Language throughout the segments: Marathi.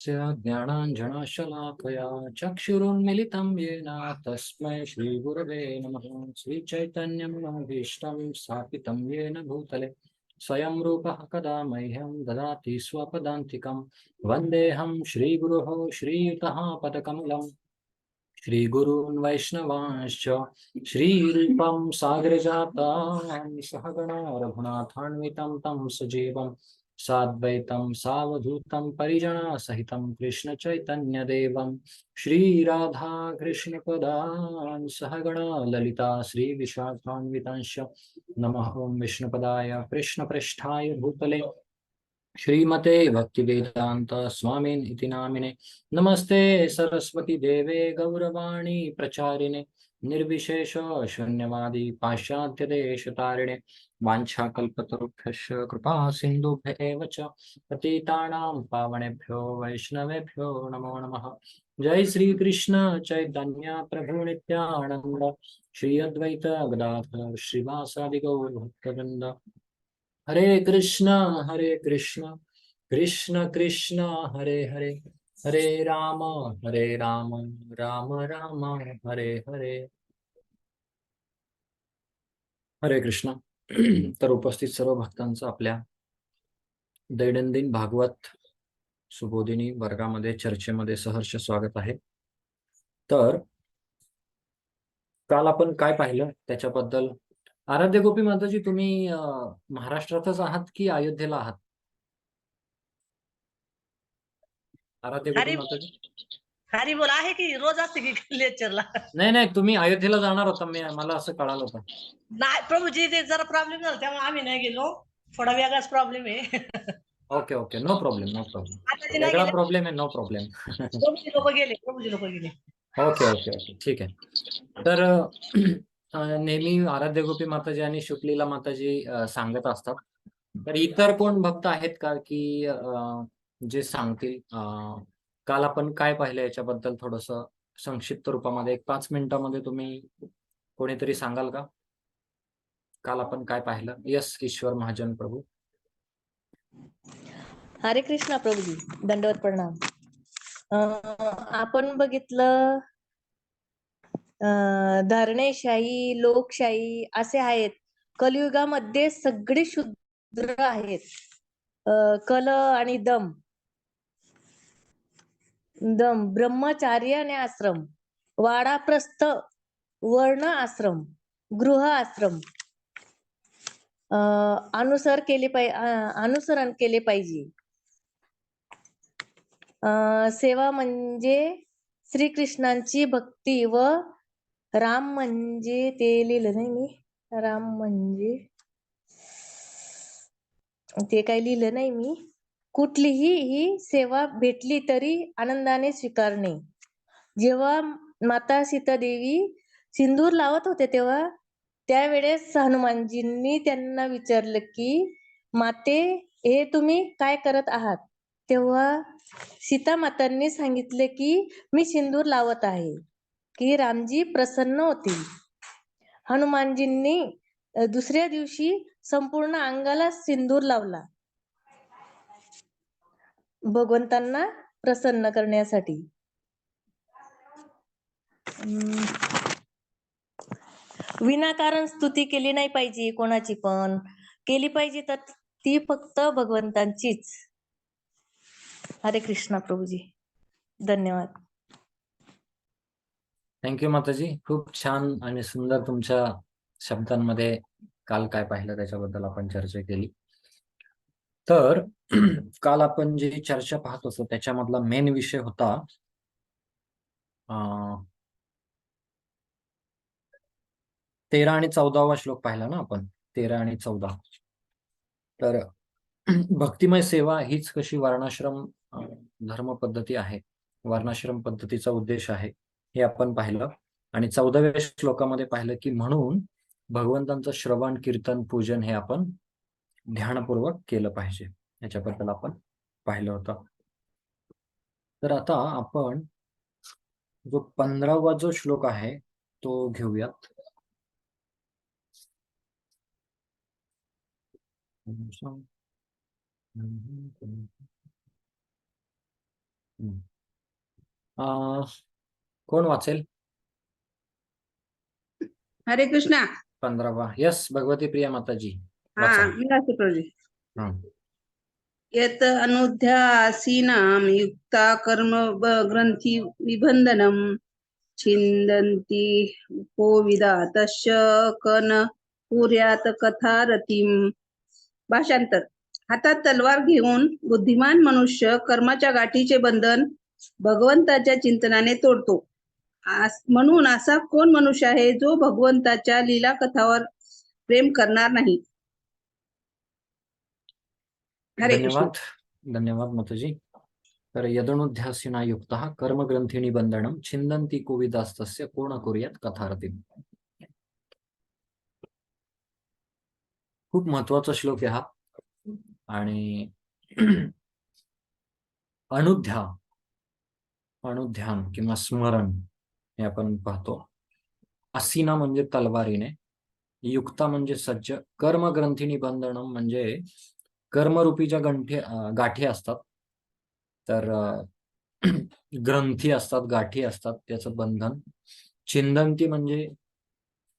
ज्ञानाञ्जनशलाकया चक्षुरुन्मिलितं येन तस्मै श्रीगुरवे नमः। श्रीचैतन्यमनोभीष्टं स्थापितं येन भूतले स्वयं रूपः कदा मह्यं ददाति स्वपदान्तिकं। वन्देऽहं श्रीगुरोः श्रीयुतः पदकमलं श्रीगुरून् वैष्णवांश्च श्रीरूपं सागरजातां सहगणा रघुनाथान्वितं तं सजीवं साद्वैतं सावधूतं परिजनसहितं कृष्णचैतन्यदेवं श्रीराधा कृष्णपदान् सहगणा ललिता श्रीविशाखान्वितांश्च नमः ॐ विष्णुपदाय कृष्णप्रेष्ठाय भूतले श्रीमते भक्तिवेदांत स्वामिन् इति नामिने नमस्ते सरस्वती देवे गौरवाणी प्रचारिणे निर्विशेष शून्यवादी पाश्चात्य देशतारिणे वाञ्छाकल्पतरुभ्यश्च कृपा सिन्धुभ्य एव च पतितानां पावनेभ्यो वैष्णवेभ्यो नमो नमः। जय श्री कृष्ण चैतन्य प्रभु नित्यानंद श्री अद्वैत गदाधर श्रीवासादि गौर भक्तवृंद। हरे कृष्णा कृष्ण कृष्ण हरे हरे, हरे राम राम राम हरे हरे। हरे कृष्ण। तर उपस्थित सर्व भक्तांचं आपल्या दैनंदिन भागवत सुबोधिनी वर्गामध्ये चर्चेमध्ये सहर्ष स्वागत आहे। तर काल आपण काय पाहिलं त्याच्याबद्दल आराध्य गोपी माताजी, तुम्ही महाराष्ट्रातच आहात की अयोध्येला आहात? आराध्य गोपी हरी माताजी हरी बोल आहे की रोज असते की लेक्चरला? नाही नाही, तुम्ही अयोध्येला जाणार होता, मला असं कळालं होतं। नाही प्रभूजी, ते जरा प्रॉब्लेम झाला त्यामुळे आम्ही नाही गेलो. थोडा वेगळाच प्रॉब्लेम आहे. Okay okay, no problem no problem. माताजी नाही वेगळा गेले, प्रॉब्लेम आहे, नो प्रॉब्लेम। प्रभूजी लोक गेले, प्रभूजी लोक गेले. ओके ओके ओके, ठीक आहे। तर नेहमी आराध्य गोपी माताजी आणि शुक्लीला माताजी सांगत असतात। तर इतर कोण भक्त आहेत का की जे सांगतील? काल आपण काय पाहिलं याच्याबद्दल थोडस संक्षिप्त रूपामध्ये 1-5 मिनिटांमध्ये तुम्ही कोणीतरी सांगाल का? काल आपण काय पाहिलं? यस ईश्वर महाजन प्रभू। हरे कृष्णा प्रभूजी, दंडवत प्रणाम। आपण बघितलं धरणेशाही, लोकशाही असे आहेत। कलियुगामध्ये सगळे शूद्र आहेत। कल आणि दम, ब्रह्मचार्य आणि आश्रम, वाडाप्रस्थ, वर्ण आश्रम, गृह आश्रम अनुसरण केले पाहिजे। सेवा म्हणजे श्रीकृष्णांची भक्ती व राम म्हणजे ते लिहिलं नाही मी, राम म्हणजे ते काही लिहिलं नाही मी। कुठलीही ही सेवा भेटली तरी आनंदाने स्वीकारणे। जेव्हा माता सीता देवी सिंदूर लावत होते तेव्हा त्यावेळेस हनुमानजींनी त्यांना विचारलं की माते, हे तुम्ही काय करत आहात? तेव्हा सीता मातांनी सांगितले की मी सिंदूर लावत आहे की रामजी प्रसन्न होतील। हनुमानजींनी दुसऱ्या दिवशी संपूर्ण अंगाला सिंदूर लावला भगवंतांना प्रसन्न करण्यासाठी। विनाकारण स्तुती केली नाही पाहिजे, कोणाची पण केली पाहिजे तर ती फक्त भगवंतांचीच। हरे कृष्णा प्रभूजी, धन्यवाद। थँक्यू माताजी, खूप छान आणि सुंदर तुमच्या शब्दांमध्ये काल काय पाहिलं त्याच्याबद्दल आपण चर्चा केली। तर काल आपण जी चर्चा पाहत असतो त्याच्यामधला मेन विषय होता 13 आणि 14वा श्लोक पाहिला ना आपण, 13 आणि 14। तर भक्तिमय सेवा हीच कशी वर्णाश्रम धर्म पद्धती आहे, वर्णाश्रम पद्धतीचा उद्देश आहे हे आपण पाहिलं। आणि 14व्या श्लोकामध्ये पाहिलं की म्हणून भगवंतांचं श्रवण कीर्तन पूजन हे आपण ध्यानपूर्वक केलं पाहिजे, याच्याबद्दल आपण पाहिलं होतं। तर आता आपण जो 15वा जो श्लोक आहे तो घेऊयात। हम्म. अं, कोण वाचेल? हरे कृष्णा. 15वा. यस, भगवती प्रिया माताजी हा वाचा. मी वाचते प्रभूजी. हा. यत अनुध्यासीनां युक्ता कर्म ग्रंथी विबंधनम छिंदन्ति कोविदा तस्य कन कुर्यात कथारतीम. भाषांतर. हातात तलवार घेऊन बुद्धिमान मनुष्य कर्माच्या गाठीचे बंधन भगवंताच्या चिंतनाने तोडतो. म्हणून असा कोण मनुष्य आहे जो भगवंताच्या लीला कथावर प्रेम करणार नाही. हरे कृष्ण. धन्यवाद. धन्यवाद माताजी. तर यदनुध्यासिना युक्त कर्मग्रंथिनी बंधनम छिंदन्ति कोविदास्तस्य कोण कुर्यात कथारतीम. खूप महत्वाचा श्लोक आहे हा. आणि अनुध्यान किंवा स्मरण हे आपण पाहतो. असीना म्हणजे तलवारीने, युक्ता म्हणजे सज्ज, कर्मग्रंथिनी बंधनम म्हणजे कर्मरूपी ज्या गाठी असतात, तर ग्रंथी असतात, गाठी असतात, त्याचं बंधन. छिंदंती म्हणजे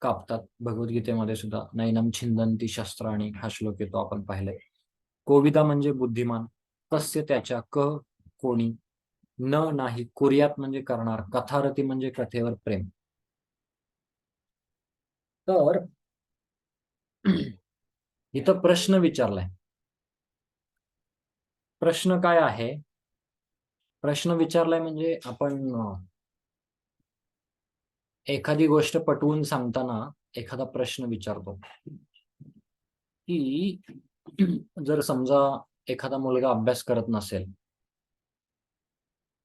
कापतात. भगवद्गीतेमध्ये सुद्धा नैनम छिंदंती शस्त्राणी हा श्लोक येतो, आपण पाहिलंय. कोविदा म्हणजे बुद्धिमान, तस्य त्याच्या, कोणी, नाही, कुर्यात म्हणजे करणार, कथारती म्हणजे कथेवर प्रेम. तर इथं प्रश्न विचारलाय. प्रश्न काय आहे? प्रश्न विचारलाय म्हणजे आपण एखादी गोष्ट पटवून सांगताना एखादा प्रश्न विचारतो की जर समजा एखादा मुलगा अभ्यास करत नसेल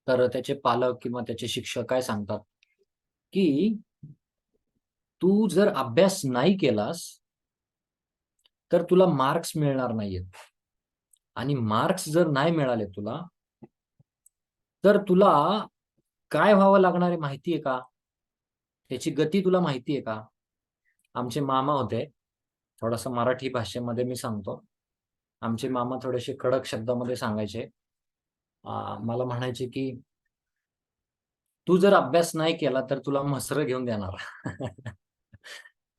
तर त्याचे पालक किंवा त्याचे शिक्षक काय सांगतात की तू जर अभ्यास नाही केलास तर तुला मार्क्स मिळणार नाहीयेत, आणि मार्क्स जर नाही मिळाले तुला तर तुला काय व्हावं लागणार आहे माहितीये का? त्याची गती तुला माहितीये का? आमचे मामा होते, थोडासा मराठी भाषेमध्ये मी सांगतो. आमचे मामा थोडेसे कडक शब्दामध्ये सांगायचे. मला म्हणायचे की तू जर अभ्यास नाही केला तर तुला म्हसरं घेऊन देणार.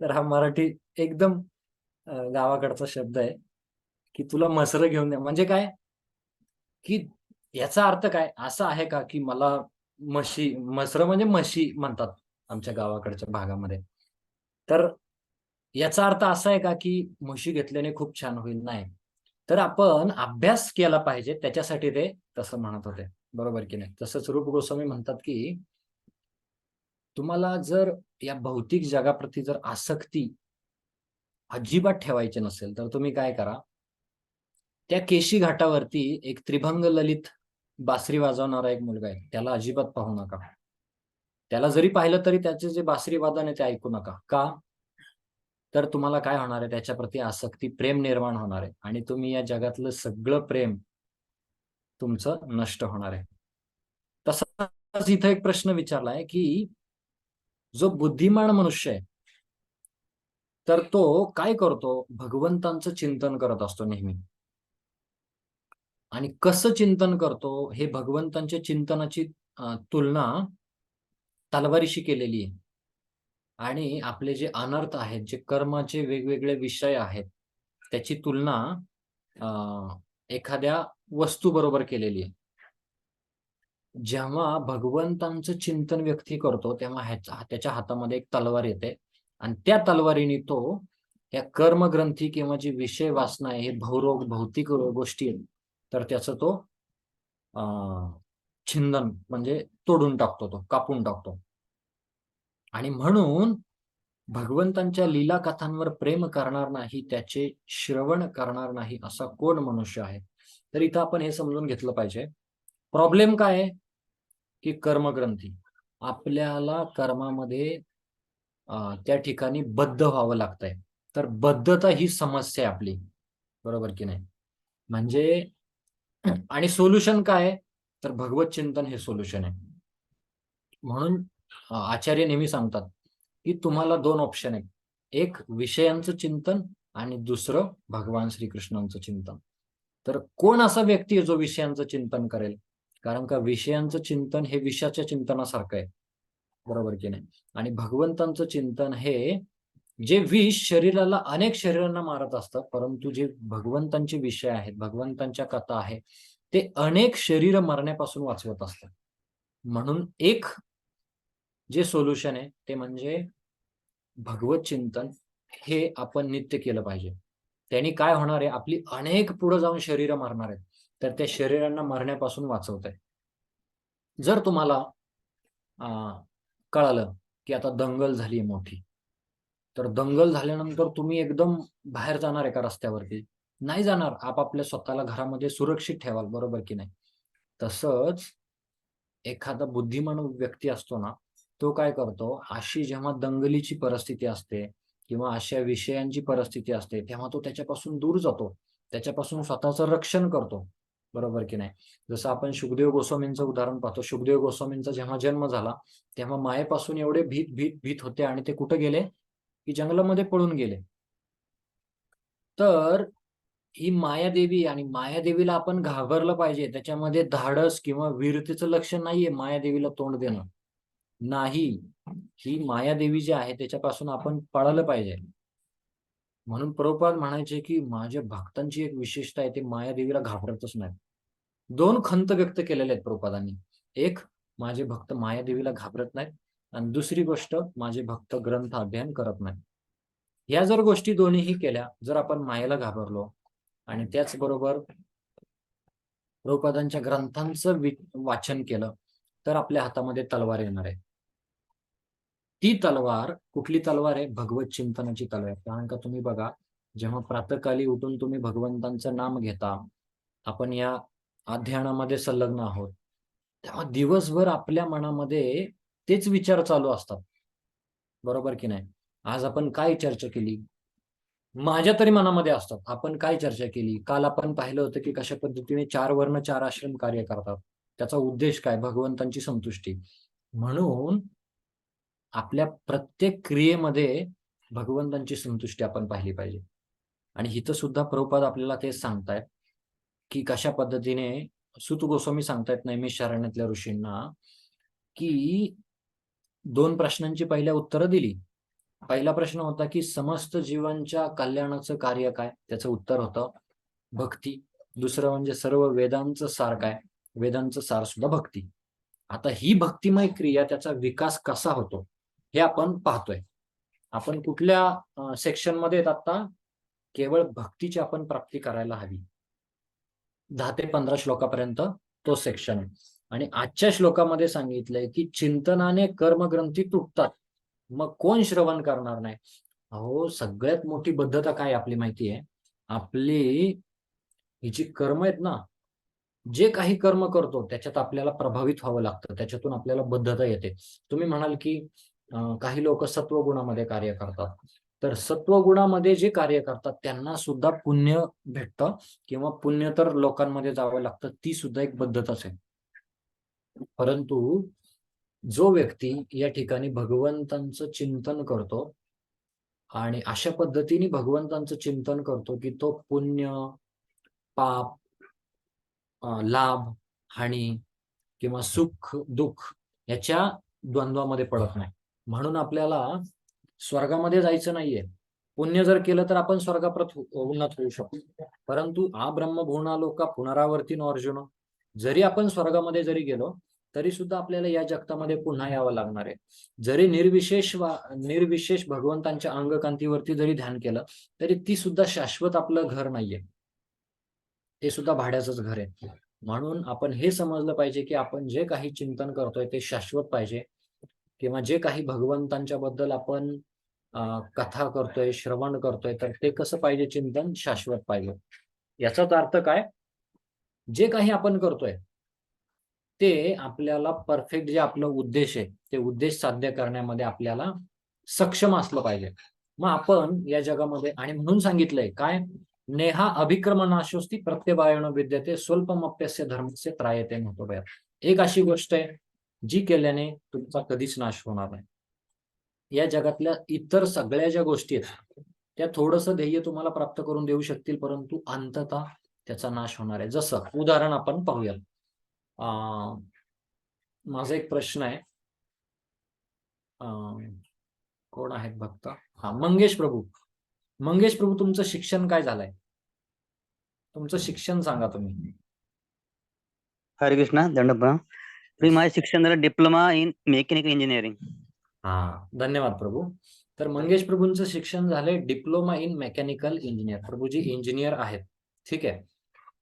तर हा मराठी एकदम गावाकडचा शब्द आहे की तुला म्हसरं घेऊन द्या. म्हणजे काय की याचा अर्थ काय असा आहे का की मला म्हसरं म्हणजे म्हशी म्हणतात आमच्या गावाकडच्या भागामध्ये. तर याचा अर्थ असा आहे का की म्हशी घेतल्याने खूप छान होईल? नाही. तर आपण अभ्यास केला पाहिजे, त्याच्यासाठी ते तसं म्हणत होते. बरोबर की नाही? तसंच रूप गोस्वामी म्हणतात की तुम्हाला जर या भौतिक जगाप्रती जर आसक्ती अजिबात ठेवायची नसेल तर तुम्ही काय करा, त्या केशी घाटावरती एक त्रिभंग ललित बासरी वाजवणारा एक मुलगा आहे, त्याला अजिबात पाहू नका. त्याला जरी पाहिलं तरी त्याचे जे बासरी वादन आहे ते ऐकू नका. का? तर तुम्हाला काय होणार आहे, त्याच्याप्रती आसक्ती, प्रेम निर्माण होणार आहे, आणि तुम्ही या जगातलं सगळं प्रेम तुमचं नष्ट होणार आहे. तसंच इथं एक प्रश्न विचारलाय की जो बुद्धिमान मनुष्य आहे तर तो काय करतो? भगवंतांचं चिंतन करत असतो नेहमी. आणि कसं चिंतन करतो? हे भगवंतांच्या चिंतनाची तुलना तलवारीशी केलेली आहे. आणि आपले जे अनर्थ आहेत, जे कर्माचे वेगवेगळे विषय आहेत, त्याची तुलना एखाद्या वस्तू बरोबर केलेली आहे. जेव्हा भगवंतांचं चिंतन व्यक्ती करतो तेव्हा त्याच्या हातामध्ये एक तलवार येते, आणि त्या तलवारीने तो या कर्मग्रंथी किंवा जी विषय वासना आहे, हे भौतिक गोष्टी आहेत, तर त्याचं तो छिंदन म्हणजे तोडून टाकतो, तो कापून टाकतो. आणि म्हणून भगवंतांच्या लीला कथांवर प्रेम करणार नाही, त्याचे श्रवण करणार नाही, असा कोण मनुष्य आहे? तर इथं आपण हे समजून घेतलं पाहिजे. प्रॉब्लेम काय आहे की कर्मग्रंथी, आपल्याला कर्मामध्ये त्या ठिकाणी बद्ध व्हावं लागतंय. तर बद्धता ही समस्या आहे आपली. बरोबर की नाही? म्हणजे आणि सोल्युशन काय आहे? तर भगवत चिंतन हे सोल्युशन आहे. म्हणून आचार्य नेहमी सांगतात की तुम्हाला 2 ऑप्शन आहेत. एक विषयांचं चिंतन आणि दुसरं भगवान श्रीकृष्णांचं चिंतन. तर कोण असा व्यक्ती आहे जो विषयांचं चिंतन करेल? कारण का विषयांचं चिंतन हे विषाच्या चिंतनासारखं आहे, बरोबर की नाही. आणि भगवंतांचं चिंतन हे जे विष शरीराला, अनेक शरीरांना मारत असतं, परंतु जे भगवंतांचे विषय आहेत, भगवंतांच्या कथा आहे, ते अनेक शरीर मरण्यापासून वाचवत असतात. म्हणून एक जे सोल्युशन आहे ते म्हणजे भगवत चिंतन हे आपण नित्य केलं पाहिजे. त्यांनी काय होणार आहे, आपली अनेक पुढे जाऊन शरीर मरणार आहेत, तर त्या शरीरांना मरण्यापासून वाचवत आहे. जर तुम्हाला कळालं की आता दंगल झाली मोठी, तर दंगल झाल्यानंतर तुम्ही एकदम बाहेर जाणार आहे का रस्त्यावरती? नाही जाणार. आपापल्या स्वतःला घरामध्ये सुरक्षित ठेवाल, बरोबर की नाही. तसंच एखादा बुद्धिमान व्यक्ती असतो ना, तो काय करतो, अशी जेव्हा दंगलीची परिस्थिती असते किंवा अशा विषयांची परिस्थिती असते, तेव्हा तो त्याच्यापासून दूर जातो, त्याच्यापासून स्वतःचं रक्षण करतो, बरोबर की नाही. जसं आपण शुकदेव गोस्वामींचं उदाहरण पाहतो. शुकदेव गोस्वामींचा जेव्हा जन्म झाला, तेव्हा मायेपासून एवढे भीत भीत भीत होते आणि ते कुठे गेले, की जंगलामध्ये पळून गेले. तर ही मायादेवी, आणि मायादेवीला आपण घाबरलं पाहिजे. त्याच्यामध्ये धाडस किंवा वीरतेचं लक्षण नाहीये मायादेवीला तोंड देणं. नाही, ही मायादेवी जी आहे त्याच्यापासून आपण पळालं पाहिजे. म्हणून प्रभुपाद म्हणायचे की माझ्या भक्तांची एक विशेषता आहे, ते मायादेवीला घाबरतच नाही. 2 खंत व्यक्त केलेले आहेत प्रभुपादांनी. एक, माझे भक्त मायादेवीला घाबरत नाहीत, आणि दुसरी गोष्ट, माझे भक्त ग्रंथ अध्ययन करत नाहीत. या जर गोष्टी दोन्हीही केल्या, जर आपण मायेला घाबरलो आणि त्याचबरोबर प्रभुपादांच्या ग्रंथांचं वाचन केलं, तर आपल्या हातामध्ये तलवार येणार आहे. ती तलवार कुठली तलवार आहे? भगवत चिंतनाची तलवार. कारण का तुम्ही बघा, जेव्हा प्रातःकाली उठून तुम्ही भगवंतांचं नाम घेता, आपण या अध्ययनामध्ये संलग्न आहोत, तेव्हा दिवसभर आपल्या मनामध्ये तेच विचार चालू असतात, बरोबर की नाही. आज आपण काय चर्चा केली, माझ्या तरी मनामध्ये असतात. आपण काय चर्चा केली, काल आपण पाहिलं होतं की कशा पद्धतीने 4 वर्ण 4 आश्रम कार्य करतात. त्याचा उद्देश काय? भगवंतांची संतुष्टी. म्हणून आपल्या प्रत्येक क्रियेमध्ये भगवंतांची संतुष्टी आपण पाहिली पाहिजे. आणि इथं सुद्धा प्रभुपाद आपल्याला तेच सांगतायत की कशा पद्धतीने सूत गोस्वामी सांगतायत नैमिषारण्यातल्या ऋषींना, की 2 प्रश्नांची पहिल्या उत्तरं दिली. पहिला प्रश्न होता की समस्त जीवांच्या कल्याणाचं कार्य काय? त्याचं उत्तर होतं भक्ती. दुसरं म्हणजे सर्व वेदांचं सार काय? वेदांचं सार सुद्धा भक्ती. आता ही भक्तिमय क्रिया, त्याचा विकास कसा होतो हे आपण पाहतोय. आपण कुठल्या सेक्शन मध्ये आहेत आता? केवळ भक्तीची आपण प्राप्ती करायला हवी. 10 ते 15 श्लोकापर्यंत तो सेक्शन आहे. आणि आजच्या श्लोकामध्ये सांगितलंय की चिंतनाने कर्मग्रंथी तुटतात, मग कोण श्रवण करणार नाही. अहो, सगळ्यात मोठी बद्धता काय आपली माहिती आहे? आपली ही जी कर्म आहेत ना, जे काही कर्म करतो त्याच्यात आपल्याला प्रभावित व्हावं लागतं, त्याच्यातून आपल्याला बद्धता येते. तुम्ही म्हणाल की काही लोक सत्वगुणामध्ये कार्य करतात, तर सत्वगुणामध्ये जे कार्य करतात त्यांना सुद्धा पुण्य भेटतं, किंवा पुण्य तर लोकांमध्ये जावं लागतं, ती सुद्धा एक बद्धताच आहे. परंतु जो व्यक्ती या ठिकाणी भगवंतांचं चिंतन करतो आणि अशा पद्धतीने भगवंतांचं चिंतन करतो की तो पुण्य, पाप, लाभ, हानी किंवा सुख दुःख याच्या द्वंद्वामध्ये पडत नाही. म्हणून आपल्याला स्वर्गामध्ये जायचं नाहीये. पुण्य जर केलं तर आपण स्वर्गाप्रत उन्नत होऊ शकतो, परंतु आ ब्रह्मभुवनालोका पुनरावर्तीनो अर्जुन, जरी आपण स्वर्गामध्ये जरी गेलो तरी सुद्धा आपल्याला या जगतामध्ये पुन्हा यावं लागणार आहे. जरी निर्विशेष भगवंतांच्या अंगकांतीवरती जरी ध्यान केलं तरी ती सुद्धा शाश्वत आपलं घर नाहीये, ते सुद्धा भाड्याचंच घर आहे. म्हणून आपण हे समजलं पाहिजे की आपण जे काही चिंतन करतोय ते शाश्वत पाहिजे, किंवा जे काही भगवंतांच्या बद्दल आपण कथा करतोय, श्रवण करतोय, तर ते कसं पाहिजे? चिंतन शाश्वत पाहिजे. याचाच अर्थ काय? जे काही आपण करतोय ते आपल्याला परफेक्ट, जे आपलं उद्देश आहे ते उद्देश साध्य करण्यामध्ये आपल्याला सक्षम असलं पाहिजे. मग आपण या जगामध्ये, आणि म्हणून सांगितलंय काय, नेहा अभिक्रमनाशोस्ती प्रत्यवायण विद्यते स्वल्पमप्यस्य धर्मस्य त्रायते म्हणतो बया. एक अशी गोष्ट आहे जी केल्याने तुमचा कधीच नाश होणार नाही. या जगातल्या इतर सगळ्या ज्या गोष्टी आहेत त्या थोडंसं ध्येय तुम्हाला प्राप्त करून देऊ शकतील, परंतु अंततः त्याचा नाश होणार आहे. जसं उदाहरण आपण पाहूया. माझा एक प्रश्न आहे. कोण आहेत भक्त? मंगेश प्रभू. मंगेश प्रभू, तुमचं शिक्षण काय झालंय? तुमचं शिक्षण सांगा तुम्ही. हरे कृष्णा, दंडप्रणा. माझे शिक्षण झालं डिप्लोमा इन मेकॅनिकल इंजिनिअरिंग. धन्यवाद प्रभू. तर मंगेश प्रभूंचं शिक्षण झालंय diploma in mechanical engineer. Prabhuji engineer आहेत. ठीक आहे.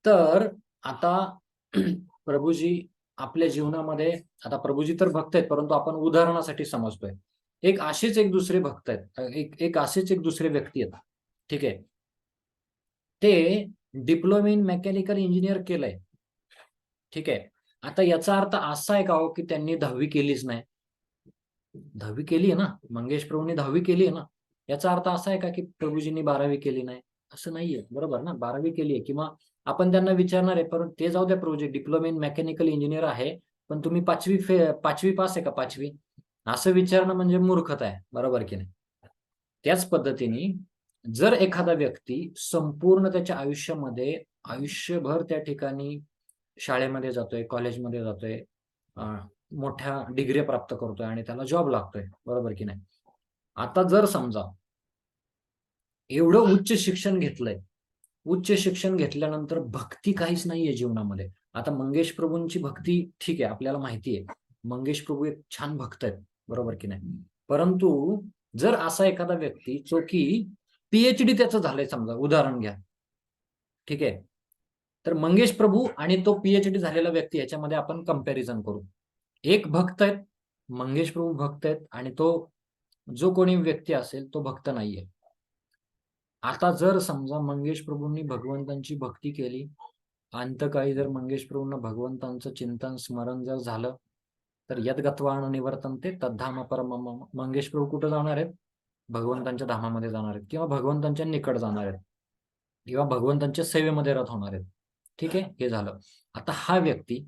तर आता प्रभूजी आपल्या जीवनामध्ये, आता प्रभूजी तर भक्त आहेत, परंतु आपण उदाहरणासाठी समजतोय. एक दुसरे भक्त आहेत, एक असेच एक दुसरे व्यक्ती आहेत. ठीक आहे. ते डिप्लोमा इन मेकॅनिकल इंजिनियर केलंय. ठीक आहे. आता याचा अर्थ असा आहे का हो की त्यांनी 10वी केलीच नाही? 10वी केली आहे ना, मंगेश प्रभूंनी 10वी केली आहे ना. याचा अर्थ असा आहे का की प्रभूजींनी 12वी केली नाही? असं नाहीये, बरोबर ना. 12वी केली आहे. किंवा आपण त्यांना विचारणार आहे, परंतु ते जाऊ द्या, Prabhuji diploma in mechanical engineer आहे, पण तुम्ही 5वी पास आहे का? 5वी असं विचारणं म्हणजे मूर्खता आहे, बरोबर की नाही. त्याच पद्धतीने जर एखादा व्यक्ती संपूर्ण त्याच्या आयुष्यामध्ये आयुष्यभर त्या ठिकाणी शाळेमध्ये जातोय, कॉलेजमध्ये जातोय, मोठ्या डिग्री प्राप्त करतोय आणि त्याला जॉब लागतोय, बरोबर की नाही. आता जर समजा एवढं उच्च शिक्षण घेतलंय, उच्च शिक्षण घेतल्यानंतर भक्ती काहीच नाहीये जीवनामध्ये. आता मंगेश प्रभूंची भक्ती ठीक आहे, आपल्याला माहिती आहे, मंगेश प्रभू एक छान भक्त आहेत, बरोबर की नाही. परंतु जर असा एखादा व्यक्ती जो की PhD त्याचं झालंय, समजा उदाहरण घ्या. ठीक आहे. तर मंगेश प्रभू आणि तो PhD झालेला व्यक्ती याच्यामध्ये आपण कंपॅरिझन करू. एक भक्त आहेत, मंगेश प्रभू भक्त आहेत, आणि तो जो कोणी व्यक्ती असेल तो भक्त नाहीये. आता जर समजा मंगेश प्रभूंनी भगवंतांची भक्ती केली, अंतकाळी जर मंगेश प्रभूंना भगवंतांचं चिंतन स्मरण जर झालं, तर यद्गत्वा न निवर्तन्ते तद्धाम परमं मम. मंगेश प्रभू कुठं जाणार आहेत? भगवंतांच्या धामामध्ये जाणार आहेत, किंवा भगवंतांच्या निकट जाणार आहेत, किंवा भगवंतांच्या सेवेमध्ये रत होणार आहेत. ठीक आहे, हे झालं. आता हा व्यक्ती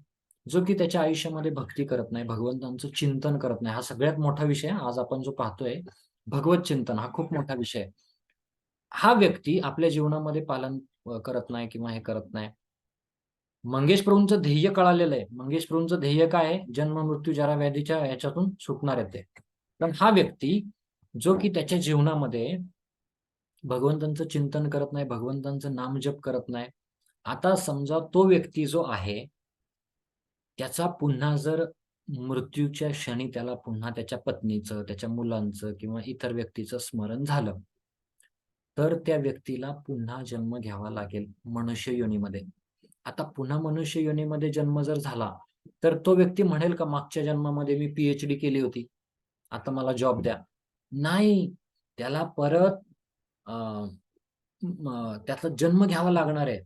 जो की त्याच्या आयुष्यामध्ये भक्ती करत नाही, भगवंतांचं चिंतन करत नाही, हा सगळ्यात मोठा विषय आज आपण जो पाहतोय, भगवत चिंतन, हा खूप मोठा विषय आहे. हा व्यक्ती आपल्या जीवनामध्ये पालन करत नाही किंवा हे करत नाही. मंगेश प्रभूंचं ध्येय कळालेलं आहे. मंगेश प्रभूंचं ध्येय काय आहे? जन्म मृत्यू जरा व्याधीच्या ह्याच्यातून सुटणार आहे ते. पण हा व्यक्ती जो की त्याच्या जीवनामध्ये भगवंतांचं चिंतन करत नाही, भगवंतांचं नामजप करत नाही. आता समजा तो व्यक्ती जो आहे त्याचा पुन्हा जर मृत्यूच्या क्षणी त्याला पुन्हा त्याच्या पत्नीचं, त्याच्या मुलांचं किंवा इतर व्यक्तीचं स्मरण झालं, तर त्या व्यक्तीला पुन्हा जन्म घ्यावा लागेल मनुष्य योनीमध्ये. आता पुन्हा मनुष्य योनीमध्ये जन्म जर झाला, तर तो व्यक्ती म्हणेल का मागच्या जन्मामध्ये मी PhD केली होती, आता मला जॉब द्या? नाही, त्याला परत त्याचा जन्म घ्यावा लागणार आहे.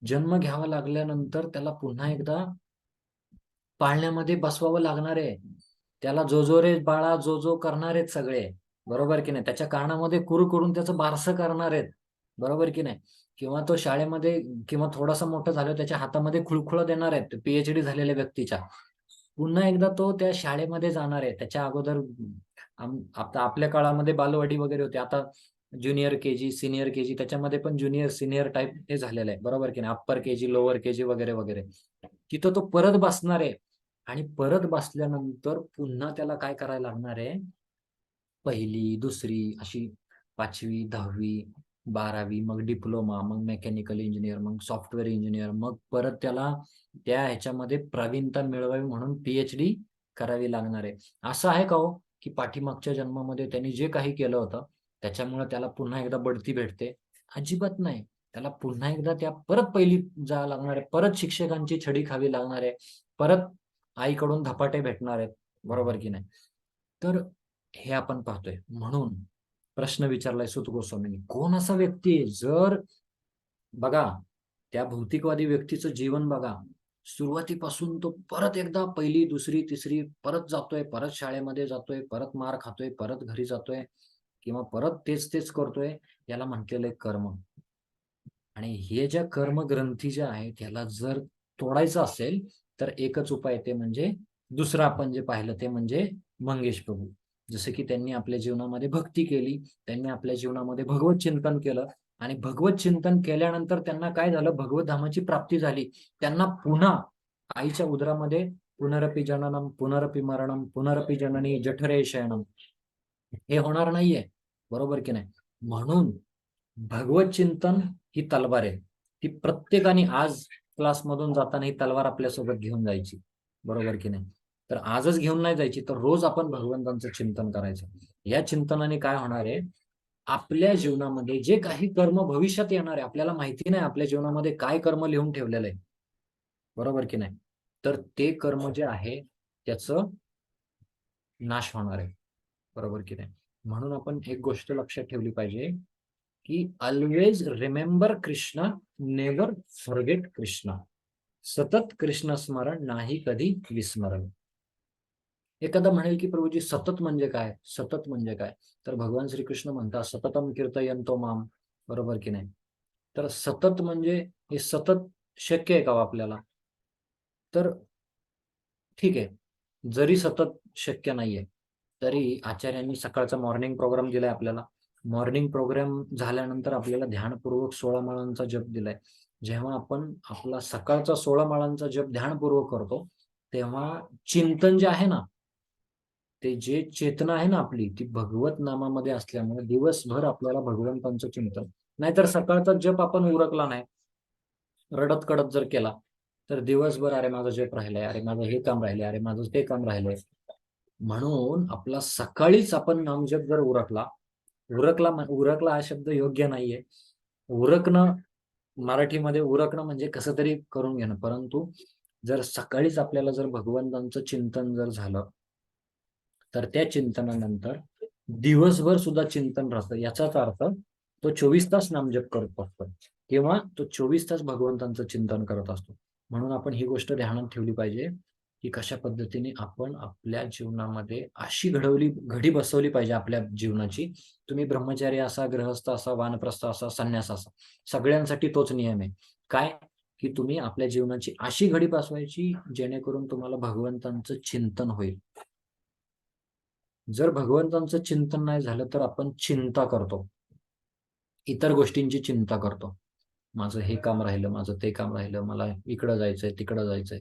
जन्म घ्यावा लागल्यानंतर त्याला पुन्हा एकदा पाळण्यामध्ये बसवावं लागणार आहे. त्याला जो जो रे बाळा जो जो करणार आहेत सगळे, बरोबर की नाही. त्याच्या कानामध्ये कुर करून त्याचं बारसं करणार आहेत, बरोबर की नाही. किंवा तो शाळेमध्ये किंवा थोडासा मोठा झाला त्याच्या हातामध्ये खुळखुळं देणार आहेत PhD झालेल्या व्यक्तीच्या. पुन्हा एकदा तो त्या शाळेमध्ये जाणार आहे. त्याच्या अगोदर आता आपल्या काळामध्ये बालवाडी वगैरे होते, आता ज्युनियर KG, सिनियर KG, त्याच्यामध्ये पण ज्युनियर सिनियर टाईप हे झालेलं आहे, बरोबर की नाही. अप्पर KG, लोअर KG वगैरे वगैरे. तिथं तो परत बसणार आहे, आणि परत बसल्यानंतर पुन्हा त्याला काय करायला लागणार आहे? 1ली, 2री, अशी 5वी, 10वी, 12वी, मग डिप्लोमा, मग मेकॅनिकल इंजिनियर, मग सॉफ्टवेअर इंजिनियर, मग परत त्याला त्या ह्याच्यामध्ये प्रवीणता मिळवावी म्हणून PhD करावी लागणार आहे. असं आहे का हो की पाठीमागच्या जन्मामध्ये त्यांनी जे काही केलं होतं त्याच्यामुळे त्याला पुन्हा एकदा बढती भेटते? अजिबात नाही. त्याला पुन्हा एकदा त्या परत पहिली जावं लागणार आहे, परत शिक्षकांची छडी खावी लागणार आहे, परत आईकडून धपाटे भेटणार आहेत, बरोबर की नाही. तर हे आपण पाहतोय. म्हणून प्रश्न विचारलाय सुत गोस्वामींनी, कोण असा व्यक्ती आहे? जर बघा त्या भौतिकवादी व्यक्तीचं जीवन बघा, सुरुवातीपासून तो परत एकदा 1ली, 2री, 3री परत जातोय, परत शाळेमध्ये जातोय, परत मार खातोय, परत घरी जातोय, किंवा परत तेच तेच करतोय. याला म्हटलेलं आहे कर्म. आणि हे ज्या कर्मग्रंथी ज्या आहेत त्याला जर तोडायचं असेल तर एकच उपाय, ते म्हणजे दुसरं आपण जे पाहिलं ते म्हणजे मंगेश प्रभू. जसं की त्यांनी आपल्या जीवनामध्ये भक्ती केली, त्यांनी आपल्या जीवनामध्ये भगवत चिंतन केलं, आणि भगवत चिंतन केल्यानंतर त्यांना काय झालं? भगवत धामाची प्राप्ती झाली. त्यांना पुन्हा आईच्या उदरामध्ये पुनरपि जननम पुनरपि मरणम पुनरपि जननी जठरे शयनम हे होणार नाहीये, बरोबर की नाही? म्हणून भगवत चिंतन ही तलवार आहे, ती प्रत्येकाने आज क्लासमधून जाताना ही तलवार आपल्यासोबत घेऊन जायची, बरोबर की नाही? तर आजच घेऊन नाही जायची, तर रोज आपण भगवंतांचं चिंतन करायचं. या चिंतनाने काय होणार आहे, आपल्या जीवनामध्ये जे काही कर्म भविष्यात येणार आहे, आपल्याला माहिती नाही आपल्या जीवनामध्ये काय कर्म लिहून ठेवलेलं आहे, बरोबर की नाही? तर ते कर्म जे आहे त्याचं नाश होणार आहे, बरोबर की नाही? म्हणून आपण एक गोष्ट लक्षात ठेवली पाहिजे की always remember Krishna, never forget Krishna. सतत कृष्ण स्मरण, नाही कधी विस्मरण. एखादा म्हणेल की प्रभूजी सतत म्हणजे काय, सतत म्हणजे काय? तर भगवान श्रीकृष्ण म्हणतात सततम कीर्तयन्तो माम, बरोबर की नाही? तर सतत म्हणजे हे सतत शक्य आहे का हो आपल्याला? तर ठीक आहे, जरी सतत शक्य नाहीये तरी आचार्यांनी सकाळचा मॉर्निंग प्रोग्राम दिलाय आपल्याला. मॉर्निंग प्रोग्राम झाल्यानंतर आपल्याला ध्यानपूर्वक 16 माळांचा जप दिलाय. जेव्हा आपण आपला सकाळचा 16 माळांचा जप ध्यानपूर्वक करतो तेव्हा चिंतन जे आहे ना, ते जे चेतना आहे ना आपली, ती भगवत नामामध्ये असल्यामुळे दिवसभर आपल्याला भगवंतांचं चिंतन. नाहीतर सकाळचा जप आपण उरकला नाही, रडत कडत जर केला तर दिवसभर अरे माझा जप राहिलाय, अरे माझं हे काम राहिलंय, अरे माझं ते काम राहिलंय. म्हणून आपला सकाळीच आपण नामजप जर उरकला, उरकला हा शब्द योग्य नाहीये. उरकणं, मराठीमध्ये उरकणं म्हणजे कसं तरी करून घेणं, परंतु जर सकाळीच आपल्याला जर भगवंतांचं चिंतन जर झालं तर त्या चिंतनानंतर दिवसभर सुद्धा चिंतन राहतं. याचाच अर्थ तो 24 तास नामजप करत असतो किंवा तो 24 तास भगवंतांचं चिंतन करत असतो. म्हणून आपण ही गोष्ट ध्यानात ठेवली पाहिजे की कशा पद्धतीने आपण आपल्या जीवनामध्ये अशी घडी बसवली पाहिजे आपल्या जीवनाची. तुम्ही ब्रह्मचारी असा, गृहस्थ असा, वानप्रस्थ असा, संन्यास असा, सगळ्यांसाठी तोच नियम आहे. काय की तुम्ही आपल्या जीवनाची अशी घडी बसवायची जेणेकरून तुम्हाला भगवंतांचं चिंतन होईल. जर भगवंतांचं चिंतन नाही झालं तर आपण चिंता करतो, इतर गोष्टींची चिंता करतो. माझं हे काम राहिलं, माझं ते काम राहिलं, मला इकडं जायचंय, तिकडं जायचंय.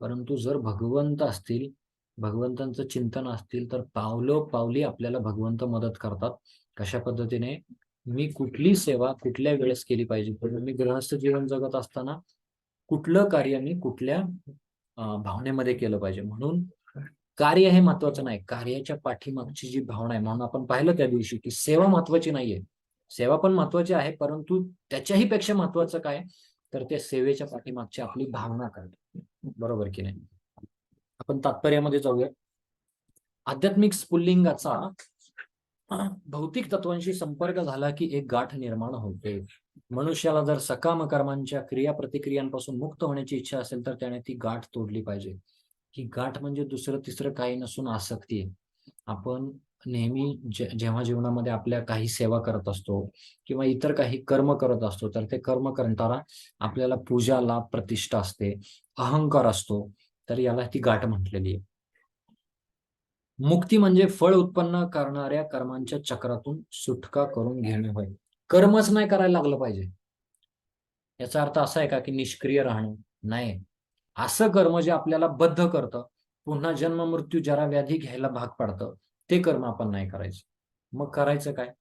परंतु जर भगवंत असतील, भगवंतांचं चिंतन असतील तर पावलोपावली आपल्याला भगवंत मदत करतात. कशा पद्धतीने, मी कुठली सेवा कुठल्या वेळेस केली पाहिजे, मी गृहस्थ जीवन जगत असताना कुठलं कार्य मी कुठल्या भावनेमध्ये केलं पाहिजे. म्हणून कार्य हे महत्वाचं नाही, कार्याच्या पाठीमागची जी भावना आहे. म्हणून आपण पाहिलं त्या दिवशी की सेवा महत्वाची नाहीये, सेवा पण महत्वाची आहे, परंतु त्याच्याही पेक्षा महत्वाचं काय तर त्या सेवेच्या पाठीमागची आपली भावना काय, बरोबर की नाही? आपण तात्पर्यामध्ये जाऊया. आध्यात्मिक स्फुल्लिंगाचा भौतिक तत्वांशी संपर्क झाला की एक गाठ निर्माण होते. मनुष्याला जर सकाम कर्मांच्या क्रिया-प्रतिक्रियांपासून मुक्त होण्याची इच्छा असेल तर त्याने ती गाठ तोडली पाहिजे. ही गाठ म्हणजे दुसरं तिसरं काही नसून आसक्ती आहे. आपण नेहमी जेव्हा जीवनामध्ये आपल्या काही सेवा करत असतो किंवा इतर काही कर्म करत असतो तर ते कर्म करताना आपल्याला पूजा, लाभ, प्रतिष्ठा असते, अहंकार असतो, तर याला ती गाठ म्हटलेली आहे. मुक्ती म्हणजे फळ उत्पन्न करणाऱ्या कर्मांच्या चक्रातून सुटका करून घेणे होय. कर्मच नाही करायला लागलं पाहिजे, याचा अर्थ असा आहे का की निष्क्रिय राहणं? नाही. असं कर्म जे आपल्याला बद्ध करतं, पुन्हा जन्म मृत्यू जरा व्याधी घ्यायला भाग पाडतं, ते कर्म आपण नाही करायचं. मग करायचं काय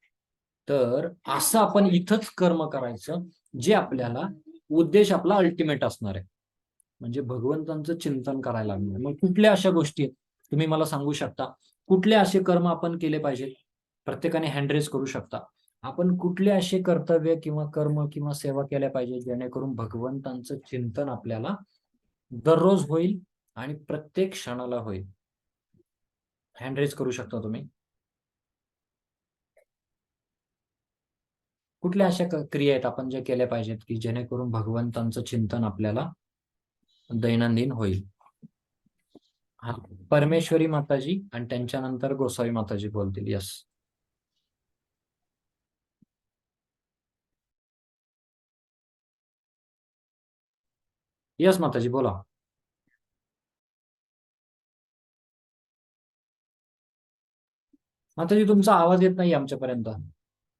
तर असं आपण इथंच कर्म करायचं जे आपल्याला उद्देश आपला अल्टिमेट असणार आहे, म्हणजे भगवंतांचं चिंतन करायला लागणार. मग कुठल्या अशा गोष्टी आहेत तुम्ही मला सांगू शकता? कुठले असे कर्म आपण केले पाहिजे? प्रत्येकाने हँड रेज करू शकता. आपण कुठले असे कर्तव्य किंवा कर्म किंवा सेवा केल्या पाहिजे जेणेकरून भगवंतांचं चिंतन आपल्याला दररोज होईल आणि प्रत्येक क्षणाला होईल? हँड रेज करू शकता तुम्ही. कुठल्या अशा क्रिया आहेत आपण ज्या केल्या पाहिजेत की जेणेकरून भगवंतांचं चिंतन आपल्याला दैनंदिन होईल? हा, परमेश्वरी माताजी आणि त्यांच्यानंतर गोसावी माताजी बोलतील. यस. यस माताजी बोला. माताजी तुमचा आवाज येत नाही आमच्यापर्यंत.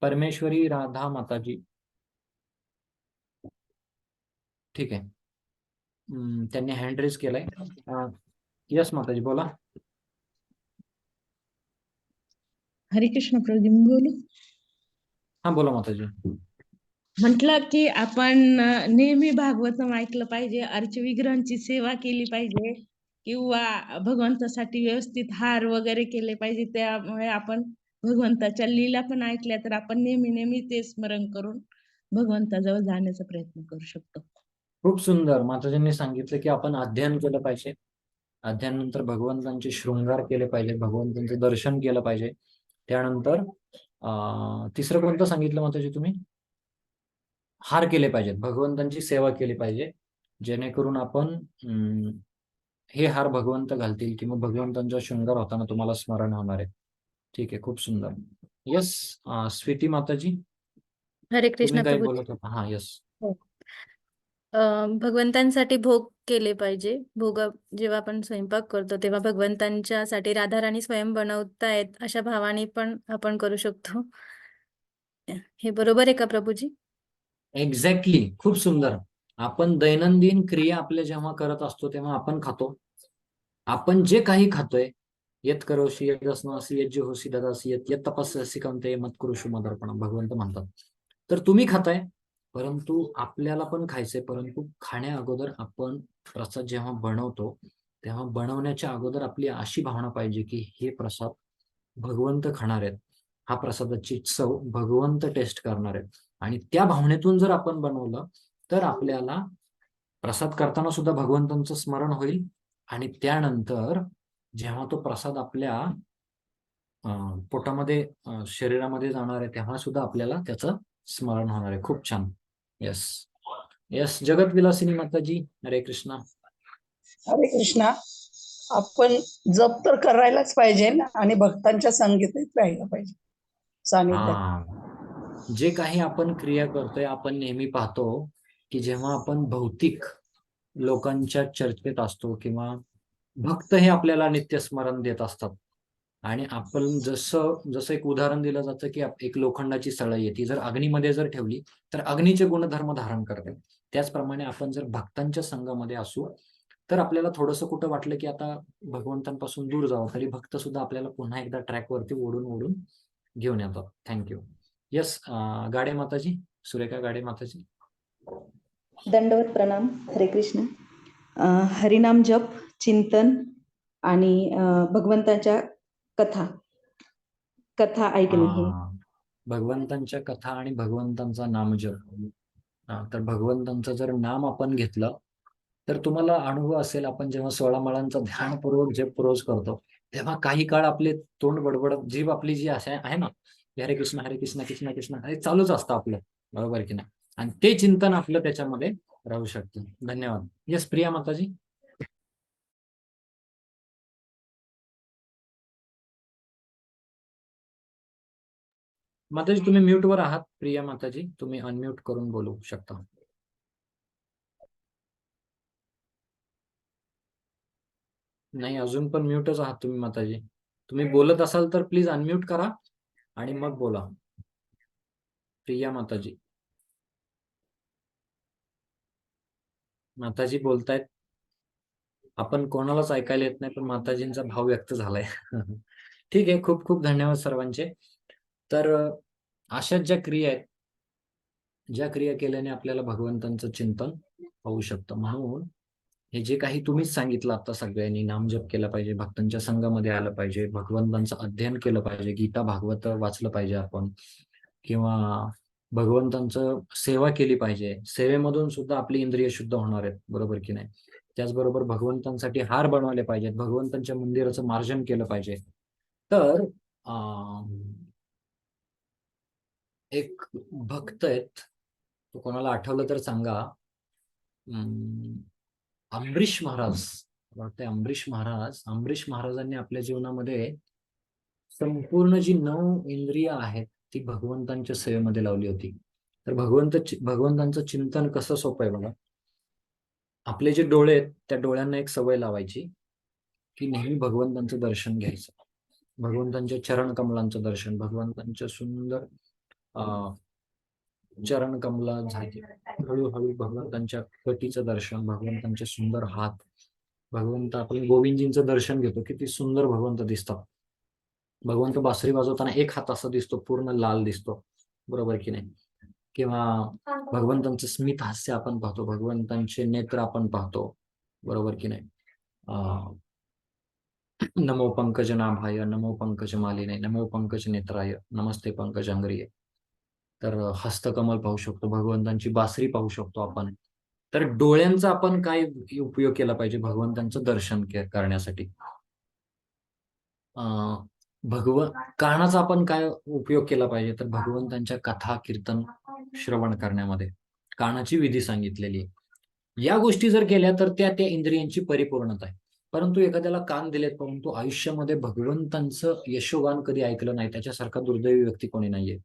परमेश्वरी राधा माताजी. ठीक आहे. त्यांनी हँड रेज केलाय. यस माताजी बोला. हरे कृष्ण प्रभूजी, मी बोलू? हा बोला माताजी. म्हटलं की आपण नेहमी भागवतम ऐकलं पाहिजे, अर्चविग्रहांची सेवा केली पाहिजे किंवा भगवंतासाठी व्यवस्थित हार वगैरे केले पाहिजे. त्यामुळे आपण भगवंताच्या लीला पण ऐकल्या तर आपण नेहमी नेहमी ते स्मरण करून भगवंताजवळ जाण्याचा प्रयत्न करू शकतो. खूप सुंदर. माताजींनी सांगितलं की आपण अध्ययन केलं पाहिजे. अध्ययनानंतर भगवंतांचे शृंगार केले पाहिजे, भगवंतांचं दर्शन केलं पाहिजे. त्यानंतर तिसरं कोणतं सांगितलं माताजी तुम्ही? हार केले पाहिजेत, भगवंतांची सेवा केली पाहिजे, जेणेकरून आपण हे हार भगवंत घालतील किंवा भगवंतांचा शृंगार होताना तुम्हाला स्मरण होणार आहे. ठीक आहे, खूप सुंदर. यस स्वीटी माताजी, हरे कृष्ण तुम्ही काही प्रभू. बोलत होता. हा यस. भगवंतांसाठी भोग केले पाहिजे. भोग जेव्हा आपण स्वयंपाक करतो तेव्हा भगवंतांच्यासाठी राधाराणी स्वयं बनवतायत अशा भावाने पण आपण करू शकतो. हे बरोबर आहे का प्रभूजी? एक्झॅक्टली, खूप सुंदर. आपण दैनंदिन क्रिया आपल्या जेव्हा करत असतो तेव्हा आपण खातो. आपण जे काही खातोय, यत करोषी यज्ञस्नासी यज्जुहोषी ददासी यत यत तपस्यासी कांते मत्कुरुषु मदर्पणम, भगवंत म्हणतात. तर तुम्ही खाताय, परंतु आपल्याला पण खायचंय. परंतु खाण्या अगोदर आपण प्रसाद जेव्हा बनवतो तेव्हा बनवण्याच्या अगोदर आपली अशी भावना पाहिजे की हे प्रसाद भगवंत खाणार आहेत, हा प्रसादाची चव भगवंत टेस्ट करणार आहेत. आणि त्या भावनेतून जर आपण बनवलं तर आपल्याला प्रसाद करताना सुद्धा भगवंतांचं स्मरण होईल. आणि त्यानंतर जेव्हा तो प्रसाद आपल्या पोटामध्ये शरीरामध्ये जाणार आहे तेव्हा सुद्धा आपल्याला त्याचं स्मरण होणार आहे. खूप छान. यस यस जगत विलासिनी माताजी, हरे कृष्णा. हरे कृष्णा. आपण जप तर करायलाच पाहिजे आणि भक्तांच्या संगतीत राहायला पाहिजे, सानिध्यात. हा, जे काही आपण क्रिया करतोय, आपण नेहमी पाहतो की जेव्हा आपण भौतिक लोकांच्या चर्चेत असतो किंवा भक्त हे आपल्याला नित्य स्मरण देत असतात, आणि आपण जसं एक उदाहरण दिलं जातं की एक लोखंडाची सळई आहे, ती जर अग्नीमध्ये जर ठेवली तर अग्नीचे गुणधर्म धारण करते. त्याचप्रमाणे आपण जर भक्तांच्या संघामध्ये असू तर आपल्याला थोडंसं कुठं वाटलं की आता भगवंतांपासून दूर जावं, तरी भक्त सुद्धा आपल्याला पुन्हा एकदा ट्रॅकवरती ओढून ओढून घेऊन येतात. थँक्यू. यस गाडे माताजी, सुरेखा गाडे माताजी. दंडवत प्रणाम. हरे कृष्ण. हरिनाम जप, चिंतन आणि भगवंताच्या कथा ऐकणे हे. भगवंतांच्या कथा आणि भगवंतांचा नामजप. तर भगवंतांचं जर नाम आपण घेतलं तर तुम्हाला अनुभव असेल, आपण जेव्हा 16 माळांचा ध्यानपूर्वक जप रोज करतो तेव्हा काही काळ आपले तोंड बडबडत, जीभ आपली जी आहे ना, हरे कृष्ण कृष्ण कृष्ण हे चालूच असतं आपलं, बरोबर की नाही? आणि ते चिंतन आपलं त्याच्यामध्ये राहू शकतं. धन्यवाद. यस प्रिया माताजी. माताजी तुम्ही म्यूट वर आहात. प्रिया माताजी तुम्ही अनम्यूट करून बोलू शकता. नाही, अजून पण म्यूटच आहात तुम्ही माताजी. तुम्ही बोलत असाल तर प्लीज अनम्यूट करा आणि मग बोला. प्रिया माताजी. माताजी बोलतायत, आपण कोणालाच ऐकायला येत नाही, पण माताजींचा भाव व्यक्त झालाय. ठीक आहे, खूप खूप धन्यवाद सर्वांचे. तर अशाच ज्या क्रिया आहेत, ज्या क्रिया केल्याने आपल्याला भगवंतांचं चिंतन होऊ शकतं. म्हणून हे जे काही तुम्हीच सांगितलं आता, सगळ्यांनी नामजप केला पाहिजे, भक्तांच्या संघामध्ये आलं पाहिजे, भगवंतांचं अध्ययन केलं पाहिजे, गीता भागवत वाचलं पाहिजे आपण, किंवा भगवंतांचं सेवा केली पाहिजे. सेवेमधून सुद्धा आपली इंद्रिय शुद्ध होणार आहेत, बरोबर की नाही? त्याचबरोबर भगवंतांसाठी हार बनवले पाहिजेत, भगवंतांच्या मंदिराचं मार्जन केलं पाहिजे. तर एक भक्त आहेत, तो कोणाला आठवलं तर सांगा, अमरीश महाराज वाटते. अमरीश महाराजांनी आपल्या जीवनामध्ये संपूर्ण जी 9 इंद्रिय आहेत ती भगवंतांच्या सेवेमध्ये लावली होती. तर भगवंतांचं चिंतन कसं सोपं आहे बघा. आपले जे डोळे आहेत त्या डोळ्यांना एक सवय लावायची की नेहमी भगवंतांचं दर्शन घ्यायचं, भगवंतांच्या चरण कमलांचं दर्शन, भगवंतांच्या सुंदर चरण कमला झाली. हळूहळू भगवंतांच्या कटीचं दर्शन, भगवंतांचे सुंदर हात, भगवंत आपण गोविंदजींचं दर्शन घेतो, किती सुंदर भगवंत दिसतात. भगवंत बासरी वाजवताना एक हात असा दिसतो, पूर्ण लाल दिसतो, बरोबर की नाही? किंवा भगवंतांचं स्मित हास्य आपण पाहतो, भगवंतांचे नेत्र आपण पाहतो, बरोबर की नाही? नमो पंकजनाभाय, नमो पंकजमालिने, नमो पंकज नेत्राय, नमस्ते पंकजांग्रिये. तर हस्तकमल पाहू शकतो, भगवंतांची बासरी पाहू शकतो आपण. तर डोळ्यांचा आपण काय उपयोग केला पाहिजे भगवंतांचं दर्शन करण्यासाठी? कानाचा आपण काय उपयोग केला पाहिजे? तर भगवंतांच्या कथा कीर्तन श्रवण करण्यामध्ये कानाची विधी सांगितलेली आहे. या गोष्टी जर केल्या तर त्या इंद्रियांची परिपूर्णता आहे. परंतु एखाद्याला कान दिलेत, परंतु आयुष्यामध्ये भगवंतांचं यशोगान कधी ऐकलं नाही, त्याच्यासारखा दुर्दैवी व्यक्ती कोणी नाहीये,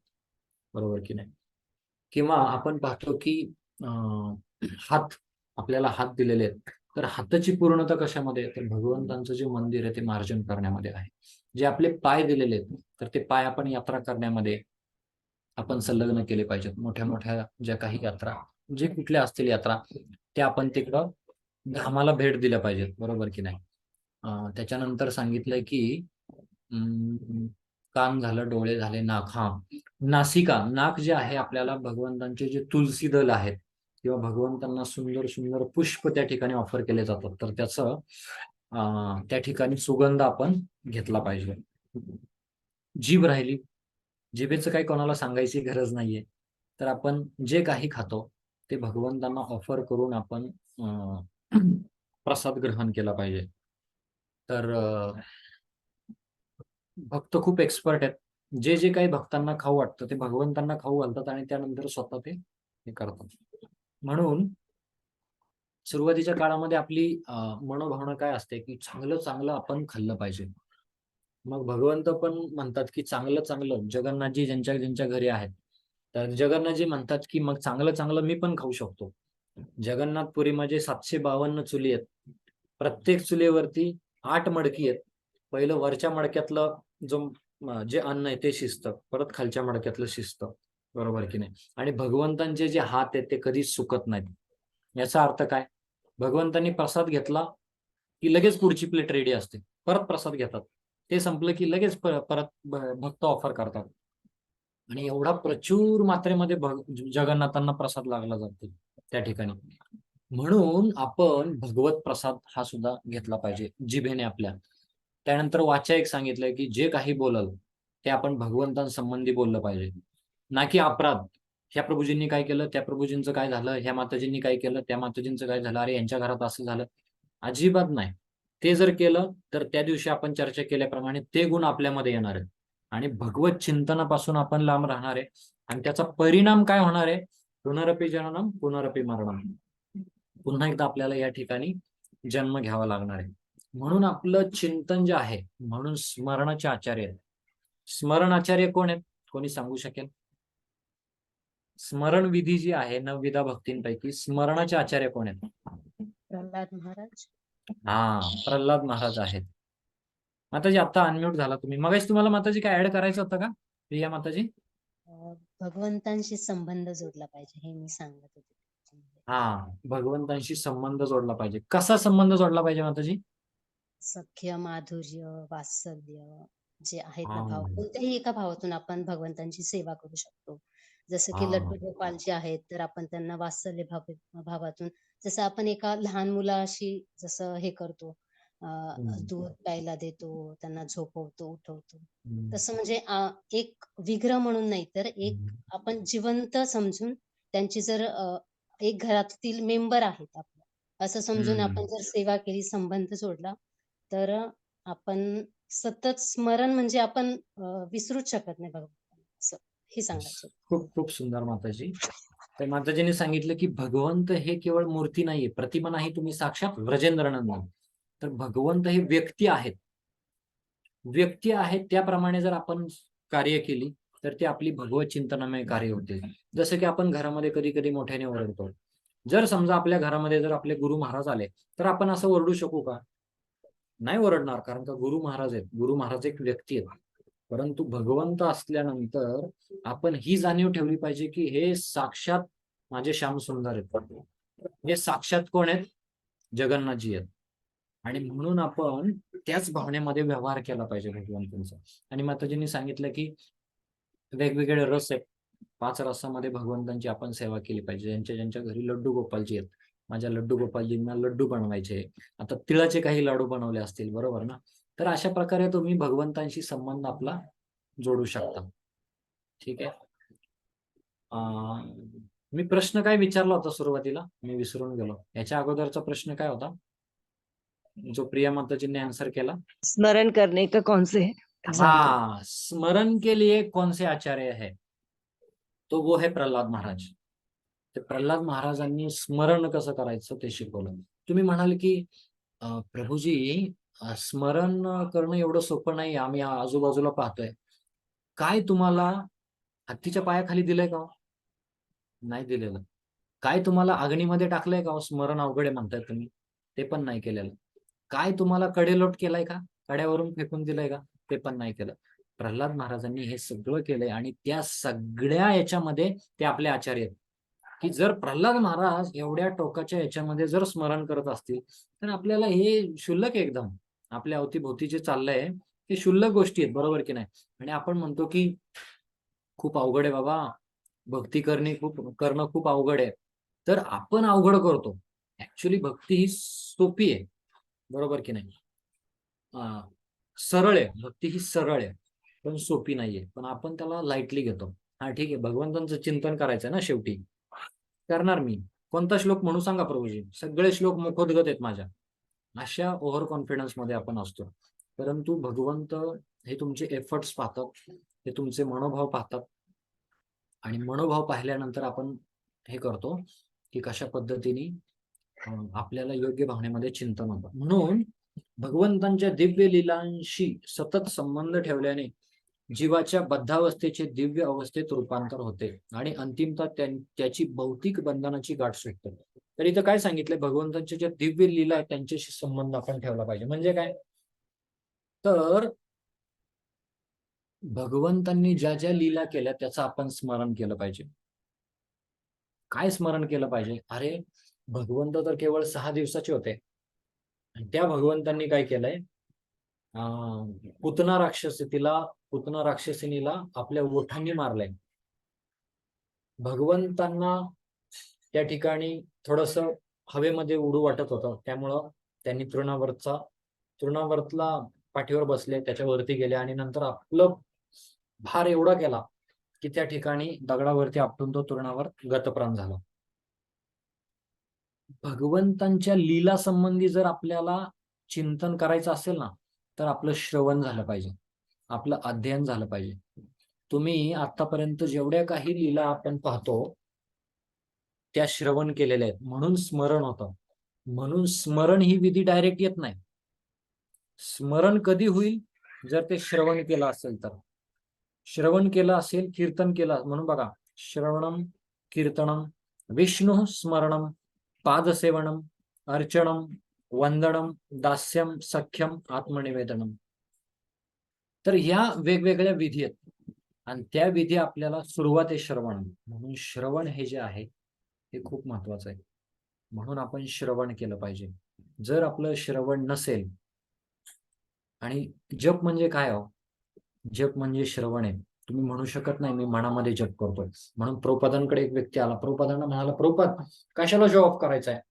बरोबर की नाही? किंवा आपण पाहतो की आपल्याला हात दिलेले आहेत, तर हाताची पूर्णता कशामध्ये? तर भगवंतांचं जे मंदिर आहे ते मार्जन करण्यामध्ये आहे. जे आपले पाय दिलेले आहेत, तर ते पाय आपण यात्रा करण्यामध्ये आपण संलग्न केले पाहिजेत. मोठ्या मोठ्या ज्या काही यात्रा, जे कुठल्या असतील यात्रा, त्या आपण तिकडं धामाला भेट दिल्या पाहिजेत, बरोबर की नाही? त्याच्यानंतर सांगितलंय की कान झालं, डोळे झाले, नाक. नासिका, नाक जे आहे आपल्याला भगवंतांचे जे तुलसी दल आहेत किंवा भगवंतांना सुंदर सुंदर पुष्प त्या ठिकाणी ऑफर केले जातात, तर त्याचं त्या ठिकाणी सुगंध आपण घेतला पाहिजे. जीभ राहिली, जिभेचं काही कोणाला सांगायची गरज नाहीये. तर आपण जे काही खातो ते भगवंतांना ऑफर करून आपण प्रसाद ग्रहण केला पाहिजे. तर भक्त खूप एक्सपर्ट आहेत. जे जे काही भक्तांना खाऊ वाटतं ते भगवंतांना खाऊ घालतात आणि त्यानंतर स्वतः ते हे करतात. म्हणून सुरुवातीच्या काळामध्ये आपली मनोभावना काय असते की चांगलं चांगलं आपण खाल्लं पाहिजे. मग भगवंत पण म्हणतात की चांगलं चांगलं, जगन्नाथजी ज्यांच्या ज्यांच्या घरी आहेत, तर जगन्नाथजी म्हणतात की मग चांगलं चांगलं मी पण खाऊ शकतो. जगन्नाथपुरीमध्ये 752 चुली आहेत. प्रत्येक चुलीवरती 8 मडकी आहेत. पहिलं वरच्या मडक्यातलं जे अन्न आहे ते शिजतं, परत खालच्या मडक्यातलं शिजतं, बरोबर की नाही? आणि भगवंतांचे जे हात आहेत ते कधीच सुकत नाहीत. याचा अर्थ काय? भगवंतांनी प्रसाद घेतला की लगेच पुढची प्लेट रेडी असते, परत प्रसाद घेतात, ते संपलं की लगेच परत भक्त ऑफर करतात. आणि एवढा प्रचूर मात्रेमध्ये जगन्नाथांना प्रसाद लागला जातो त्या ठिकाणी. म्हणून आपण भगवत प्रसाद हा सुद्धा घेतला पाहिजे जिभेने आपल्या. त्यानंतर वाचा एक सांगितलंय की जे काही बोलल ते आपण भगवंतांसंबंधी बोललं पाहिजे, ना की अपराध. ह्या प्रभूजींनी काय केलं, त्या प्रभूजींचं काय झालं, ह्या माताजींनी काय केलं, त्या माताजींचं काय झालं, अरे यांच्या घरात असं झालं, अजिबात नाही. ते जर केलं तर त्या दिवशी आपण चर्चा केल्याप्रमाणे ते गुण आपल्यामध्ये येणार आहेत आणि भगवत चिंतनापासून आपण लांब राहणार आहे. आणि त्याचा परिणाम काय होणार आहे? पुनरपी जननम पुनरपी मरणम. पुन्हा एकदा आपल्याला या ठिकाणी जन्म घ्यावा लागणार आहे. म्हणून आपलं चिंतन जे आहे, म्हणून स्मरणाचे आचार्य आहेत. स्मरण आचार्य कोण आहेत? कोणी सांगू शकेल? स्मरण विधी जी आहे 9 भक्तींपैकी स्मरणाचे आचार्य कोण आहेत? प्रल्हाद महाराज. प्रल्हाद महाराज आहेत. माताजी आता अनम्यूट झाला तुम्ही. मगाशी तुम्हाला माताजी काय ऍड करायचं होतं का प्रिया माताजी? भगवंतांशी संबंध जोडला पाहिजे हे मी सांगत होते. भगवंतांशी संबंध जोडला पाहिजे. कसा संबंध जोडला पाहिजे माताजी? सख्य, माधुर्य, वात्सल्य जे आहेत ना भाव, कोणत्याही एका भावातून आपण भगवंतांची सेवा करू शकतो. जसं की लड्डू गोपाल जे आहेत, तर आपण त्यांना वात्सल्य भावातून, जसं आपण एका लहान मुलाशी जसं हे करतो, दूध प्यायला देतो, त्यांना झोपवतो, उठवतो, तसं म्हणजे एक विग्रह म्हणून नाही तर एक आपण जिवंत समजून त्यांची जर एक घरातील मेंबर आहेत आपलं असं समजून आपण जर सेवा केली, संबंध जोडला, तर आपण सतत स्मरण म्हणजे आपण विसरूच शकत नाही भगवंतांना, असं हे सांगायचं. खूप खूप सुंदर माताजी. तर माताजीने सांगितलं की भगवंत हे केवळ मूर्ती नाहीये, प्रतिमा नाही, तुम्ही साक्षात व्रजेंद्रनंदन. तर भगवंत हे व्यक्ती आहेत. व्यक्ती आहेत त्याप्रमाणे जर आपण कार्य केली तर ती आपली भगवत चिंतनामय कार्य होते. जसं की आपण घरामध्ये कधी कधी मोठ्याने ओरडतो. जर समजा आपल्या घरामध्ये जर आपले गुरु महाराज आले तर आपण असं ओरडू शकू का? नाही ओरडणार, कारण का गुरु महाराज आहेत. गुरु महाराज एक व्यक्ती आहेत. परंतु भगवंत असल्यानंतर आपण ही जाणीव ठेवली पाहिजे की हे साक्षात माझे श्याम सुंदर आहेत, हे साक्षात कोण आहेत, जगन्नाथजी आहेत. आणि म्हणून आपण त्याच भावनेमध्ये व्यवहार केला पाहिजे भगवंतांचा. आणि माताजींनी सांगितलं की वेगवेगळे रस आहेत, 5 रसामध्ये भगवंतांची आपण सेवा केली पाहिजे. ज्यांच्या ज्यांच्या घरी लड्डू गोपालजी आहेत, माझ्या लड्डू गोपालजींना लड्डू बनवायचे, आता तिळाचे काही लाडू बनवले असतील, बरोबर ना. तर अशा प्रकारे तुम्ही भगवंतांशी संबंध आपला जोडू शकता. ठीक आहे. मी प्रश्न काय विचारला होता सुरुवातीला, मी विसरून गेलो. याच्या अगोदरचा प्रश्न काय होता जो प्रिया माताजींनी आन्सर केला? स्मरण करने का कौन से हाँ, स्मरण के लिए कौन से आचार्य है, तो वो है प्रल्हाद महाराज. ते प्रल्हाद महाराजांनी स्मरण कसं करायचं ते शिकवलं. तुम्ही म्हणाल की प्रभूजी स्मरण करणं एवढं सोपं नाही, आम्ही आजूबाजूला पाहतोय. काय तुम्हाला हत्तीच्या पायाखाली दिलंय का? नाही दिलेलं. काय तुम्हाला अग्नीमध्ये टाकलंय का? स्मरण अवघड आहे म्हणताय तुम्ही, ते पण नाही केलेलं. काय तुम्हाला कडेलोट केलाय का? कड्यावरून फेकून दिलंय का? ते पण नाही केलं. प्रल्हाद महाराजांनी हे सगळं केलंय आणि त्या सगळ्या याच्यामध्ये ते आपले आचार्य आहेत. की जर प्रल्हाद महाराज एवढ्या टोकाच्या याच्यामध्ये जर स्मरण करत असतील तर आपल्याला हे क्षुल्लक आहे एकदम. आपल्या अवतीभोवती जे चाललंय हे क्षुल्लक गोष्टी आहेत, बरोबर की नाही. आणि आपण म्हणतो की खूप अवघड आहे बाबा, भक्ती करणं खूप अवघड आहे. तर आपण अवघड करतो. ऍक्च्युली भक्ती ही सोपी आहे, बरोबर की नाही. सरळ आहे, भक्ती ही सरळ आहे पण सोपी नाहीये. पण आपण त्याला लाईटली घेतो. हा ठीक आहे, भगवंतांचं चिंतन करायचंय ना शेवटी, करणार मी. कोणता श्लोक म्हणू सांगा प्रभूजी? सगळे श्लोक मुखोद्गत आहेत माझ्या. अशा ओव्हर कॉन्फिडन्स मध्ये आपण असतो. परंतु भगवंत हे तुमचे एफर्ट्स पाहतात, हे तुमचे मनोभाव पाहतात. आणि मनोभाव पाहिल्यानंतर आपण हे करतो की कशा पद्धतीने आपल्याला योग्य भावनेमध्ये चिंतन होतं. म्हणून भगवंतांच्या दिव्य लीलांशी सतत संबंध ठेवल्याने जीवाच्या बद्धावस्थेचे दिव्य अवस्थेत रूपांतर होते आणि अंतिमतः त्याची भौतिक बंधनाची गाठ सुटते. तर इथं काय सांगितलंय, भगवंतांच्या ज्या दिव्य लीला आहेत त्यांच्याशी संबंध आपण ठेवला पाहिजे. म्हणजे काय तर भगवंतांनी ज्या ज्या लीला केल्या त्याचं आपण स्मरण केलं पाहिजे. काय स्मरण केलं पाहिजे? अरे भगवंत तर केवळ 6 दिवसाचे होते आणि त्या भगवंतांनी काय केलंय, पुतना राक्षसिनीला आपल्या ओठांनी मारलंय. भगवंतांना त्या ठिकाणी थोडस हवेमध्ये उडू वाटत होतं, त्यामुळं त्यांनी तृणावर्तला पाठीवर बसले, त्याच्यावरती गेले आणि नंतर आपलं भार एवढा केला की त्या ठिकाणी दगडावरती आपटून तो तृणावर गतप्राण झाला. भगवंतांच्या लीला संबंधी जर आपल्याला चिंतन करायचं असेल ना तर आपलं श्रवण झालं पाहिजे, आपलं अध्ययन झालं पाहिजे. तुम्ही आतापर्यंत जेवढ्या काही लीला आपण पाहतो त्या श्रवण केलेल्या आहेत म्हणून स्मरण होतं. म्हणून स्मरण ही विधी डायरेक्ट येत नाही. स्मरण कधी होईल? जर ते श्रवण केलं असेल तर. श्रवण केलं असेल, कीर्तन केलं. म्हणून बघा, श्रवणम कीर्तनम विष्णु स्मरणम पादसेवनम अर्चनम वंदनम दास्यम सख्यम आत्मनिवेदनम. तर ह्या वेगवेगळ्या विधी आहेत आणि त्या विधी आपल्याला सुरुवात आहे श्रवण. म्हणून श्रवण हे जे आहे हे खूप महत्वाचं आहे. म्हणून आपण श्रवण केलं पाहिजे. जर आपलं श्रवण नसेल, आणि जप म्हणजे काय हो? जप म्हणजे श्रवण आहे. तुम्ही म्हणू शकत नाही मी मनामध्ये जप करतोय. म्हणून प्रभुपादांकडे एक व्यक्ती आला, प्रभुपादांना म्हणाला, प्रभुपाद कशाला शो ऑफ करायचा आहे?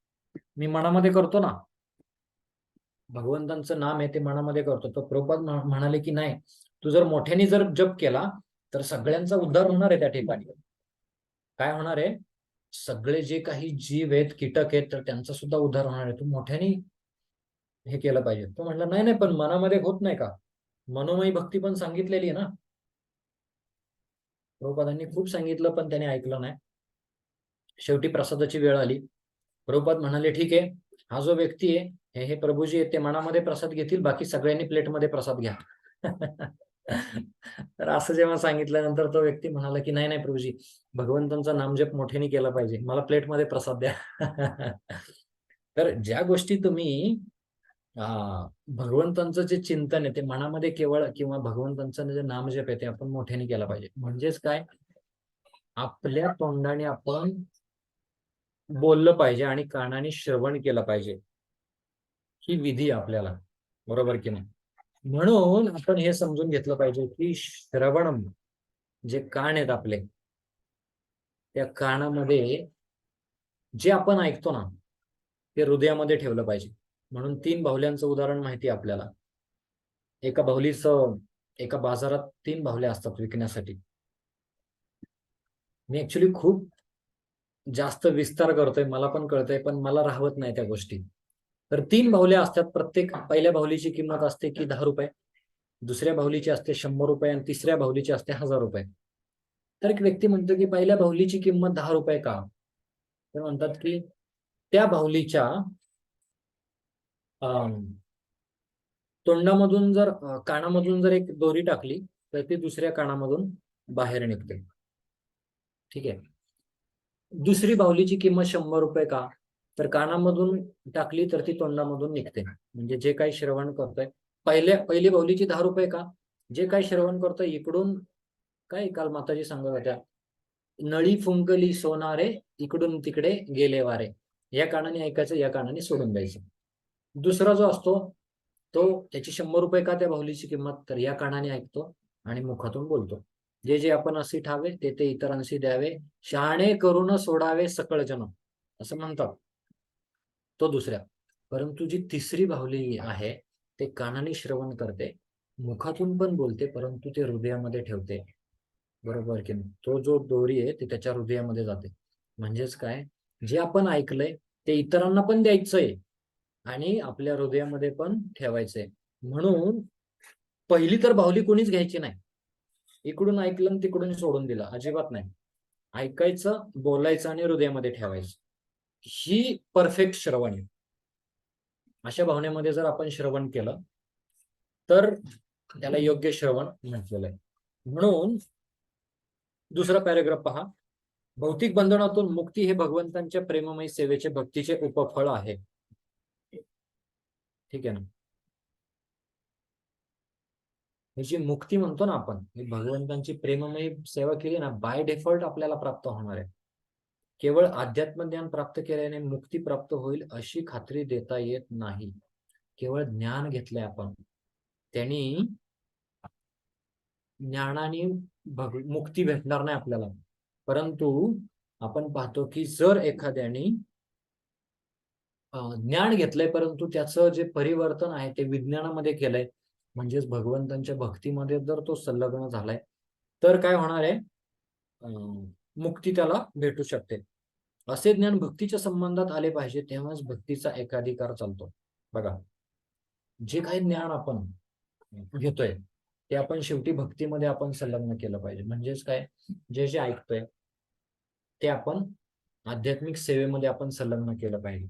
मी मनामध्ये करतो ना, भगवंतांचं नाम आहे ते मनामध्ये करतो. तर प्रभुपाद म्हणाले की नाही, तू जर मोठ्याने जर जप केला तर सगळ्यांचा उद्धार होणार आहे. त्या ठिकाणी काय होणार आहे? सगळे जे काही जीव आहेत, कीटक आहेत, तर त्यांचा सुद्धा उद्धार होणार आहे. तू मोठ्याने हे केलं पाहिजे. तो म्हटलं नाही नाही, पण मनामध्ये होत नाही का? मनोमयी भक्ती पण सांगितलेली आहे ना. प्रभुपादांनी खूप सांगितलं पण त्याने ऐकलं नाही. शेवटी प्रसादाची वेळ आली. प्रभुपाद म्हणाले ठीक आहे, हा जो व्यक्ती आहे हे प्रभूजी आहेत, ते मनामध्ये प्रसाद घेतील, बाकी सगळ्यांनी प्लेटमध्ये प्रसाद घ्या. तर असं जेव्हा सांगितल्यानंतर तो व्यक्ती म्हणाला की नाही नाही प्रभूजी, भगवंतांचा नामजप मोठ्याने केला पाहिजे, मला प्लेटमध्ये प्रसाद द्या. तर ज्या गोष्टी तुम्ही भगवंतांचं जे चिंतन आहे ते मनामध्ये केवळ किंवा भगवंतांचं जे नामजप आहे ते आपण मोठ्याने केला पाहिजे. म्हणजेच काय, आपल्या तोंडाने आपण बोललं पाहिजे आणि कानाने श्रवण केलं पाहिजे. ही विधी आहे आपल्याला, बरोबर की नाही? म्हणून आपण हे समजून घेतलं पाहिजे की श्रवणम, जे कान आहेत आपले, त्या कानामध्ये जे आपण ऐकतो ना ते हृदयामध्ये ठेवलं पाहिजे. म्हणून 3 बाहुल्यांचं उदाहरण माहिती आहे आपल्याला. एका बाजारात 3 बाहुल्या असतात विकण्यासाठी. मी ऍक्च्युली खूप जास्त विस्तार करतोय, मला पण कळतंय, पण मला राहवत नाही त्या गोष्टी. तर 3 बाहुल्या असतात. पहिल्या बाहुलीची किंमत असते की 10 रुपये, दुसऱ्या बाहुलीची असते 100 रुपये आणि तिसऱ्या बाहुलीची असते 1000 रुपये. तर एक व्यक्ती म्हणतो की पहिल्या बाहुलीची किंमत 10 रुपये का? तर म्हणतात की त्या बाहुलीच्या तोंडामधून जर कानामधून जर एक दोरी टाकली तर ती दुसऱ्या कानामधून बाहेर निघते. ठीक आहे. दुसरी बाहुलीची किंमत 100 रुपये का? तर कानामधून टाकली तर ती तोंडामधून निघते. म्हणजे जे काही श्रवण करतोय, पहिली बाहुलीची 10 रुपये का? जे काही श्रवण करतोय इकडून, काय काल माताजी सांगत होत्या, नळी फुंकली सोनारे, इकडून तिकडे गेले वारे. या कानाने ऐकायचं, या कानाने सोडून द्यायचं. दुसरा जो असतो तो, त्याची 100 रुपये का त्या बाहुलीची किंमत? तर या कानाने ऐकतो आणि मुखातून बोलतो. जे जे आपण असी ठावे ते ते इतरांशी द्यावे, शहाणे करून सोडावे सकळ जन, असं म्हणतात. तो दुसऱ्या. परंतु जी तिसरी बाहुली आहे ते कानाने श्रवण करते, मुखातून पण बोलते, परंतु ते हृदयामध्ये ठेवते. बरोबर की नाही? तो जो दोरी आहे ते त्याच्या हृदयामध्ये जाते. म्हणजेच काय, जे आपण ऐकलंय ते इतरांना पण द्यायचंय आणि आपल्या हृदयामध्ये पण ठेवायचंय. म्हणून पहिली तर बाहुली कोणीच घ्यायची नाही. इकडून ऐकलं आणि तिकडून सोडून दिलं, अजिबात नाही. ऐकायचं, बोलायचं आणि हृदयामध्ये ठेवायचं. ही परफेक्ट श्रवण आहे. अशा भावनेमध्ये जर आपण श्रवण केलं तर त्याला योग्य श्रवण म्हटलेलं आहे. म्हणून दुसरा पॅराग्राफ पहा. भौतिक बंधनातून मुक्ती हे भगवंतांच्या प्रेममय सेवेचे भक्तीचे उपफळ आहे. ठीक आहे ना? ही जी मुक्ती म्हणतो ना आपण, भगवंतांची प्रेममय सेवा केली ना, बाय डिफॉल्ट आपल्याला प्राप्त होणार आहे. केवळ अध्यात्म ज्ञान प्राप्त केल्याने मुक्ती प्राप्त होईल अशी खात्री देता येत नाही. केवळ ज्ञान घेतलंय आपण, त्यांनी ज्ञानाने मुक्ती भेटणार नाही आपल्याला. परंतु आपण पाहतो की जर एखाद्याने ज्ञान घेतलंय परंतु त्याचं जे परिवर्तन आहे ते विज्ञानामध्ये केलंय, म्हणजेच भगवंतांच्या भक्तीमध्ये जर तो संलग्न झालाय, तर काय होणार आहे, मुक्ती त्याला भेटू शकते. असे ज्ञान भक्तीच्या संबंधात आले पाहिजे, तेव्हाच भक्तीचा एकाधिकार चालतो. बघा, जे काही ज्ञान आपण घेतोय ते आपण शेवटी भक्तीमध्ये आपण संलग्न केलं पाहिजे. म्हणजेच काय, जे जे ऐकतोय ते आपण आध्यात्मिक सेवेमध्ये आपण संलग्न केलं पाहिजे.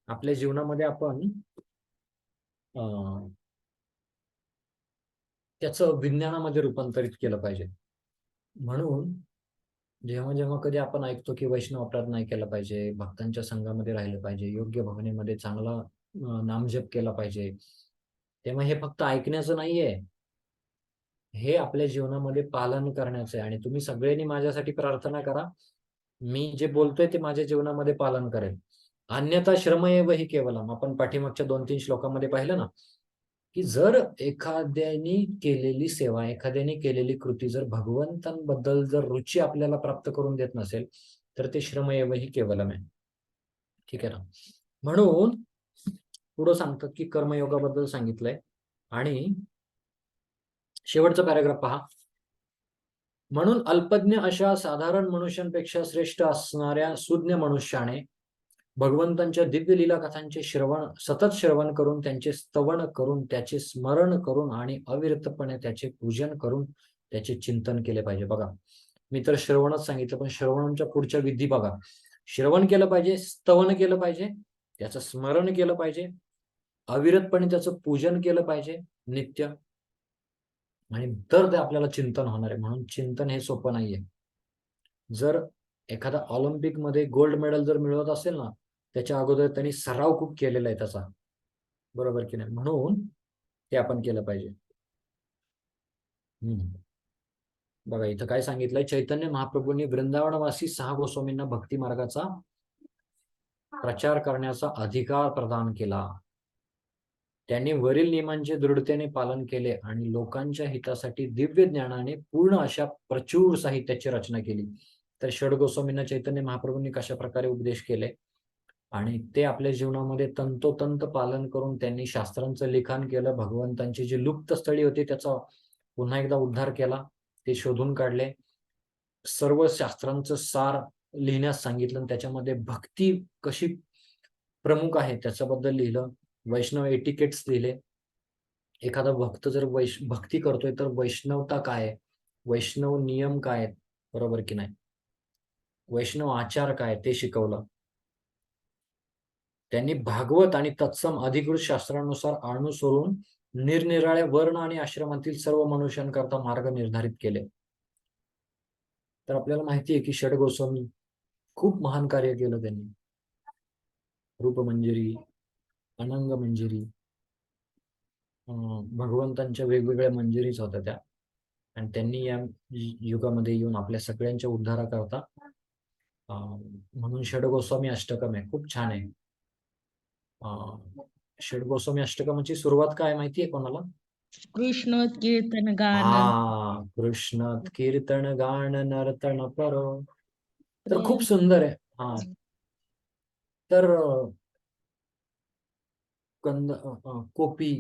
आपल्या जीवनामध्ये आपण त्याचं विज्ञानामध्ये रूपांतरित केलं पाहिजे. म्हणून जेव्हा जेव्हा कधी आपण ऐकतो की वैष्णव अपराध नाही केला पाहिजे, भक्तांच्या संघामध्ये राहिलं पाहिजे, योग्य भावनेमध्ये चांगला नामजप केला पाहिजे, तेव्हा हे फक्त ऐकण्याचं नाहीये, हे आपल्या जीवनामध्ये पालन करण्याचं आहे. आणि तुम्ही सगळ्यांनी माझ्यासाठी प्रार्थना करा, मी जे बोलतोय ते माझ्या जीवनामध्ये पालन करेल. अन्यथा श्रमएव हि केवलम, आपण पाठीमागच्या 2-3 श्लोकामध्ये पाहिलं ना, की जर एखाद्याने केलेली सेवा, एखाद्याने केलेली कृती जर भगवंतांबद्दल जर रुची आपल्याला प्राप्त करून देत नसेल तर ते श्रमएव हि केवलम आहे. ठीक आहे ना? म्हणून पुढे सांगतात की कर्मयोगाबद्दल सांगितलंय. आणि शेवटचा पॅराग्राफ पहा. म्हणून अल्पज्ञ अशा साधारण मनुष्यांपेक्षा श्रेष्ठ असणाऱ्या सुज्ञ मनुष्याने भगवंतांच्या दिव्य लीला कथांचे सतत श्रवण करून, त्यांचे स्तवन करून, त्याचे स्मरण करून आणि अविरतपणे त्याचे पूजन करून त्याचे चिंतन केले पाहिजे. बघा, मी तर श्रवणच सांगितलं, पण श्रवणाच्या पुढच्या विधी बघा. श्रवण केलं पाहिजे, स्तवन केलं पाहिजे, त्याचं स्मरण केलं पाहिजे, अविरतपणे त्याचं पूजन केलं पाहिजे नित्य, आणि तर ते आपल्याला चिंतन होणार आहे. म्हणून चिंतन हे सोपं नाहीये. जर एखादा ऑलिम्पिक मध्ये गोल्ड मेडल जर मिळवत असेल ना, त्याच्या अगोदर त्यांनी सराव खूप केलेला आहे त्याचा. बरोबर की नाही? म्हणून ते आपण केलं पाहिजे. बघा इथं काय सांगितलंय, चैतन्य महाप्रभूंनी वृंदावनवासी 6 गोस्वामींना भक्ती मार्गाचा प्रचार करण्याचा अधिकार प्रदान केला. त्यांनी वरील नियमांचे दृढतेने पालन केले आणि लोकांच्या हितासाठी दिव्य ज्ञानाने पूर्ण अशा प्रचूर साहित्याची रचना केली. तर षड गोस्वामींना चैतन्य महाप्रभूंनी कशा प्रकारे उपदेश केले आणि ते आपल्या जीवनामध्ये तंतोतंत पालन करून त्यांनी शास्त्रांचं लिखाण केलं. भगवंतांची जी लुप्त स्थळी होती त्याचा पुन्हा एकदा उद्धार केला, ते शोधून काढले. सर्व शास्त्रांचं सार लिहिण्यास सांगितलं आणि त्याच्यामध्ये भक्ती कशी प्रमुख आहे त्याच्याबद्दल लिहिलं. वैष्णव एटिकेट्स लिहिले. एखादा भक्त जर भक्ती करतोय तर वैष्णवता काय आहे, वैष्णव नियम काय आहेत, बरोबर की नाही? वैष्णव आचार काय ते शिकवलं. त्यांनी भागवत आणि तत्सम अधिकृत शास्त्रानुसार अनुसरून निरनिराळ्या वर्ण आणि आश्रमातील सर्व मनुष्यांकरता मार्ग निर्धारित केले. तर आपल्याला माहिती आहे की षड गोस्वामी खूप महान कार्य केलं त्यांनी. रूपमंजिरी, अनंग मंजिरी, भगवंतांच्या वेगवेगळ्या मंजिरीच होत्या त्या, आणि त्यांनी या युगामध्ये येऊन आपल्या सगळ्यांच्या उद्धाराकरता म्हणून षड गोस्वामी अष्टकम आहे. खूप छान आहे. षड गोस्वामी अष्टकमाची सुरुवात काय माहितीये कोणाला? कृष्ण कीर्तन गान कृष्ण कीर्तन गान नर्तन करो. तर खूप सुंदर आहे. तर कोपी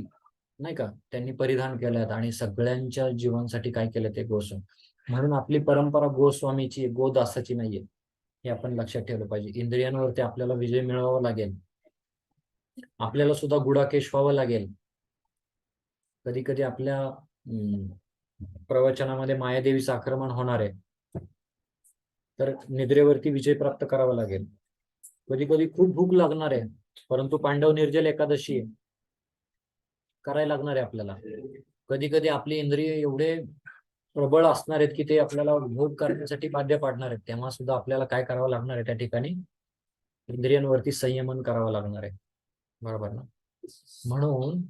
नाही का त्यांनी परिधान केल्यात आणि सगळ्यांच्या जीवनासाठी काय केलं ते गोस्वामी. म्हणून आपली परंपरा गोस्वामीची, गोदासाची नाहीये, हे आपण लक्षात ठेवलं पाहिजे. इंद्रियांवरती आपल्याला विजय मिळवावा लागेल. आपल्याला सुद्धा गुडाकेश व्हावं लागेल. कधी कधी आपल्या प्रवचनामध्ये मायादेवीचं आक्रमण होणार आहे, तर निद्रेवरती विजय प्राप्त करावा लागेल. कधी कधी खूप भूक लागणार आहे, परंतु पांडव निर्जल एकादशी आहे, करायला लागणार आहे आपल्याला. कधी कधी आपले इंद्रिय एवढे प्रबळ असणार आहेत की ते आपल्याला भोग करण्यासाठी बाध्य पाडणार आहेत, तेव्हा सुद्धा आपल्याला काय करावं लागणार आहे, त्या ठिकाणी इंद्रियांवरती संयमन करावं लागणार आहे. बरोबर ना? म्हणून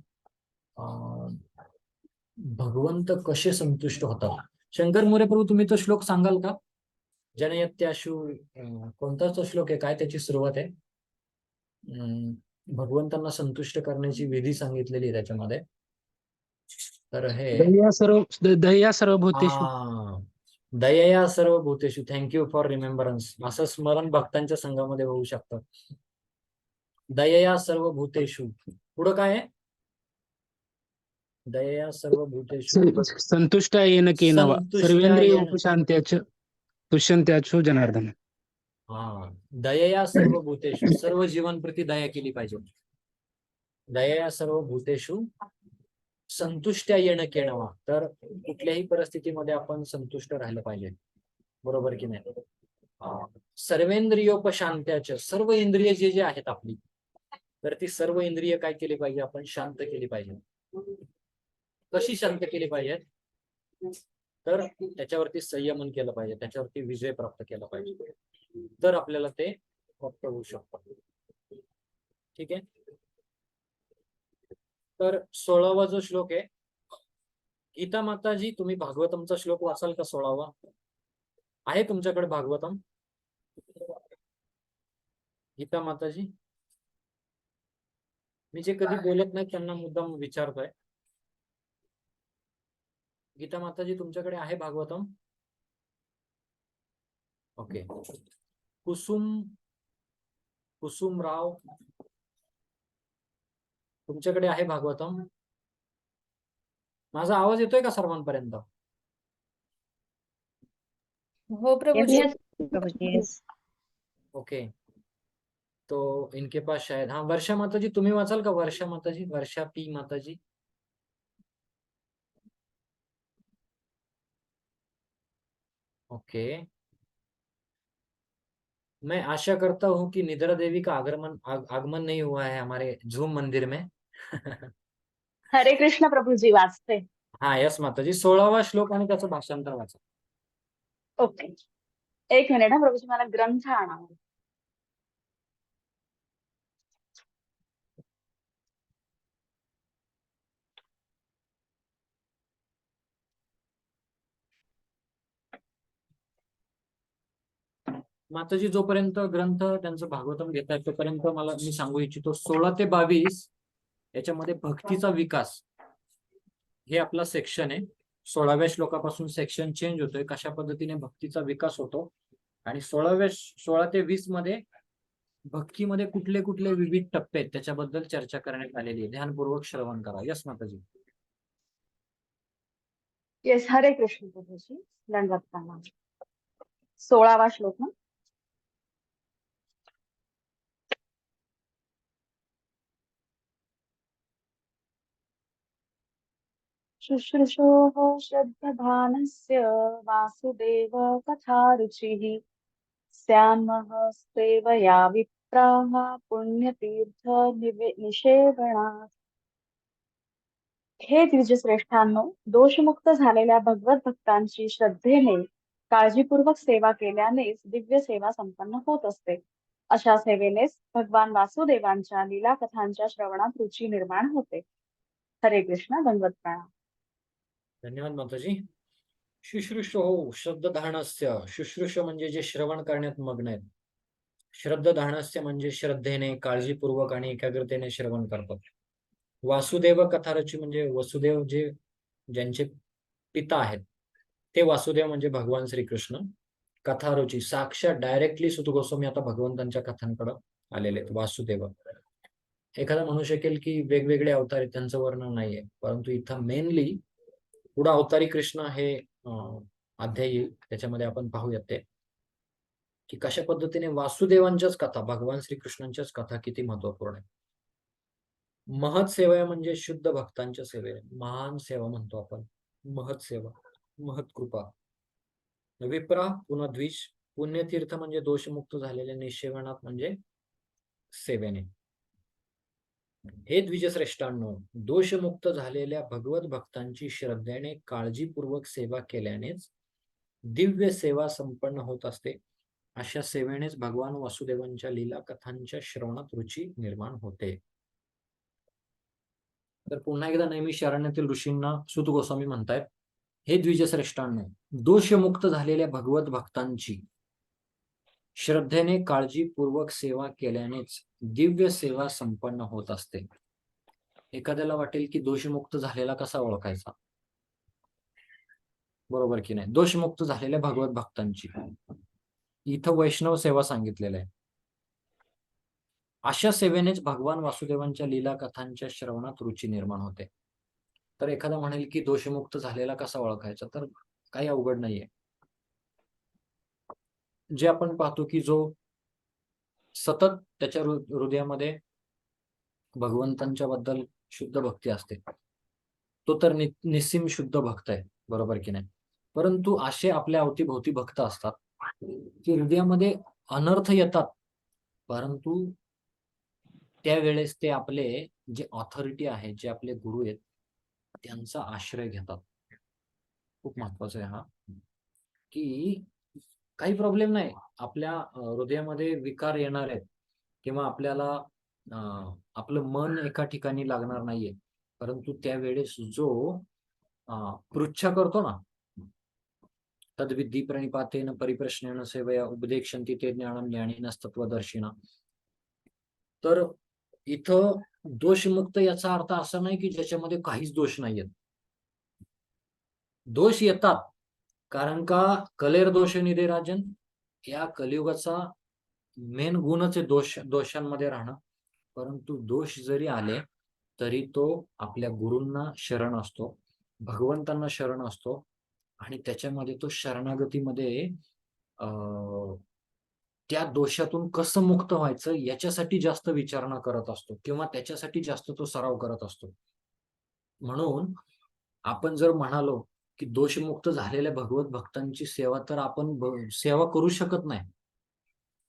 भगवंत कसे संतुष्ट होतात. शंकर मोरे प्रभू तुम्ही तो श्लोक सांगाल का? जनयत्याशु कोणता तो श्लोक आहे, काय त्याची सुरुवात आहे? भगवंतांना संतुष्ट करण्याची विधी सांगितलेली आहे त्याच्यामध्ये. तर हे दया सर्व भूतेषु. दयया सर्व भूतेषु. Thank you for remembrance. असं स्मरण भक्तांच्या संघामध्ये होऊ शकतं. दयया सर्व भूतेषु. पुढं काय आहे? दयया सर्व भूतेषु संतुष्ट येन केनवा सर्वेंद्रिय उपशांत्याच तुष्यंत्याचो जनार्दन. दयया सर्व भूतेषु. सर्व जीवनप्रती दया केली पाहिजे. दयया सर्व भूतेषु संतुष्ट्या येणं केणवा. तर कुठल्याही परिस्थितीमध्ये आपण संतुष्ट राहिलं पाहिजे, बरोबर की नाही? सर्वेंद्रियोपशांत्याच. सर्व इंद्रिय जे आहेत आपली, तर ती सर्व इंद्रिय काय केली पाहिजे? आपण शांत केली पाहिजे. कशी शांत केली पाहिजे? तर त्याच्यावरती संयमन केलं पाहिजे, त्याच्यावरती विजय प्राप्त केला पाहिजे, तर आपल्याला ते प्राप्त होऊ शकतं. ठीक आहे. तर 16वा जो श्लोक आहे, गीता माताजी तुम्ही भागवतमचा श्लोक वाचाल का? 16वा आहे तुमच्याकडे भागवतम? गीता माताजी, मी जे कधी बोलत नाही त्यांना मुद्दाम विचारतोय. गीता माताजी तुमच्याकडे आहे भागवतम? ओके. कुसुमराव तुमच्याकडे आहे भागवतम? माझा आवाज येतोय का सर्वांपर्यंत? हो प्रभूजी. ओके. तो इनके पास शायद. हाँ, वर्षा माताजी तुम्ही वाचाल का? वर्षा माताजी, वर्षा पी माताजी. ओके. मैं आशा करता हूं कि निद्रा देवी का आगमन नहीं हुआ है हमारे झूम मंदिर में. हरे कृष्ण प्रभूजी, वाचते. हाँ यस माताजी. 16वा श्लोक आणि त्याचं भाषांतर वाचा. ओके, एक मिनिट हा प्रभूजी, मला ग्रंथ आणावा. माताजी जोपर्यंत ग्रंथ त्यांचं भागवतम घेताय तोपर्यंत मी सांगू इच्छितो 16 ते 22 याच्यामध्ये भक्तीचा विकास हे आपला सेक्शन आहे. 16व्या श्लोकापासून सेक्शन चेंज होतोय, कशा पद्धतीने भक्तीचा विकास होतो. आणि 16 ते 20 मध्ये भक्तीमध्ये कुठले कुठले विविध टप्पे आहेत त्याच्याबद्दल चर्चा करण्यात आलेली आहे. ध्यानपूर्वक श्रवण करा. यस माताजी. येस, हरे कृष्ण प्रभूजी. दंडवत प्रणाम. 16वा श्लोक ना. शुश्रूषोः श्रद्धधानस्य वासुदेव कथारुचिः स्यामः सेवया विप्राः पुण्यतीर्थ निषेवणात्. हे द्विजश्रेष्ठांनो, दोषमुक्त झालेल्या भगवत भक्तांची श्रद्धेने काळजीपूर्वक सेवा केल्यानेच दिव्य सेवा संपन्न होत असते. अशा सेवेनेच भगवान वासुदेवांच्या लीला कथांच्या श्रवणात रुची निर्माण होते. हरे कृष्ण. दंडवत प्रणाम. धन्यवाद माताजी. शुश्रूषो श्रद्धधानस्य. शुश्रूष म्हणजे जे श्रवण करण्यात मग्न आहेत. श्रद्धधानस्य म्हणजे श्रद्धेने, काळजीपूर्वक आणि एकाग्रतेने श्रवण करतात. वासुदेव कथारुची म्हणजे वसुदेव जे ज्यांचे पिता आहेत ते वासुदेव म्हणजे भगवान श्रीकृष्ण. कथारुची साक्षात डायरेक्टली सुत गोस्वामी आता भगवंतांच्या कथांकडे आलेले आहेत. वासुदेव. एखादा म्हणू शकेल की वेगवेगळे अवतार आहेत, त्यांचं वर्णन नाहीये, परंतु इथं मेनली पुढे अवतारी कृष्ण हे अध्याय येईल, त्याच्यामध्ये आपण पाहूयात ते की कशा पद्धतीने वासुदेवांच्याच कथा, भगवान श्रीकृष्णांच्याच कथा किती महत्वपूर्ण आहे. महत सेवा म्हणजे शुद्ध भक्तांच्या सेवे. महान सेवा म्हणतो आपण, महत सेवा, महत कृपा. विप्रा पुन्हा द्विज. पुण्यतीर्थ म्हणजे दोषमुक्त झालेले, निषेवणात म्हणजे सेवेने. हे द्विजश्रेष्ठांनो, दोषमुक्त झालेल्या भगवत भक्तांची श्रद्धेने काळजीपूर्वक सेवा केल्यानेच दिव्य सेवा संपन्न होत असते. अशा सेवेनेच भगवान वासुदेवांच्या लीला कथांच्या श्रवणात रुची निर्माण होते. तर पुन्हा एकदा नैमिषारण्यातील ऋषींना सूत गोस्वामी म्हणतायत, हे द्विजश्रेष्ठांनो, दोषमुक्त झालेल्या भगवत भक्तांची श्रद्धेने काळजीपूर्वक सेवा केल्यानेच दिव्य सेवा संपन्न होत असते. एखाद्याला वाटेल की दोषमुक्त झालेला कसा ओळखायचा, बरोबर की नाही? दोषमुक्त झालेल्या भगवत भक्तांची इथं वैष्णव सेवा सांगितलेलं आहे. अशा सेवेनेच भगवान वासुदेवांच्या लीला कथांच्या श्रवणात रुची निर्माण होते. तर एखादा म्हणेल की दोषमुक्त झालेला कसा ओळखायचा, तर काही अवघड नाहीये. जे आपण पाहतो की जो सतत त्याच्या हृदयामध्ये भगवंतांच्या बद्दल शुद्ध भक्ती असते, तो तर निस्सीम शुद्ध भक्त आहे, बरोबर की नाही? परंतु असे आपल्या अवतीभोवती भक्त असतात की हृदयामध्ये अनर्थ येतात, परंतु त्यावेळेस ते आपले जे ऑथॉरिटी आहे, जे आपले गुरु आहेत, त्यांचा आश्रय घेतात. खूप महत्वाचं आहे हा, की काही प्रॉब्लेम नाही, आपल्या हृदयामध्ये विकार येणार आहेत किंवा आपल्याला आपलं मन एका ठिकाणी लागणार नाहीये, परंतु त्यावेळेस जो पृच्छा करतो ना, तद्विधी प्रणिपातेन परिप्रश्नेन सेवया उपदेक्षन्ति ते ज्ञानम ज्ञानिनस्तत्वदर्शिना. तर इथं दोषमुक्त याचा अर्थ असा नाही की ज्याच्यामध्ये काहीच दोष नाहीयेत. दोष येतात, कारण का कलेर दोष निधे राजन, या कलियुगाचा मेन गुणच आहे दोषांमध्ये राहणं. परंतु दोष जरी आले तरी तो आपल्या गुरूंना शरण असतो, भगवंतांना शरण असतो, आणि त्याच्यामध्ये तो शरणागतीमध्ये त्या दोषातून कसं मुक्त व्हायचं याच्यासाठी जास्त विचारणा करत असतो किंवा त्याच्यासाठी जास्त तो सराव करत असतो. म्हणून आपण जर म्हणालो की दोषमुक्त झालेल्या भगवत भक्तांची सेवा, तर आपण सेवा करू शकत नाही.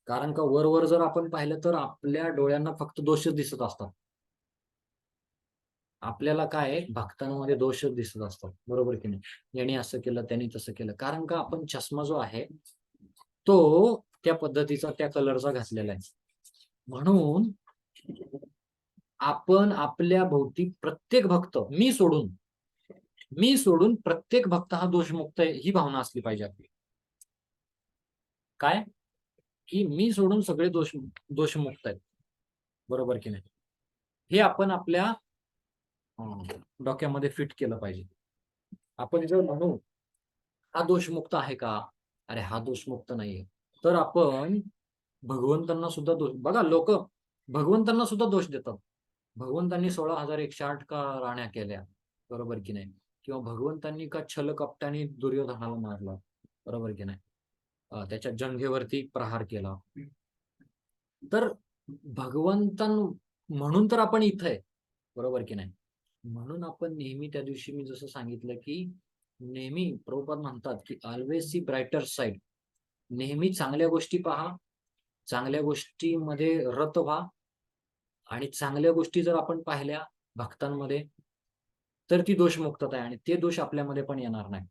कारण का वर जर आपण पाहिलं तर आपल्या डोळ्यांना फक्त दोषच दिसत असतात. आपल्याला काय भक्तांमध्ये दोषच दिसत असतात, बरोबर की नाही? यांनी असं केलं, त्यांनी तसं केलं, कारण का आपण चष्मा जो आहे तो त्या पद्धतीचा, त्या कलरचा घातलेला आहे. म्हणून आपण आपल्या भोवती प्रत्येक भक्त, मी सोडून प्रत्येक भक्त हा दोषमुक्त आहे, ही भावना असली पाहिजे आपली. काय की मी सोडून सगळे दोषमुक्त आहेत, बरोबर की नाही? हे आपण आपल्या डोक्यामध्ये फिट केलं पाहिजे. आपण जर म्हणू हा दोषमुक्त आहे का, अरे हा दोषमुक्त नाहीये, तर आपण भगवंतांना सुद्धा दोष, बघा लोक भगवंतांना सुद्धा दोष देतात. भगवंतांनी 16,108 का राण्या केल्या, बरोबर की नाही? किंवा भगवंतांनी का छल कपटाने दुर्योधनाला मारला, बरोबर की नाही? त्याच्या जंघेवरती प्रहार केला. तर भगवंतां म्हणून तर आपण इथं आहे, बरोबर की नाही? म्हणून आपण नेहमी त्या दिवशी मी जसं सांगितलं की नेहमी प्रभुपाद म्हणतात की ऑलवेज सी ब्रायटर साइड, नेहमी चांगल्या गोष्टी पहा, चांगल्या गोष्टीमध्ये रत व्हा, आणि चांगल्या गोष्टी जर आपण पाहिल्या भक्तांमध्ये तर ती दोषमुक्तता आहे, आणि ते दोष आपल्यामध्ये पण येणार नाही.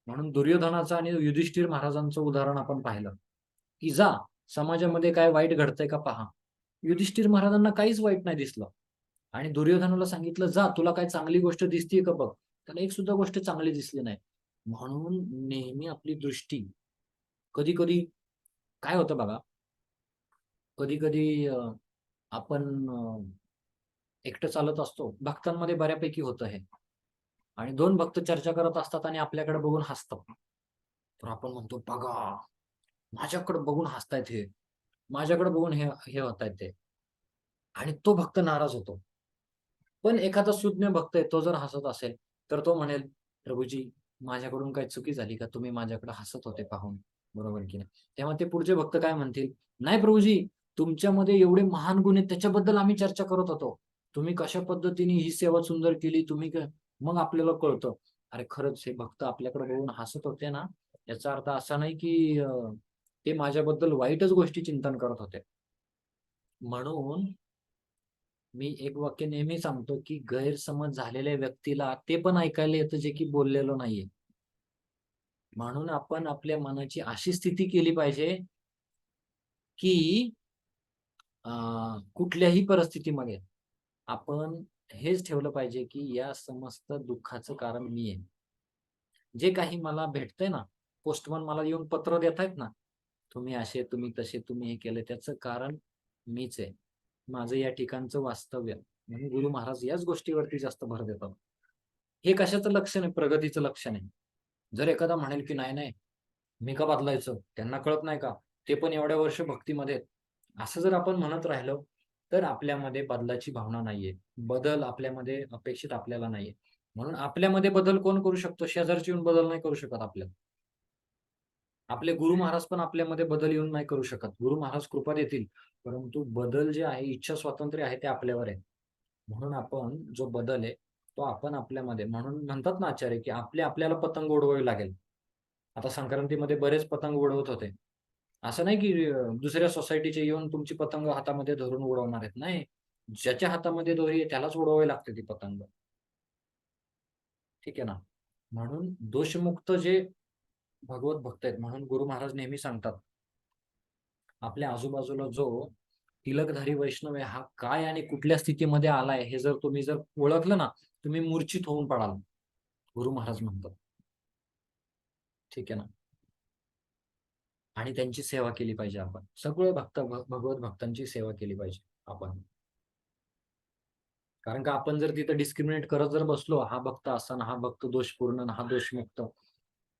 म्हणून दुर्योधनाचं आणि युधिष्ठिर महाराजांचं उदाहरण आपण पाहिलं की जा समाजामध्ये काय वाईट घडतंय का पहा. युधिष्ठिर महाराजांना काहीच वाईट नाही दिसलं, आणि दुर्योधनाला सांगितलं जा तुला काय चांगली गोष्ट दिसतीये का बघ, त्याला एक सुद्धा गोष्ट चांगली दिसली नाही. म्हणून नेहमी आपली दृष्टी, कधी कधी काय होतं बघा, कधी कधी आपण एकटं चालत असतो, भक्तांमध्ये बऱ्यापैकी होतं हे, आणि 2 भक्त चर्चा करत असतात आणि आपल्याकडे बघून हसतात. तर आपण म्हणतो बघा माझ्याकडे बघून हसतायत हे, माझ्याकडे बघून हे हे होतायत ते, आणि तो भक्त नाराज होतो. पण एखादा सुज्ञ भक्त आहे, तो जर हसत असेल तर तो म्हणेल प्रभूजी माझ्याकडून काही चुकी झाली का, तुम्ही माझ्याकडे हसत होते पाहून, बरोबर की नाही? तेव्हा ते पुढचे भक्त काय म्हणतील, नाही प्रभूजी तुमच्यामध्ये एवढे महान गुण आहेत त्याच्याबद्दल आम्ही चर्चा करत होतो, तुम्ही कशा पद्धतीने ही सेवा सुंदर केली, तुम्ही मग आपल्याला कळतं अरे खरंच हे भक्त आपल्याकडे बघून हसत होते ना, याचा अर्थ असा नाही की ते माझ्याबद्दल वाईटच गोष्टी चिंतन करत होते. म्हणून मी एक वाक्य नेहमी सांगतो की गैरसमज झालेल्या व्यक्तीला ते पण ऐकायला येतं जे की बोललेलं नाहीये. म्हणून आपण आपल्या मनाची अशी स्थिती केली पाहिजे की कुठल्याही परिस्थितीमध्ये आपण हेच ठेवलं पाहिजे की या समस्त दुःखाचं कारण मी आहे. जे काही मला भेटतंय ना, पोस्टमन मला येऊन पत्र देत आहेत ना, तुम्ही असे तुम्ही तसे तुम्ही हे केलं, त्याचं कारण मीच आहे, माझं या ठिकाणचं वास्तव्य. म्हणून गुरु महाराज याच गोष्टीवरती जास्त भर देतात. हे कशाचं लक्षण आहे? प्रगतीचं लक्षण आहे. जर एखादा म्हणेल की नाही नाही मी का बदलायचं, त्यांना कळत नाही का, ते पण एवढ्या वर्ष भक्तीमध्ये आहेत, असं जर आपण म्हणत राहिलो तर आपल्यामध्ये बदलाची भावना नाहीये, बदल आपल्यामध्ये अपेक्षित आपल्याला नाहीये. म्हणून आपल्यामध्ये बदल कोण करू शकतो? शेजारची येऊन बदल नाही करू शकत आपल्याला. आपले गुरु महाराज पण आपल्यामध्ये बदल येऊन नाही करू शकत. गुरु महाराज कृपा देतील, परंतु बदल जे आहे, इच्छा स्वातंत्र्य आहे ते आपल्यावर आहे. म्हणून आपण जो बदल आहे तो आपण आपल्यामध्ये, म्हणून म्हणतात ना आचार्य की आपल्याला पतंग उडवावी लागेल. आता संक्रांतीमध्ये बरेच पतंग उडवत होते, असं नाही की दुसऱ्या सोसायटीचे येऊन तुमची पतंग हातामध्ये धरून उडवणार आहेत, नाही, ज्याच्या हातामध्ये दोरी आहे त्यालाच उडवावी लागते ती पतंग, ठीक आहे ना? म्हणून दोषमुक्त जे भगवत भक्त आहेत, म्हणून गुरु महाराज नेहमी सांगतात आपल्या आजूबाजूला जो तिलकधारी वैष्णव आहे हा काय आणि कुठल्या स्थितीमध्ये आलाय हे जर तुम्ही ओळखलं ना, तुम्ही मूर्छित होऊन पडाल, गुरु महाराज म्हणतात, ठीक आहे ना? आणि त्यांची सेवा केली पाहिजे आपण, सगळे भगवत भक्तांची सेवा केली पाहिजे आपण. कारण का आपण जर तिथं डिस्क्रिमिनेट करत जर बसलो, हा भक्त असा ना, हा भक्त दोषपूर्ण ना, हा दोषमुक्त,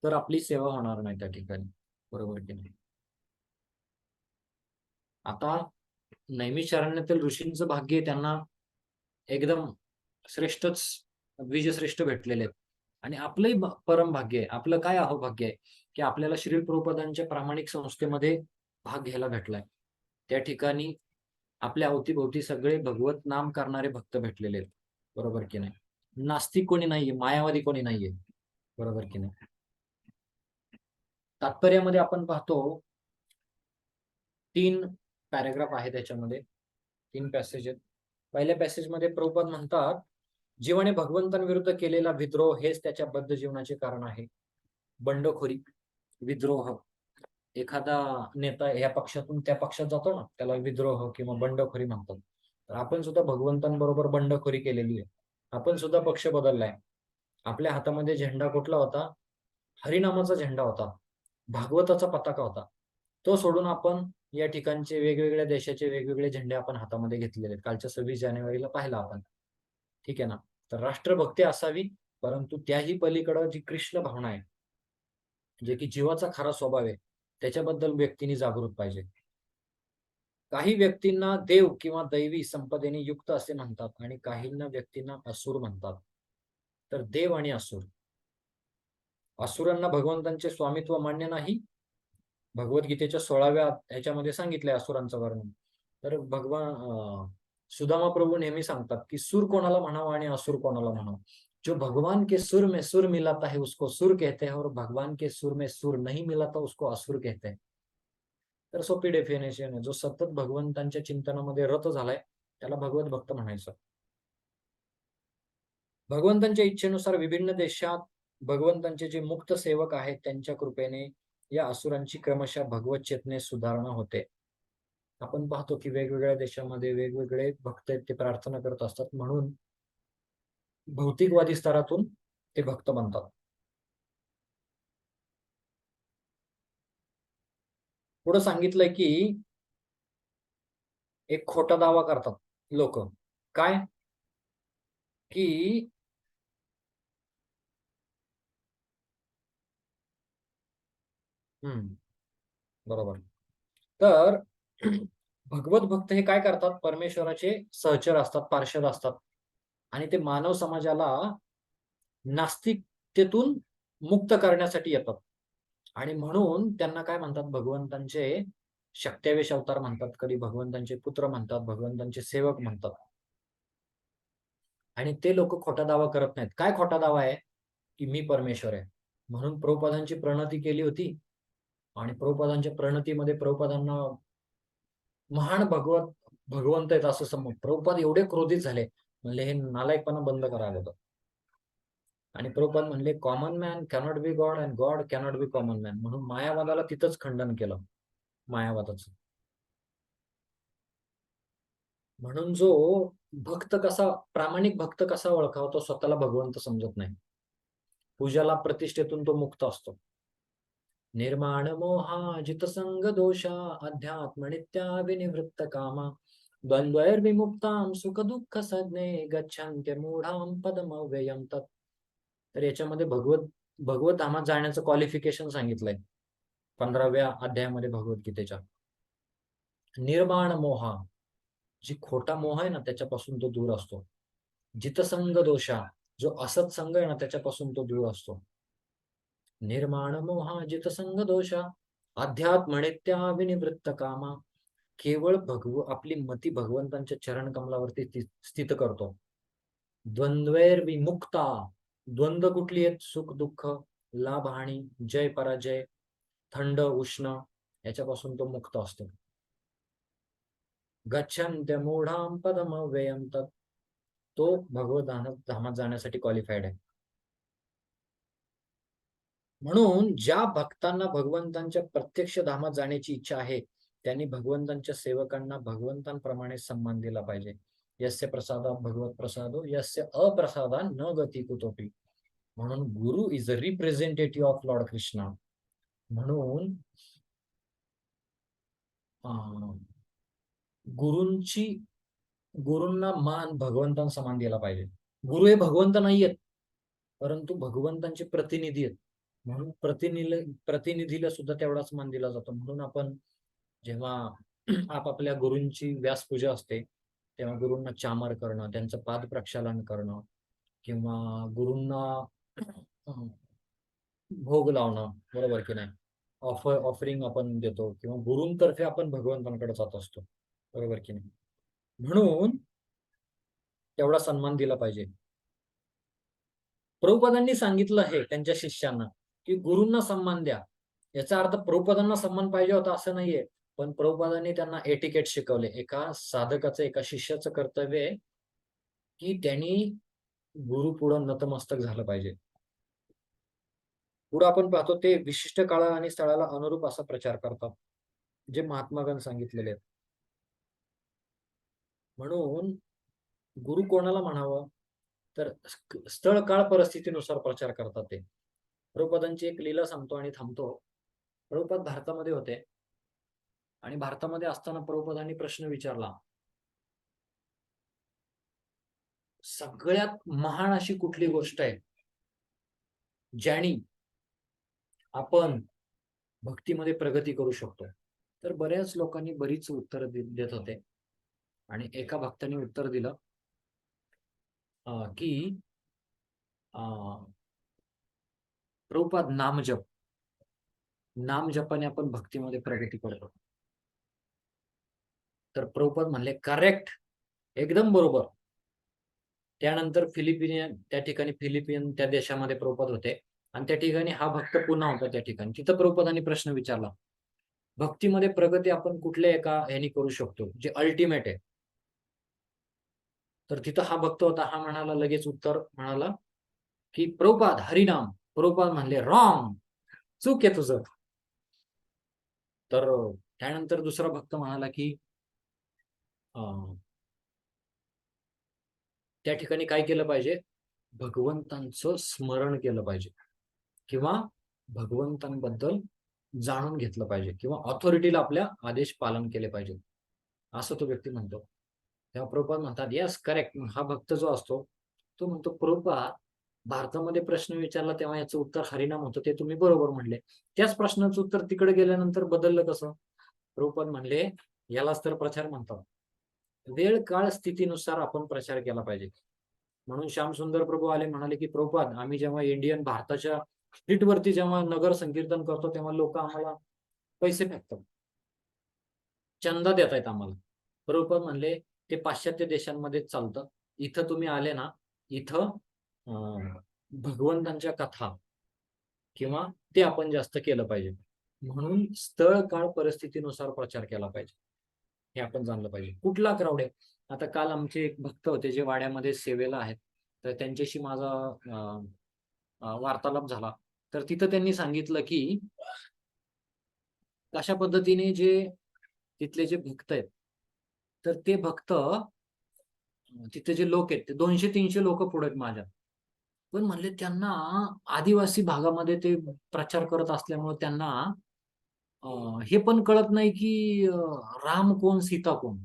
तर आपली सेवा होणार नाही त्या ठिकाणी, बरोबर की नाही? आता नैमिषारण्यातील ऋषींचं भाग्य आहे, त्यांना एकदम श्रेष्ठच द्विजश्रेष्ठ भेटलेले आहेत, आणि आपलंही परम भाग्य आहे. आपलं काय अहो भाग्य आहे की आपल्याला श्री प्रभुपादांच्या प्रामाणिक संस्थेमध्ये भाग घ्यायला भेटलाय. त्या ठिकाणी आपल्या अवतीभोवती सगळे भगवत नाम करणारे भक्त भेटलेले आहेत, बरोबर की नाही? नास्तिक कोणी नाहीये, मायावादी कोणी नाहीये, बरोबर की नाही? तात्पर्यामध्ये आपण पाहतो 3 पॅराग्राफ आहे त्याच्यामध्ये, 3 पॅसेज आहेत. पहिल्या पॅसेजमध्ये प्रभुपाद म्हणतात जीवाने भगवंतांविरुद्ध केलेला विद्रोह हेच त्याच्या बद्ध जीवनाचे कारण आहे. बंडखोरी, विद्रोह, एखादा नेता या पक्षातून त्या पक्षात जातो ना, त्याला विद्रोह किंवा बंडखोरी म्हणतात. तर आपण सुद्धा भगवंतांबरोबर बंडखोरी केलेली आहे, आपण सुद्धा पक्ष बदललाय. आपल्या हातामध्ये झेंडा कुठला होता? हरिनामाचा झेंडा होता, भागवताचा पताका होता. तो सोडून आपण या ठिकाणचे वेगवेगळ्या देशाचे वेगवेगळे झेंडे आपण हातामध्ये घेतलेले आहेत. कालच्या 26 जानेवारीला पाहिलं आपण. ठीक आहे ना. तर राष्ट्रभक्ती असावी, परंतु त्याही पलीकडं जी कृष्ण भावना आहे, जे की जीवाचा खरा स्वभाव आहे, त्याच्याबद्दल व्यक्तींनी जागृत पाहिजे. काही व्यक्तींना देव किंवा दैवी संपदेने युक्त असे म्हणतात आणि काहींना व्यक्तींना असुर म्हणतात. तर देव आणि असुर, असुरांना भगवंतांचे स्वामित्व मान्य नाही. भगवद्गीतेच्या 16व्या ह्याच्यामध्ये सांगितलंय असुरांचं वर्णन. तर सुदामा प्रभू नेहमी सांगतात की सुर कोणाला म्हणावं आणि असुर कोणाला म्हणावं. जो भगवान के सुर में सुर मिलाता है उसको सुर कहते हैं और भगवान के सुर में सुर नहीं मिलाता उसको असुर कहते हैं. तर सोपी डेफिनेशन आहे. जो सतत भगवंतांच्या चिंतनामध्ये रत झालाय त्याला भगवत भक्त म्हणायचं. भगवंतांच्या इच्छेनुसार विभिन्न देशात भगवंतांचे जे मुक्त सेवक आहेत त्यांच्या कृपेने या असुरांची क्रमशः भगवत चेतने सुधारणा होते. आपण पाहतो की वेगवेगळ्या देशामध्ये वेगवेगळे भक्त आहेत, ते प्रार्थना करत असतात, म्हणून भौतिकवादी स्तरातून ते भक्त बनतात. पुढे सांगितलंय की एक खोटा दावा करतात लोक. काय की बरोबर. तर भगवत भक्त हे काय करतात, परमेश्वराचे सहचर असतात, पार्षद असतात आणि ते मानव समाजाला नास्तिकतेतून मुक्त करण्यासाठी येतात. आणि म्हणून त्यांना काय म्हणतात, भगवंतांचे शक्त्यावेश अवतार म्हणतात, कधी भगवंतांचे पुत्र म्हणतात, भगवंतांचे सेवक म्हणतात. आणि ते लोक खोटा दावा करत नाहीत. काय खोटा दावा आहे की मी परमेश्वर आहे. म्हणून प्रभुपादांची प्रणती केली होती आणि प्रभुपादांच्या प्रणतीमध्ये प्रभुपादांना महान भगवंत आहेत असं समज. प्रभुपाद एवढे क्रोधित झाले, म्हणले हे नालायकपणा बंद करायला होतं. आणि प्रभुपाद म्हणले common man cannot be God and God cannot be common man. म्हणून मायावादाला तिथंच खंडन केलं, मायावादाचं. म्हणून जो भक्त कसा, प्रामाणिक भक्त कसा ओळखावा, तो स्वतःला भगवंत समजत नाही. पूजाला प्रतिष्ठेतून तो मुक्त असतो. निर्माण मोहा जितसंग दोषा अध्यात्म नित्या विनिवृत्त कामा द्वंद्वैर्विमुक्तां सुख दुःख संज्ञे गच्छन्त्य मूढां पदमव्ययं तत्. तर याच्यामध्ये भगवत धामात जाण्याचं क्वालिफिकेशन सांगितलंय 15व्या अध्यायामध्ये भगवद्गीतेच्या. निर्माण मोहा, जी खोटा मोह आहे ना त्याच्यापासून तो दूर असतो. जितसंग दोषा, जो असत्संग आहे ना त्याच्यापासून तो दूर असतो. निर्माण मोहा जितसंग दोषा अध्यात्म नित्या विनिवृत्त कामा. केवळ आपली मती भगवंतांच्या चरण कमलावरती स्थित करतो. द्वंद्वैर विमुक्ता, द्वंद्व कुठली आहेत, सुख दुःख, लाभ हानी, जय पराजय, थंड उष्ण, याच्यापासून तो मुक्त असतो. गच्छन्त्य मूढां पदमव्ययं तत्. तो भगवत धामात जाण्यासाठी क्वालिफाईड आहे. म्हणून ज्या भक्तांना भगवंतांच्या प्रत्यक्ष धामात जाण्याची इच्छा आहे त्यांनी भगवंतांच्या सेवकांना भगवंतांप्रमाणे सन्मान दिला पाहिजे. यस्य प्रसादा भगवत प्रसादो यस्य अप्रसादा न गती कुतोपि. म्हणून गुरु is a representative of Lord Krishna. म्हणून गुरूंना मान भगवंतां समान दिला पाहिजे. गुरु हे भगवंत नाहीयेत, परंतु भगवंतांचे प्रतिनिधी आहेत. म्हणून प्रतिनिधीला सुद्धा तेवढाच मान दिला जातो. म्हणून आपण जेव्हा आपापल्या गुरूंची व्यासपूजा असते तेव्हा गुरूंना चामर करणं, त्यांचं पाद प्रक्षालन करणं किंवा गुरूंना भोग लावणं, बरोबर की नाही, ऑफरिंग आपण देतो किंवा गुरूंतर्फे आपण भगवंतांकडे जात असतो, बरोबर की नाही. म्हणून तेवढा सन्मान दिला पाहिजे. प्रभुपादांनी सांगितलं आहे त्यांच्या शिष्यांना की गुरूंना सन्मान द्या. याचा अर्थ प्रभुपादांना सन्मान पाहिजे होता असं नाहीये, पण प्रभुपादांनी त्यांना एटिकेट शिकवले. एका साधकाचं, एका शिष्याचं कर्तव्य आहे की त्यांनी गुरु पुढं नतमस्तक झालं पाहिजे. पुढे आपण पाहतो ते विशिष्ट काळा आणि स्थळाला अनुरूप असा प्रचार करतात, जे महात्मागण सांगितलेले आहेत. म्हणून गुरु कोणाला म्हणावं, तर स्थळ काळ परिस्थितीनुसार प्रचार करतात ते. प्रभुपादांची एक लीला सांगतो आणि थांबतो. प्रभुपाद भारतामध्ये होते आणि भारतामध्ये असताना प्रभुपादांनी प्रश्न विचारला, सगळ्यात महान अशी कुठली गोष्ट आहे ज्यानी आपण भक्तीमध्ये प्रगती करू शकतो? तर बऱ्याच लोकांनी बरीच उत्तर देत होते आणि एका भक्ताने उत्तर दिलं की प्रभुपाद नाम जपाने आपण भक्तीमध्ये प्रगती करतो. तर प्रभुपाद म्हणले करेक्ट, एकदम बरोबर. त्यानंतर त्या ठिकाणी फिलिपियन त्या देशामध्ये प्रभुपाद होते आणि त्या ठिकाणी हा भक्त पुन्हा होता त्या ठिकाणी. तिथं प्रभुपादांनी प्रश्न विचारला, भक्तीमध्ये प्रगती आपण कुठल्या एका ह्यानी करू शकतो जे अल्टिमेट आहे? तर तिथं हा भक्त होता, हा म्हणाला, लगेच उत्तर म्हणाला की प्रभुपाद हरिनाम. प्रभुपाद म्हणले रॉंग, चूक आहे तुझं. तर त्यानंतर दुसरा भक्त म्हणाला की त्या ठिकाणी काय केलं पाहिजे, भगवंतांचं स्मरण केलं पाहिजे किंवा भगवंतांबद्दल जाणून घेतलं पाहिजे किंवा ऑथॉरिटीला आपल्या आदेश पालन केले पाहिजे, असं तो व्यक्ती म्हणतो. तेव्हा प्रभुपाद म्हणतात यस करेक्ट. हा भक्त जो असतो तो म्हणतो, प्रभुपाद भारतामध्ये प्रश्न विचारला तेव्हा याचं उत्तर हरिनाम होतं, ते तुम्ही बरोबर म्हणले. त्याच प्रश्नाचं उत्तर तिकडे गेल्यानंतर बदललं कसं? प्रभुपाद म्हणले, यालाच तर प्रचार म्हणतात. वेळ काळ स्थितीनुसार आपण प्रचार केला पाहिजे. म्हणून श्यामसुंदर प्रभू आले, म्हणाले की प्रभुपाद आम्ही जेव्हा भारताच्या स्ट्रीटवरती जेव्हा नगर संकीर्तन करतो तेव्हा लोक आम्हाला पैसे फेकतात, चंदा देत आहेत आम्हाला. प्रभुपाद म्हणले ते पाश्चात्य देशांमध्ये चालतं, इथं तुम्ही आले ना, इथं भगवंतांच्या कथा किंवा ते आपण जास्त केलं पाहिजे. म्हणून स्थळ काळ परिस्थितीनुसार प्रचार केला पाहिजे, हे आपण जाणलं पाहिजे. कुठला क्राऊड आहे? आता काल आमचे एक भक्त होते जे वाड्यामध्ये सेवेला आहेत, तर त्यांच्याशी माझा वार्तालाप झाला. तर तिथं त्यांनी सांगितलं की अशा पद्धतीने जे तिथले जे भक्त आहेत, तर ते भक्त तिथे जे लोक आहेत ते 200-300 लोक पुढे आहेत माझ्या. पण म्हणले त्यांना आदिवासी भागामध्ये ते प्रचार करत असल्यामुळे त्यांना हे पण कळत नाही की राम कोण सीता कोण,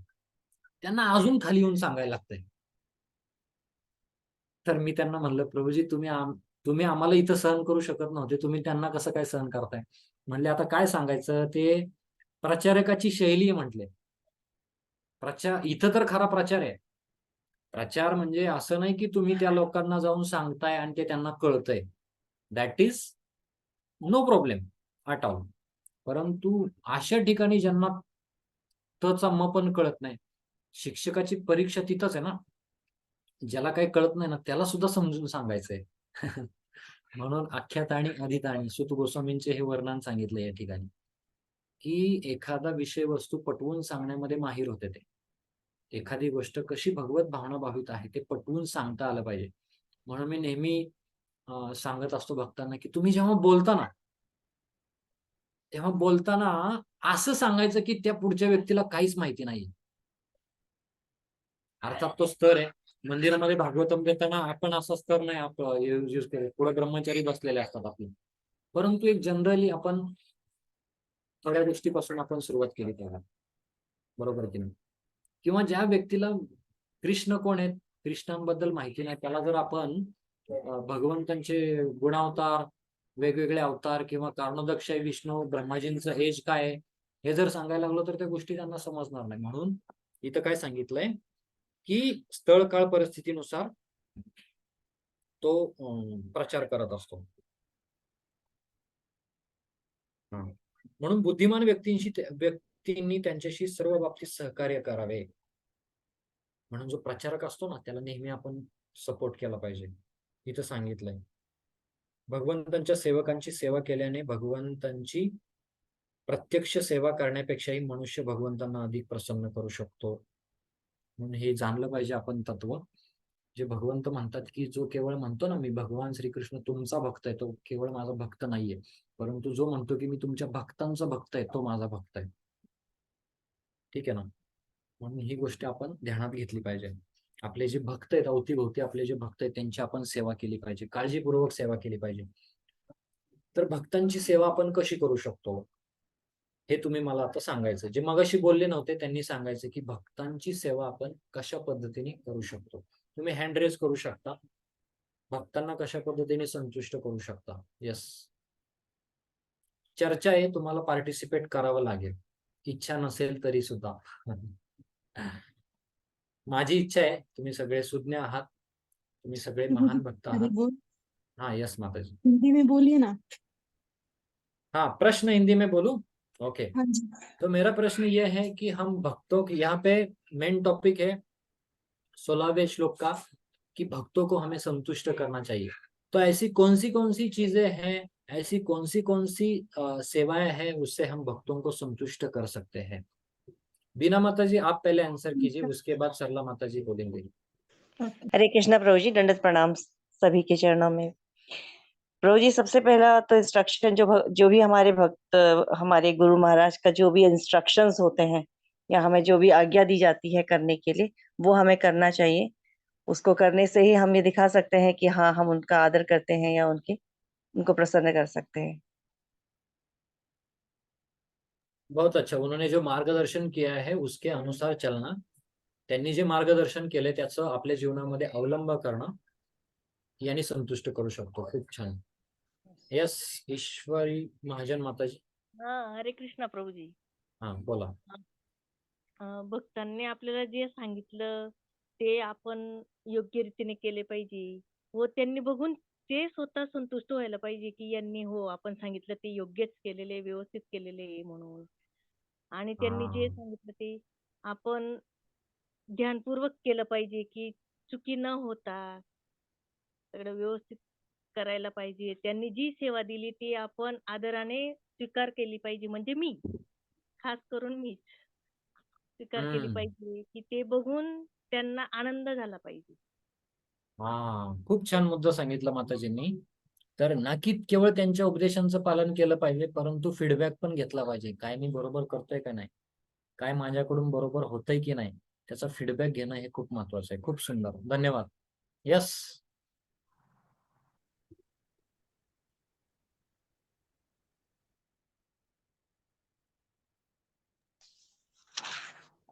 त्यांना अजून खाली येऊन सांगायला लागतंय. तर मी त्यांना म्हणलं, प्रभूजी तुम्ही आम्हाला इथं सहन करू शकत नव्हते, तुम्ही त्यांना कसं काय सहन करताय? म्हणले आता काय सांगायचं, ते प्रचारकाची शैली आहे म्हटले. इथं तर खरा प्रचार आहे. प्रचार म्हणजे असं नाही की तुम्ही त्या लोकांना जाऊन सांगताय आणि ते त्यांना कळतंय, that is no problem at all. परंतु अशा ठिकाणी ज्यांना तचा म पण कळत नाही, शिक्षकाची परीक्षा तिथंच आहे ना, ज्याला काही कळत नाही ना त्याला सुद्धा समजून सांगायचंय. म्हणून आख्यात आणि अधिताणी सूत गोस्वामींचे हे वर्णन सांगितलं या ठिकाणी की एखादा विषय वस्तू पटवून सांगण्यामध्ये माहिर होते ते. एखादी गोष्ट कशी भगवत भावना भावित आहे ते पटवून सांगता आलं पाहिजे. म्हणून मी नेहमी सांगत असतो भक्तांना की तुम्ही जेव्हा बोलता ना, तेव्हा बोलताना असं सांगायचं की त्या पुढच्या व्यक्तीला काहीच माहिती नाही. अर्थात तो स्तर आहे. मंदिरामध्ये भागवतम देताना आपण असा स्तर नाही यूज केले, पुढे ब्रह्मचारी बसलेले असतात आपले. परंतु एक जनरली आपण थोड्या गोष्टीपासून आपण सुरुवात केली तेव्हा, बरोबर की नाही? किंवा ज्या व्यक्तीला कृष्ण कोण आहेत, कृष्णांबद्दल माहिती नाही, त्याला जर आपण भगवंतांचे गुणावतार, वेगवेगळे अवतार किंवा कारणोदक्ष विष्णू, ब्रह्माजींचं एज काय आहे हे जर सांगायला लागलो तर त्या गोष्टी त्यांना समजणार नाही. म्हणून इथं काय सांगितलंय की स्थळ काळ परिस्थितीनुसार तो प्रचार करत असतो. म्हणून बुद्धिमान व्यक्तींनी त्यांच्याशी सर्व बाबतीत सहकार्य करावे. म्हणून जो प्रचारक असतो ना त्याला नेहमी आपण सपोर्ट केला पाहिजे. इथं सांगितलंय भगवंतांच्या सेवकांची सेवा केल्याने भगवंतांची प्रत्यक्ष सेवा करण्यापेक्षाही मनुष्य भगवंतांना अधिक प्रसन्न करू शकतो. म्हणून हे जाणलं पाहिजे आपण तत्व. जे भगवंत म्हणतात की जो केवळ म्हणतो ना मी भगवान श्रीकृष्ण तुमचा भक्त आहे, तो केवळ माझा भक्त नाहीये, परंतु जो म्हणतो की मी तुमच्या भक्तांचा भक्त आहे तो माझा भक्त आहे. ठीक आहे ना? म्हणून ही गोष्ट आपण ध्यानात घेतली पाहिजे. आपले जे भक्त आहेत, अवतीभोवती आपले जे भक्त आहेत त्यांची आपण सेवा केली पाहिजे, काळजीपूर्वक सेवा केली पाहिजे. तर भक्तांची सेवा आपण कशी करू शकतो? हे तुम्ही मला आता सांगायचं. जे मगाशी बोलले नव्हते त्यांनी सांगायचं की भक्तांची सेवा आपण कशा पद्धतीने करू शकतो. तुम्ही हँड रेज करू शकता. भक्तांना कशा पद्धतीने संतुष्ट करू शकता. येस. चर्चा आहे, तुम्हाला पार्टिसिपेट करावं लागेल. इच्छा नसेल तरी सुद्धा. माझी इच्छा आहे, तुम्ही सगळे सुज्ञ आहात, तुम्ही सगळे महान भक्त हरी आहात. बोल। हाँ यस माताजी. हिंदी में बोलिए ना। हाँ, प्रश्न हिंदी में बोलूं? ओके। हाँ जी। तो मेरा प्रश्न ये है कि हम भक्तों की, यहाँ पे मेन टॉपिक है 16वें श्लोक का, कि भक्तों को हमें संतुष्ट करना चाहिए। तो ऐसी कौन सी चीजें हैं, ऐसी कौन सी सेवाएं हैं उससे हम भक्तों को संतुष्ट कर सकते हैं? बीना माता जी आप पहले आंसर कीजिए, उसके बाद सरला माता जी बोलेंगे। हरे कृष्णा प्रभु जी, दंडवत प्रणाम सभी के चरणों में। प्रभु जी, सबसे पहला तो इंस्ट्रक्शन जो भी हमारे भक्त, हमारे गुरु महाराज का जो भी इंस्ट्रक्शंस होते हैं या हमें जो भी आज्ञा दी जाती है करने के लिए, वो हमें करना चाहिए। उसको करने से ही हम ये दिखा सकते हैं कि हाँ, हम उनका आदर करते हैं या उनको प्रसन्न कर सकते हैं। बहुत अच्छा. उन्होंने जो मार्गदर्शन किया है उसके अनुसार चलना, त्यांनी जे मार्गदर्शन केले त्याचं आपल्या जीवनामध्ये अवलंब करणं याने संतुष्ट करू शकतो. खूप छान. यस, ईश्वरी महाजन माताजी. हरे कृष्णा प्रभूजी. हा बोला. भक्तांनी आपल्याला जे सांगितलं ते आपण योग्य रीतीने केले पाहिजे व त्यांनी बघून ते स्वतः संतुष्ट व्हायला पाहिजे की यांनी हो आपण सांगितलं ते योग्यच केलेले, व्यवस्थित केलेले म्हणून. आणि त्यांनी जे सांगितलं ते आपण ध्यानपूर्वक केलं पाहिजे की चुकी न होता सगळं व्यवस्थित करायला पाहिजे. त्यांनी जी सेवा दिली ती आपण आदराने स्वीकार केली पाहिजे. म्हणजे मी, खास करून मीच स्वीकार केली पाहिजे की ते बघून त्यांना आनंद झाला पाहिजे. हा, खूप छान मुद्दा सांगितला माताजींनी. तर ना की केवळ त्यांच्या उपदेशांचं पालन केलं पाहिजे, परंतु फीडबॅक पण घेतला पाहिजे. काय मी बरोबर करतोय का नाही, काय माझ्याकडून बरोबर होतंय की नाही, त्याचा फीडबॅक घेणं हे खूप महत्वाचं आहे. खूप सुंदर, धन्यवाद. यस.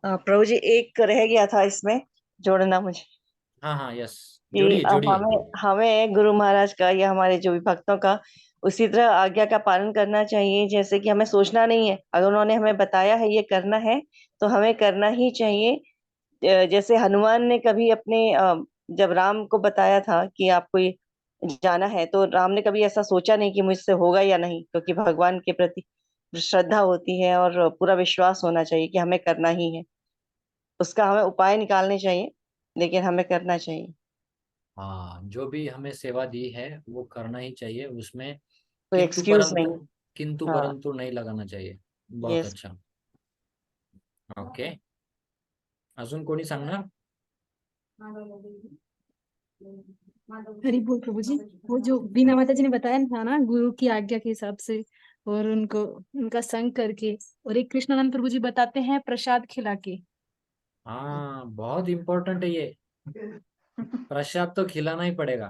प्रभु जी, एक रह गया था इसमें जोड़ना मुझे हाँ हाँ यस, कि जोड़िए जोड़िए. हमें गुरु महाराज का या हमारे जो भी भक्तों का उसी तरह आज्ञा का पालन करना चाहिए। जैसे कि हमें सोचना नहीं है, अगर उन्होंने हमें बताया है ये करना है तो हमें करना ही चाहिए। जैसे हनुमान ने कभी अपने जब राम को बताया था कि आपको ये जाना है, तो राम ने कभी ऐसा सोचा नहीं कि मुझसे होगा या नहीं, क्योंकि भगवान के प्रति श्रद्धा होती है और पूरा विश्वास होना चाहिए कि हमें करना ही है। उसका हमें उपाय निकालने चाहिए, लेकिन हमें करना चाहिए। हाँ, जो भी हमें सेवा दी है वो करना ही चाहिए, उसमें कोई एक्सक्यूज नहीं। किंतु हाँ। परंतु नहीं लगाना चाहिए. बहुत यस। अच्छा. ओके, अजून कोणी सांगणार? हरी बोल प्रभु जी। वो जो बीना माता जी ने बताया था ना, गुरु की आज्ञा के हिसाब से और उनको उनका संग करके, और एक कृष्णानंद प्रभु जी बताते हैं प्रसाद खिला के। हाँ, बहुत इम्पोर्टेंट है ये. प्रसाद तो खिलाना ही पड़ेगा.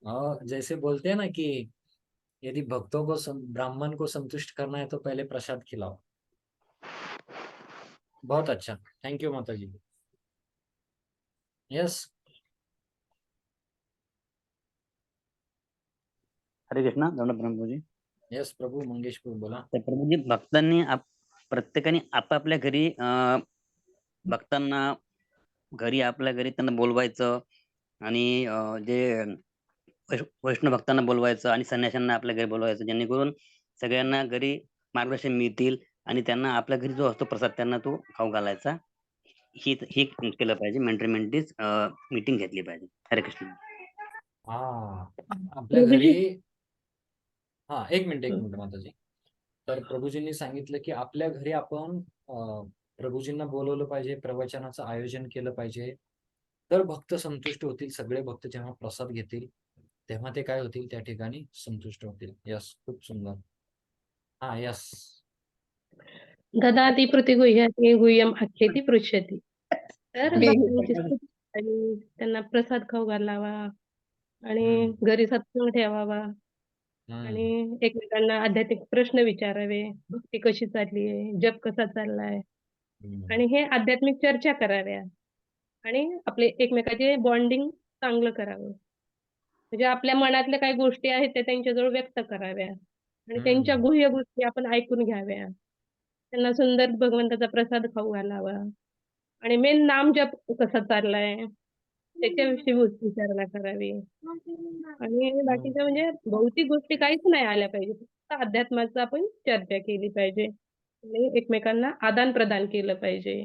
और जैसे बोलते हैं ना कि यदि भक्तों को ब्राह्मण को संतुष्ट करना है तो पहले प्रसाद खिलाओ. बहुत अच्छा, थैंक यू माता जी. यस. हरे कृष्णा, दंडवत प्रणाम प्रभू जी. यस प्रभू, मंगेश प्रभू बोला. तर प्रभूजी, भक्तांनी प्रत्येकाने आपापल्या घरी भक्तांना घरी आपल्या घरी त्यांना बोलवायचं आणि जे वैष्णव भक्तांना बोलवायचं आणि संन्याशांना आपल्या घरी बोलवायचं, जेणेकरून सगळ्यांना घरी मार्गदर्शन मिळतील आणि त्यांना आपल्या घरी जो असतो प्रसाद त्यांना तो खाऊ घालायचा. ही केलं पाहिजे. मेंटरीज मीटिंग घेतली पाहिजे. हरे कृष्ण. हा, आपल्या घरी. हा, एक मिनिट माताजी. तर प्रभूजींनी सांगितलं की आपल्या घरी आपण प्रभूजींना बोलवलं पाहिजे, प्रवचनाचं आयोजन केलं पाहिजे, तर भक्त संतुष्ट होतील. सगळे भक्त जेव्हा प्रसाद घेतील तेव्हा ते काय होतील, त्या ठिकाणी संतुष्ट होतील. यस, खूप सुंदर. हा यस. ददाति प्रतिगृह्यते गुह्यम आख्येति पृच्छति. तर भक्तांची स्तुती आणि त्यांना प्रसाद खाऊ घालावा आणि घरी सत्संग ठेवावा. आणि एकमेकांना आध्यात्मिक प्रश्न विचारावे, भक्ती कशी चालली आहे, जप कसा चाललाय आणि हे आध्यात्मिक चर्चा कराव्या आणि आपले एकमेकाचे बॉन्डिंग चांगलं करावं. म्हणजे आपल्या मनातल्या काही गोष्टी आहेत त्या त्यांच्याजवळ व्यक्त कराव्या आणि त्यांच्या गुह्य गोष्टी आपण ऐकून घ्याव्या. त्यांना सुंदर भगवंताचा प्रसाद खाऊ घालावा आणि मेन नामजप कसा चाललाय त्याच्याविषयी विचारणा करावी आणि बाकीच्या म्हणजे भौतिक गोष्टी काहीच नाही आल्या पाहिजे. फक्त अध्यात्माचं आपण चर्चा केली पाहिजे आणि एकमेकांना आदान-प्रदान केलं पाहिजे.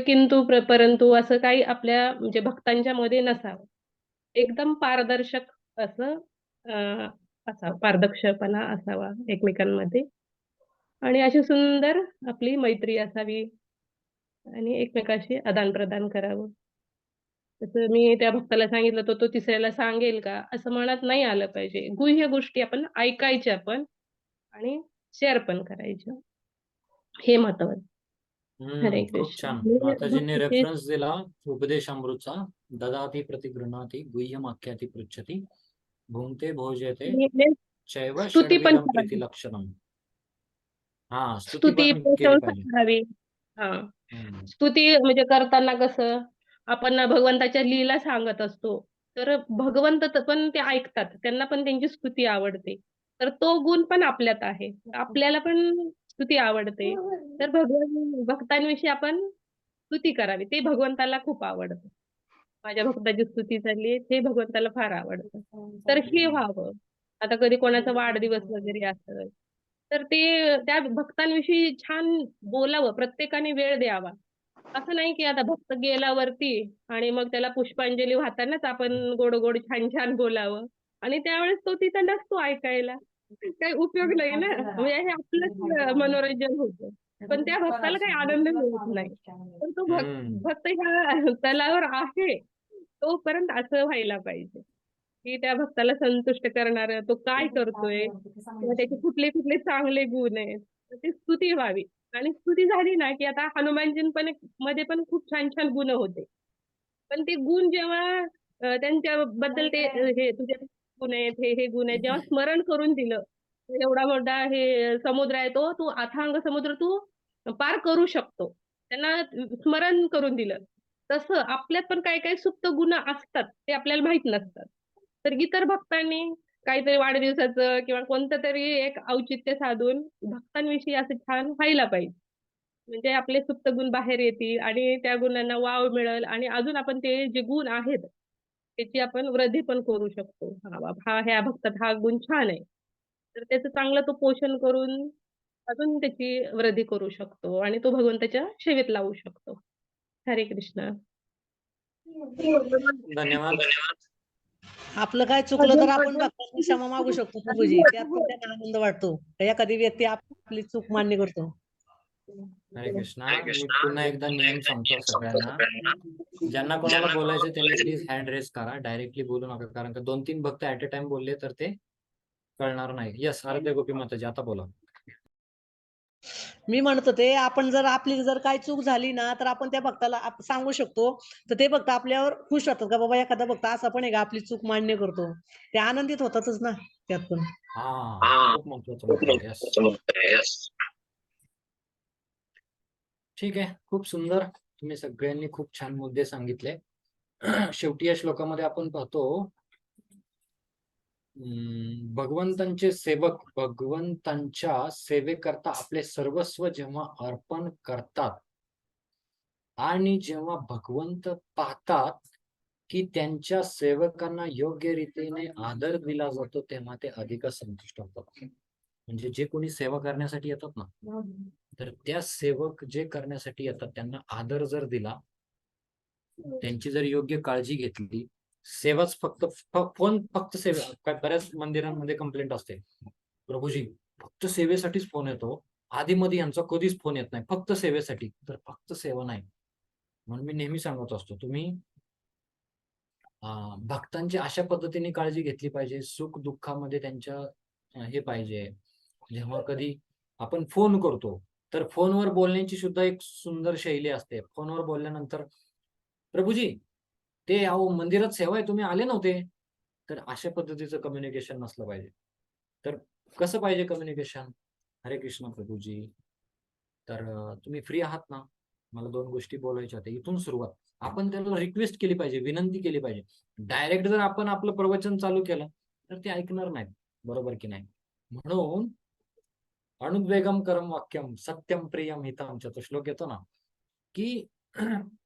किंतु परंतु असं काही आपल्या म्हणजे भक्तांच्या मध्ये नसावं. एकदम पारदर्शक असं असावं, पारदर्शकपणा असावा एकमेकांमध्ये आणि अशी सुंदर आपली मैत्री असावी आणि एकमेकांशी आदान-प्रदान करावं. तसं मी त्या भक्ताला सांगितलं, तर तो तिसऱ्याला सांगेल का? असं मनात नाही आलं पाहिजे. गुह्य गोष्टी आपण ऐकायच्या पण आणि शेअर पण करायच्या. हे महत्वाचं. हरे खूप कृष्ण. छान. म्हणजे माताजींनी भक्तीचे रेफरन्स दिला उपदेशामृतचा. ददाती प्रतिगृह्णाती गुह्यमाख्याती पृच्छती भुंक्ते भोजयते चैव स्तुती पण षड्विधम प्रीती करावी. लक्षणम. हा, स्तुती स्तुती, पण केली प्रशंसा पाहिजे. करावी. हां. हम्म. स्तुती म्हणजे करताना कसं आपण भगवंताच्या लीला सांगत असतो. तर भगवंत पण ते ऐकतात. त्यांना पण त्यांची स्तुती आवडते. तर तो गुण पण आपल्यात आहे. आपल्याला पण स्तुती आवडते. तर भक्तांविषयी आपण स्तुती करावी. ते भगवंताला खूप आवडतं. माझ्या भक्ताची स्तुती चालली ते भगवंताला फार आवडतं. तर हे व्हावं. आता कधी कोणाचा वाढदिवस वगैरे असेल, तर ते त्या भक्तांविषयी छान बोलावं. प्रत्येकाने वेळ द्यावा. असं नाही की आता भक्त गेला वरती आणि मग त्याला पुष्पांजली वाहतानाच आपण गोड-गोड, छान-छान बोलावं आणि त्यावेळेस तो तिथं नसतो ऐकायला. काही उपयोग नाही ना. म्हणजे हे आपलंच मनोरंजन होतं. पण त्या भक्ताला काही आनंद मिळत नाही. तर तो भक्त ह्या तलावर आहे, तोपर्यंत असं व्हायला पाहिजे, की त्या भक्ताला संतुष्ट करणारं तो काय करतोय किंवा त्याचे कुठले-कुठले चांगले गुण आहेत. तर ती स्तुती व्हावी आणि स्तुती झाली ना, की आता मध्ये पण खूप छान-छान गुण होते. पण ते गुण जेव्हा त्यांच्याबद्दल ते हे तुझे गुण आहेत, हे गुण आहेत, जेव्हा स्मरण करून दिलं, एवढा मोठा हे समुद्र आहे तो, तू अथांग समुद्र तू पार करू शकतो. त्यांना स्मरण करून दिलं. तसं आपल्यात पण काही-काही सुप्त गुण असतात, ते आपल्याला माहीत नसतात. तर इतर भक्तांनी काहीतरी वाढदिवसाचं किंवा कोणतं तरी एक औचित्य साधून भक्तांविषयी असं छान व्हायला पाहिजे. म्हणजे आपले सुप्त गुण बाहेर येतील आणि त्या गुणांना वाव मिळेल आणि अजून आपण ते जे गुण आहेत, त्याची आपण वृद्धी पण करू शकतो. हां, बाबा ह्या भक्तात हा गुण छान आहे. तर त्याचं चांगलं तो पोषण करून अजून त्याची वृद्धी करू शकतो आणि तो भगवंताच्या सेवेत लावू शकतो. हरे कृष्ण. धन्यवाद. आपलं काय चुकलं तर आपण भक्तांना क्षमा मागू शकतो प्रभूजी. त्यात पण त्यांना आनंद वाटतो. एखादी व्यक्ती आपली चूक मान्य करतो. हरे कृष्णा. मी पुन्हा एकदा नियम सांगतो सगळ्यांना. ज्यांना कोणाला बोलायचं त्यांनी प्लीज हँड रेस करा. डायरेक्टली बोलू नका. कारण का 2-3 भक्त ऍट अ टाइम बोलले तर ते कळणार नाही. येस, आरती गोपी माताजी आता बोला. मी म्हणत होते आपण जर आपली जर काही चूक झाली ना, तर आपण त्या भक्ताला सांगू शकतो. तर ते भक्त आपल्यावर खुश होतात का बाबा एखादा भक्त असा पण आहे का आपली चूक मान्य करतो. ते आनंदित होतातच ना त्यात पण. खूप महत्वाचं मुद्दा आहे. येस. ठीक आहे. खूप सुंदर. तुम्ही सगळ्यांनी खूप छान मुद्दे सांगितले. शेवटी या श्लोकामध्ये आपण पाहतो भगवंतांचे सेवक भगवंतांच्या सेवेकरता आपले सर्वस्व जेव्हा अर्पण करतात आणि जेव्हा भगवंत पाहतात की त्यांच्या सेवकांना योग्य रीतीने आदर दिला जातो तेव्हा ते अधिकच संतुष्ट होतात. म्हणजे जे कोणी सेवा करण्यासाठी येतात ना, तर त्या सेवक जे करण्यासाठी येतात त्यांना आदर जर दिला, त्यांची जर योग्य काळजी घेतली, सेवाच फक्त सेवा. बऱ्याच मंदिरांमध्ये कंप्लेंट असते, प्रभूजी फक्त सेवेसाठीच फोन येतो, आधीमध्ये यांचा कधीच फोन येत नाही, फक्त सेवेसाठी. तर फक्त सेवा नाही. म्हणून मी नेहमी सांगत असतो, तुम्ही भक्तांची अशा पद्धतीने काळजी घेतली पाहिजे, सुख दुःखामध्ये त्यांच्या हे पाहिजे. जेव्हा कधी आपण फोन करतो, तर फोनवर बोलण्याची सुद्धा एक सुंदर शैली असते. फोनवर बोलल्यानंतर, प्रभूजी ते अहो मंदिरात सेवा आहे, तुम्ही आले नव्हते. तर अशा पद्धतीचं कम्युनिकेशन नसलं पाहिजे. तर कसं पाहिजे कम्युनिकेशन? हरे कृष्ण प्रभूजी, तर तुम्ही फ्री आहात ना? मला 2 गोष्टी बोलायच्या होत्या. इथून सुरुवात. आपण त्याला रिक्वेस्ट केली पाहिजे, विनंती केली पाहिजे. डायरेक्ट जर आपण आपलं प्रवचन चालू केलं, तर ते ऐकणार नाहीत. बरोबर की नाही? म्हणून अनुद्वेगम करम वाक्यम सत्यम प्रियम हितम तो श्लोक येतो ना, की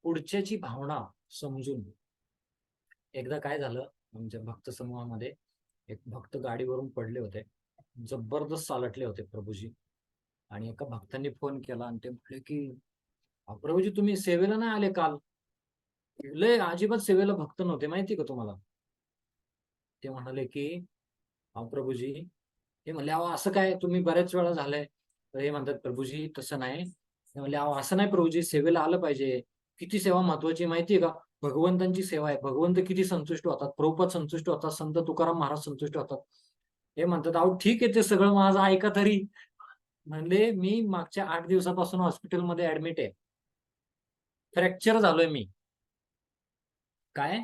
पुढच्याची भावना समजून. एकदा काय झालं, आमच्या भक्त समूहामध्ये एक भक्त गाडीवरून पडले होते. जबरदस्त चालटले होते प्रभूजी. आणि एका भक्तांनी फोन केला आणि ते म्हटले की प्रभूजी तुम्ही सेवेला नाही आले काल. लय अजिबात सेवेला भक्त नव्हते, माहिती का तुम्हाला? ते म्हणाले की प्रभूजी, हे म्हणले अहो असं काय, तुम्ही बऱ्याच वेळा झालंय. तर हे म्हणतात प्रभूजी तसं नाही. ते म्हणले अहो असं नाही प्रभूजी, सेवेला आलं पाहिजे. किती सेवा महत्वाची माहितीये का? भगवंतांची सेवा आहे. भगवंत किती संतुष्ट होतात, प्रभुपाद संतुष्ट होतात, संत तुकाराम महाराज संतुष्ट होतात. हे म्हणतात अहो ठीक आहे, ते सगळं माझं ऐका तरी. म्हणले मी मागच्या 8 दिवसापासून हॉस्पिटलमध्ये ऍडमिट आहे. फ्रॅक्चर झालोय मी. काय?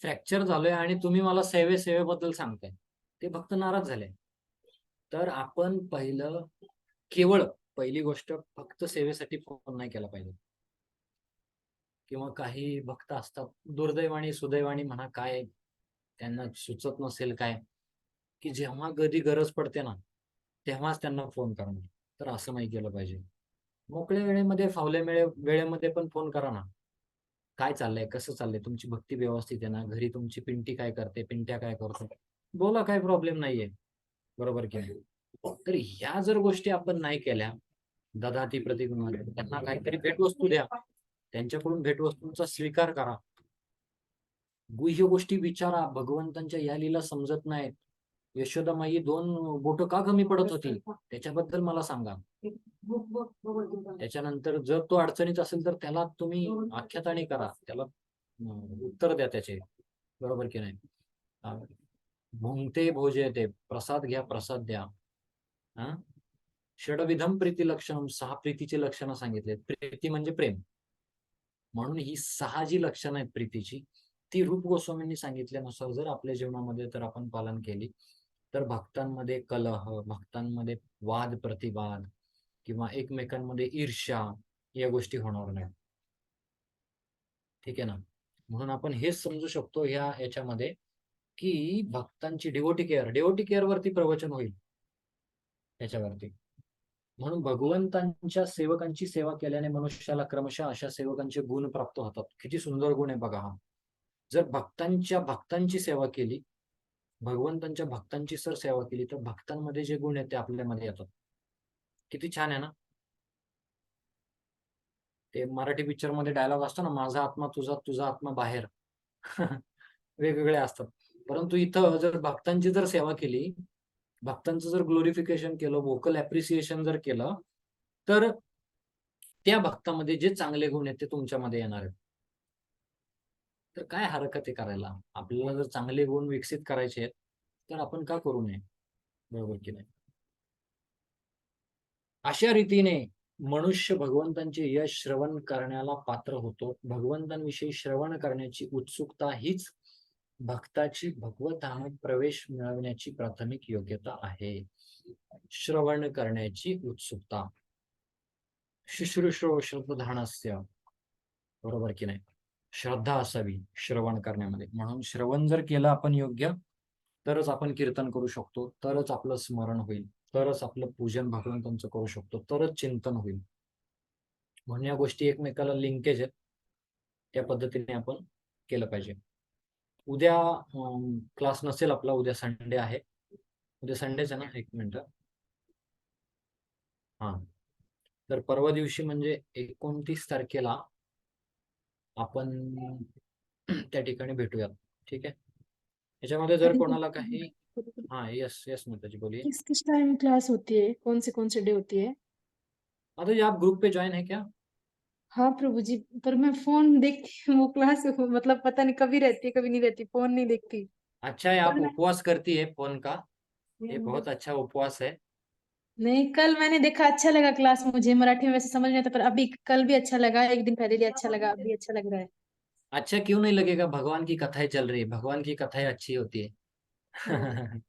फ्रॅक्चर झालोय आणि तुम्ही मला सेवेबद्दल सांगताय. ते भक्त नाराज झाले. तर आपण पहिली गोष्ट फक्त सेवेसाठी फोन नाही केला पाहिजे. किंवा काही भक्त असतात दुर्दैवानी सुदैवानी म्हणा, काय त्यांना सुचत नसेल काय, की जेव्हा कधी गरज पडते ना तेव्हाच त्यांना फोन करणं. तर असं नाही केलं पाहिजे. मोकळ्या वेळेमध्ये, फावल्या वेळेमध्ये पण फोन करा ना. काय चाललंय, कसं चाललंय, तुमची भक्ती व्यवस्थित आहे ना, घरी तुमची पिंटी काय करते, पिंट्या काय करतो, बोला, काय प्रॉब्लेम नाहीये. बरोबर की नाही? तर ह्या जर गोष्टी आपण नाही केल्या, ददाती प्रतिगृह्णाति, त्यांना काहीतरी भेटवस्तू द्या, त्यांच्याकडून भेटवस्तूंचा स्वीकार करा. गुह्य गोष्टी विचारा. भगवंतांच्या या लीला समजत नाहीत. यशोदामाई 2 बोटं का कमी पडत होती, त्याच्याबद्दल मला सांगा. त्याच्यानंतर जर तो अडचणीत असेल तर त्याला तुम्ही आख्याताणी करा, त्याला उत्तर द्या त्याचे. बरोबर की नाही? भुंगते भोजयते, प्रसाद घ्या, प्रसाद द्या. षडविधम प्रीती लक्षणम, 6 प्रीतीची लक्षणं सांगितलेत. प्रीती म्हणजे प्रेम. म्हणून ही 6 जी लक्षणं आहेत प्रीतीची, ती रूप गोस्वामींनी सांगितल्यानुसार जर आपल्या जीवनामध्ये तर आपण पालन केली, तर भक्तांमध्ये कलह, भक्तांमध्ये वाद प्रतिवाद किंवा एकमेकांमध्ये ईर्ष्या या गोष्टी होणार नाही. ठीक आहे ना? म्हणून आपण हेच समजू शकतो याच्यामध्ये की भक्तांची डिवोटी केअर वरती प्रवचन होईल त्याच्यावरती. म्हणून भगवंतांच्या सेवकांची सेवा केल्याने मनुष्याला क्रमशः अशा सेवकांचे गुण प्राप्त होतात. किती सुंदर गुण आहे बघा हा. जर भक्तांची सेवा केली, भगवंतांच्या भक्तांची जर सेवा केली, तर भक्तांमध्ये जे गुण आहेत ते आपल्यामध्ये येतात. किती छान आहे ना? ते मराठी पिक्चर मध्ये डायलॉग असतो ना, माझा आत्मा तुझा, तुझा आत्मा बाहेर. वेगवेगळे असतात. परंतु इथं जर भक्तांची जर सेवा केली, भक्तांचं जर ग्लोरिफिकेशन केलं, व्होकल ऍप्रिसिएशन जर केलं, तर त्या भक्तामध्ये जे चांगले गुण आहेत ते तुमच्यामध्ये येणार आहेत. तर काय हरकत आहे करायला? आपल्याला जर चांगले गुण विकसित करायचे आहेत तर आपण का करू नये? बरोबर की नाही? अशा रीतीने मनुष्य भगवंतांचे यश श्रवण करण्याला पात्र होतो. भगवंतांविषयी श्रवण करण्याची उत्सुकता हीच भक्ताची भगवंतामध्ये प्रवेश मिळवण्याची प्राथमिक योग्यता आहे. श्रवण करण्याची उत्सुकता. शुश्रूषो श्रद्धानस्य, बरोबर की नाही? श्रद्धा असावी श्रवण करण्यामध्ये. म्हणून श्रवण जर केलं आपण योग्य, तरच आपण कीर्तन करू शकतो, तरच आपलं स्मरण होईल, तरच आपलं पूजन भगवंतांचं करू शकतो, तरच चिंतन होईल. म्हणून या गोष्टी एकमेकाला लिंकेज आहेत. त्या पद्धतीने आपण केलं पाहिजे. उद्या क्लास नसेल आपला, उद्या संडे आहे. उद्या संडेच आहे ना? 1 मिनिट. हा, तर परवा दिवशी म्हणजे 29 तारखेला आपण त्या ठिकाणी भेटूयात. ठीक आहे? याच्यामध्ये जर कोणाला काही यस नेताजी बोलिए. किस टाइम क्लास होती है, कौन से डे होती है? माता आप ग्रुप पे ज्वाइन है क्या? हाँ प्रभु जी, पर मैं फोन देखती हूँ, वो क्लास मतलब पता नहीं कभी रहती है कभी नहीं रहती, फोन नहीं देखती. अच्छा है, आप कल उपवास करती है फोन का, ये बहुत अच्छा उपवास है. नहीं, कल मैंने देखा, अच्छा लगा क्लास मुझे. मराठी में वैसे समझ नहीं आता, पर अभी कल भी अच्छा लगा, 1 दिन पहले भी अच्छा लगा, अभी अच्छा लग रहा है. अच्छा क्यों नहीं लगेगा? भगवान की कथाएं चल रही है, भगवान की कथाएं अच्छी होती है. हाँ.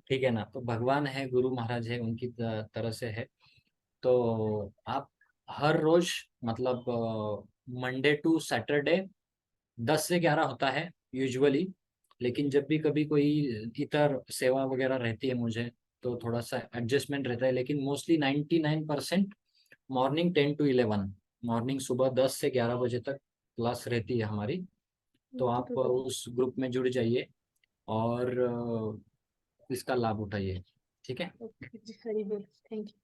ठीक है ना, तो भगवान है, गुरु महाराज है, उनकी तरह से है। तो आप हर रोज मतलब मंडे टू सैटरडे 10 से 11 होता है यूजुअली, लेकिन जब भी कभी कोई इतर सेवा वगैरह रहती है मुझे तो थोड़ा सा एडजस्टमेंट रहता है, लेकिन मोस्टली 99% मॉर्निंग 10 to 11, मॉर्निंग सुबह 10 से 11 बजे तक क्लास रहती है हमारी। तो आप उस ग्रुप में जुड़ जाइए और इसका लाभ उठाइए। ठीक है, हरी बोल, थैंक यू।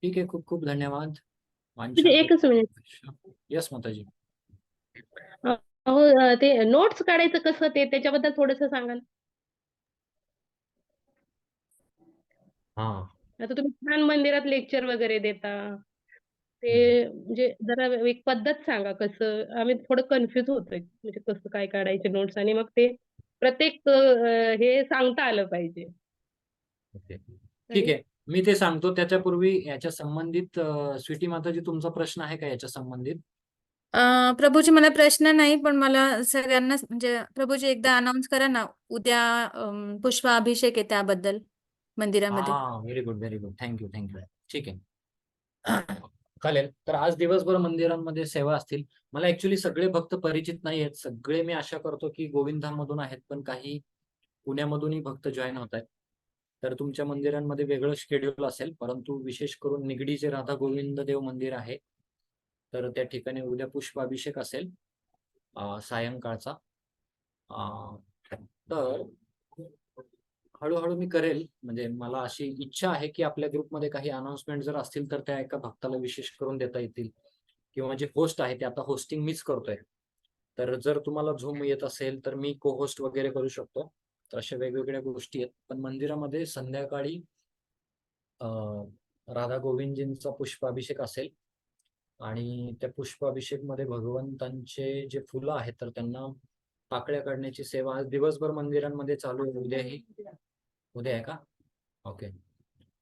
ठीक है, खूप खूप धन्यवाद। म्हणजे एकच मिनिट. यस माताजी. हो ते नोट्स काढायचं कसं ते त्याच्याबद्दल थोडस सांगाल. हा, आता तुम्ही छान मंदिरात लेक्चर वगैरे देता, ते म्हणजे जरा एक पद्धत सांगा कसं. आम्ही थोडं कन्फ्युज होतोय म्हणजे कसं काय काढायचे नोट्स आणि मग ते प्रत्येक हे सांगता आलं पाहिजे. ओके, ठीक आहे, मी ते सांगतो. त्याच्यापूर्वी याच्या संबंधित स्वीटी माताजी तुमचा प्रश्न आहे का याच्या संबंधित? प्रभूजी मला प्रश्न नाही, पण मला सगळ्यांना म्हणजे प्रभूजी एकदा अनाऊन्स करा ना, उद्या पुष्पाभिषेक आहे त्याबद्दल मंदिरामध्ये. Very good, very good, thank you thank you. ठीक आहे, चालेल. तर आज दिवसभर मंदिरांमध्ये सेवा असतील. मला ऍक्च्युली सगळे भक्त परिचित नाही आहेत. सगळे मी आशा करतो की गोविंदामधून आहेत, पण काही पुण्यामधूनही भक्त जॉईन होत आहेत. तर तुमच्या मंदिरांमध्ये वेगळं शेड्यूल असेल, परंतु विशेष करून निगडी जे राधा गोविंद देव मंदिर आहे, तर त्या ठिकाणी उद्या पुष्पाभिषेक असेल सायंकाळचा. तर हळूहळू मी करेल. म्हणजे मला अशी इच्छा आहे की आपल्या ग्रुपमध्ये काही अनाउन्समेंट जर असतील तर त्या एका भक्ताला विशेष करून देता येतील, किंवा जे होस्ट आहे ते आता होस्टिंग मीच करतोय. तर जर तुम्हाला झूम येत असेल तर मी को होस्ट वगैरे करू शकतो. तर अशा वेगवेगळ्या गोष्टी आहेत. पण मंदिरामध्ये संध्याकाळी राधा गोविंदजींचा पुष्पाभिषेक असेल आणि त्या पुष्पाभिषेक मध्ये भगवंतांचे जे फुलं आहेत तर त्यांना पाकळ्या काढण्याची सेवा आज दिवसभर मंदिरांमध्ये चालू आहे. उद्याही उद्या आहे का? ओके,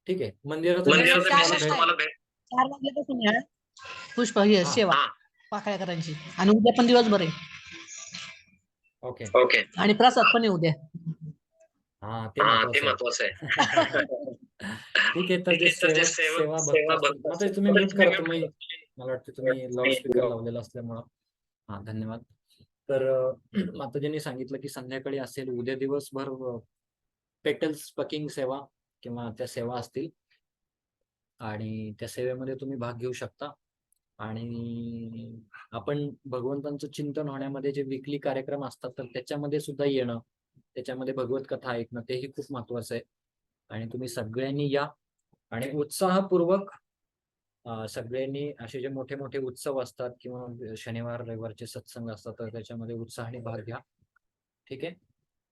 ठीक आहे. मंदिराचा मेसेज तुम्हाला 4 वाजल्यापासून या पुष्प ही सेवा पाकळ्या करायची, आणि उद्या पण दिवसभर आहे. ओके, आणि प्रसाद पण आहे उद्या. ते महत्वाचं आहे. ठीक आहे, तर जे सेवा भक्त आता तुम्ही म्यूट करा. तुम्ही, मला वाटतं तुम्ही लाऊडस्पीकर लावलेला असल्यामुळं. धन्यवाद. तर माताजींनी सांगितलं की संध्याकाळी असेल, उद्या दिवसभर पेटल्स पकिंग सेवा किंवा त्या सेवा असतील आणि त्या सेवेमध्ये तुम्ही भाग घेऊ शकता. आणि आपण भगवंतांचं चिंतन होण्यामध्ये जे वीकली कार्यक्रम असतात तर त्याच्यामध्ये सुद्धा येणं, त्याच्यामध्ये भगवत कथा ऐकणं, तेही खूप महत्वाचं आहे. आणि तुम्ही सगळ्यांनी या आणि उत्साहपूर्वक सगळ्यांनी असे जे मोठे मोठे उत्सव असतात किंवा शनिवार रविवारचे सत्संग असतात तर त्याच्यामध्ये उत्साहाने भाग घ्या. ठीक आहे,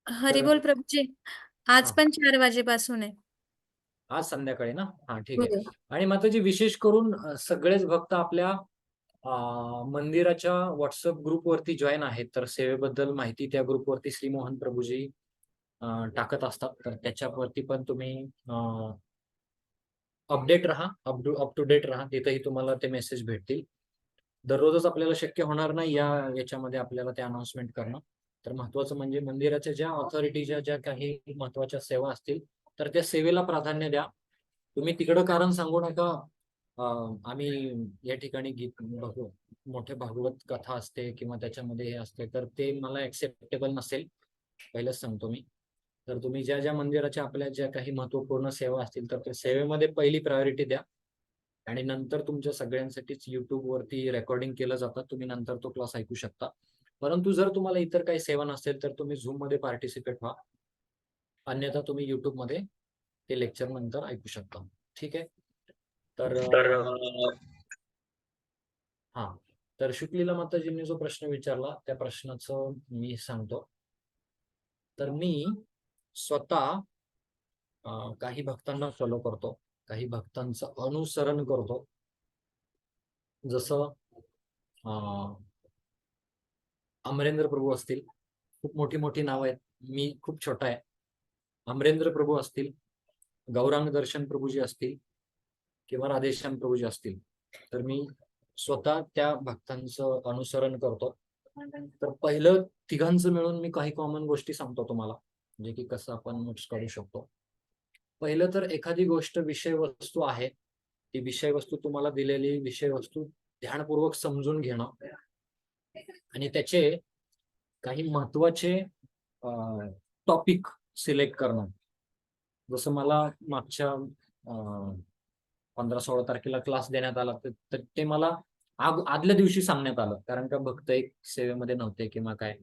हरिबोल प्रभूजी, आज पण 4 वाजेपासून आहे. आज संध्याकाळी ना? ठीक आहे. आणि माताजी विशेष करून सगळेच भक्त आपल्या मंदिराच्या व्हॉट्सअप ग्रुपवरती जॉईन आहेत. तर सेवेबद्दल माहिती त्या ग्रुपवरती श्री मोहन प्रभूजी टाकत असतात. तर त्याच्यावरती पण तुम्ही अपडेट राहा, अप टू डेट राहा. तिथेही तुम्हाला ते मेसेज भेटतील. दररोजच आपल्याला शक्य होणार नाही याच्यामध्ये आपल्याला ते अनाउन्समेंट करणं. तर महत्वाचं म्हणजे मंदिराच्या ज्या ऑथॉरिटीच्या ज्या काही महत्वाच्या सेवा असतील तर त्या सेवेला प्राधान्य द्या. तुम्ही तिकडं कारण सांगू नका आम्ही या ठिकाणी गीत मोठे भागवत कथा असते किंवा त्याच्यामध्ये हे असते, तर ते मला ऍक्सेप्टेबल नसेल, पहिलंच सांगतो मी. तर तुम्ही ज्या ज्या मंदिराच्या आपल्या ज्या काही महत्वपूर्ण सेवा असतील तर त्या सेवेमध्ये पहिली प्रायोरिटी द्या. आणि नंतर तुमच्या सगळ्यांसाठीच युट्यूब वरती रेकॉर्डिंग केलं जातं, तुम्ही नंतर तो क्लास ऐकू शकता. परंतु जर तुम्हाला इतर काही सेवा नसेल तर तुम्ही झूम मध्ये पार्टिसिपेट व्हा, अन्यथा तुम्ही युट्यूब मध्ये ते लेक्चर नंतर ऐकू शकता. ठीक आहे, तर तर शुक्लीला माताजींनी जो प्रश्न विचारला त्या प्रश्नाचं मी सांगतो. तर मी स्वतः काही भक्तांना फॉलो करतो, काही भक्तांचं अनुसरण करतो. जसं अमरेंद्र प्रभू असतील, खूप मोठी मोठी नावं आहेत, मी खूप छोटा आहे. अमरेंद्र प्रभू असतील, गौरांग दर्शन प्रभूजी असतील किंवा राधेश्याम प्रभूजी असतील, तर मी स्वतः त्या भक्तांचं अनुसरण करतो. तर पहिलं तिघांचं मिळून मी काही कॉमन गोष्टी सांगतो तुम्हाला. जे की कसं आपण नोट्स काढू शकतो. पहिलं तर एखादी गोष्ट विषय वस्तू आहे, ती विषय वस्तू तुम्हाला दिलेली विषय वस्तू ध्यानपूर्वक समजून घेणं आणि त्याचे काही महत्वाचे टॉपिक सिलेक्ट करणं. जसं मला मागच्या 15-16 तारखेला क्लास देण्यात आला, तर ते मला आदल्या दिवशी सांगण्यात आलं, कारण का भक्त एक सेवेमध्ये नव्हते किंवा काय.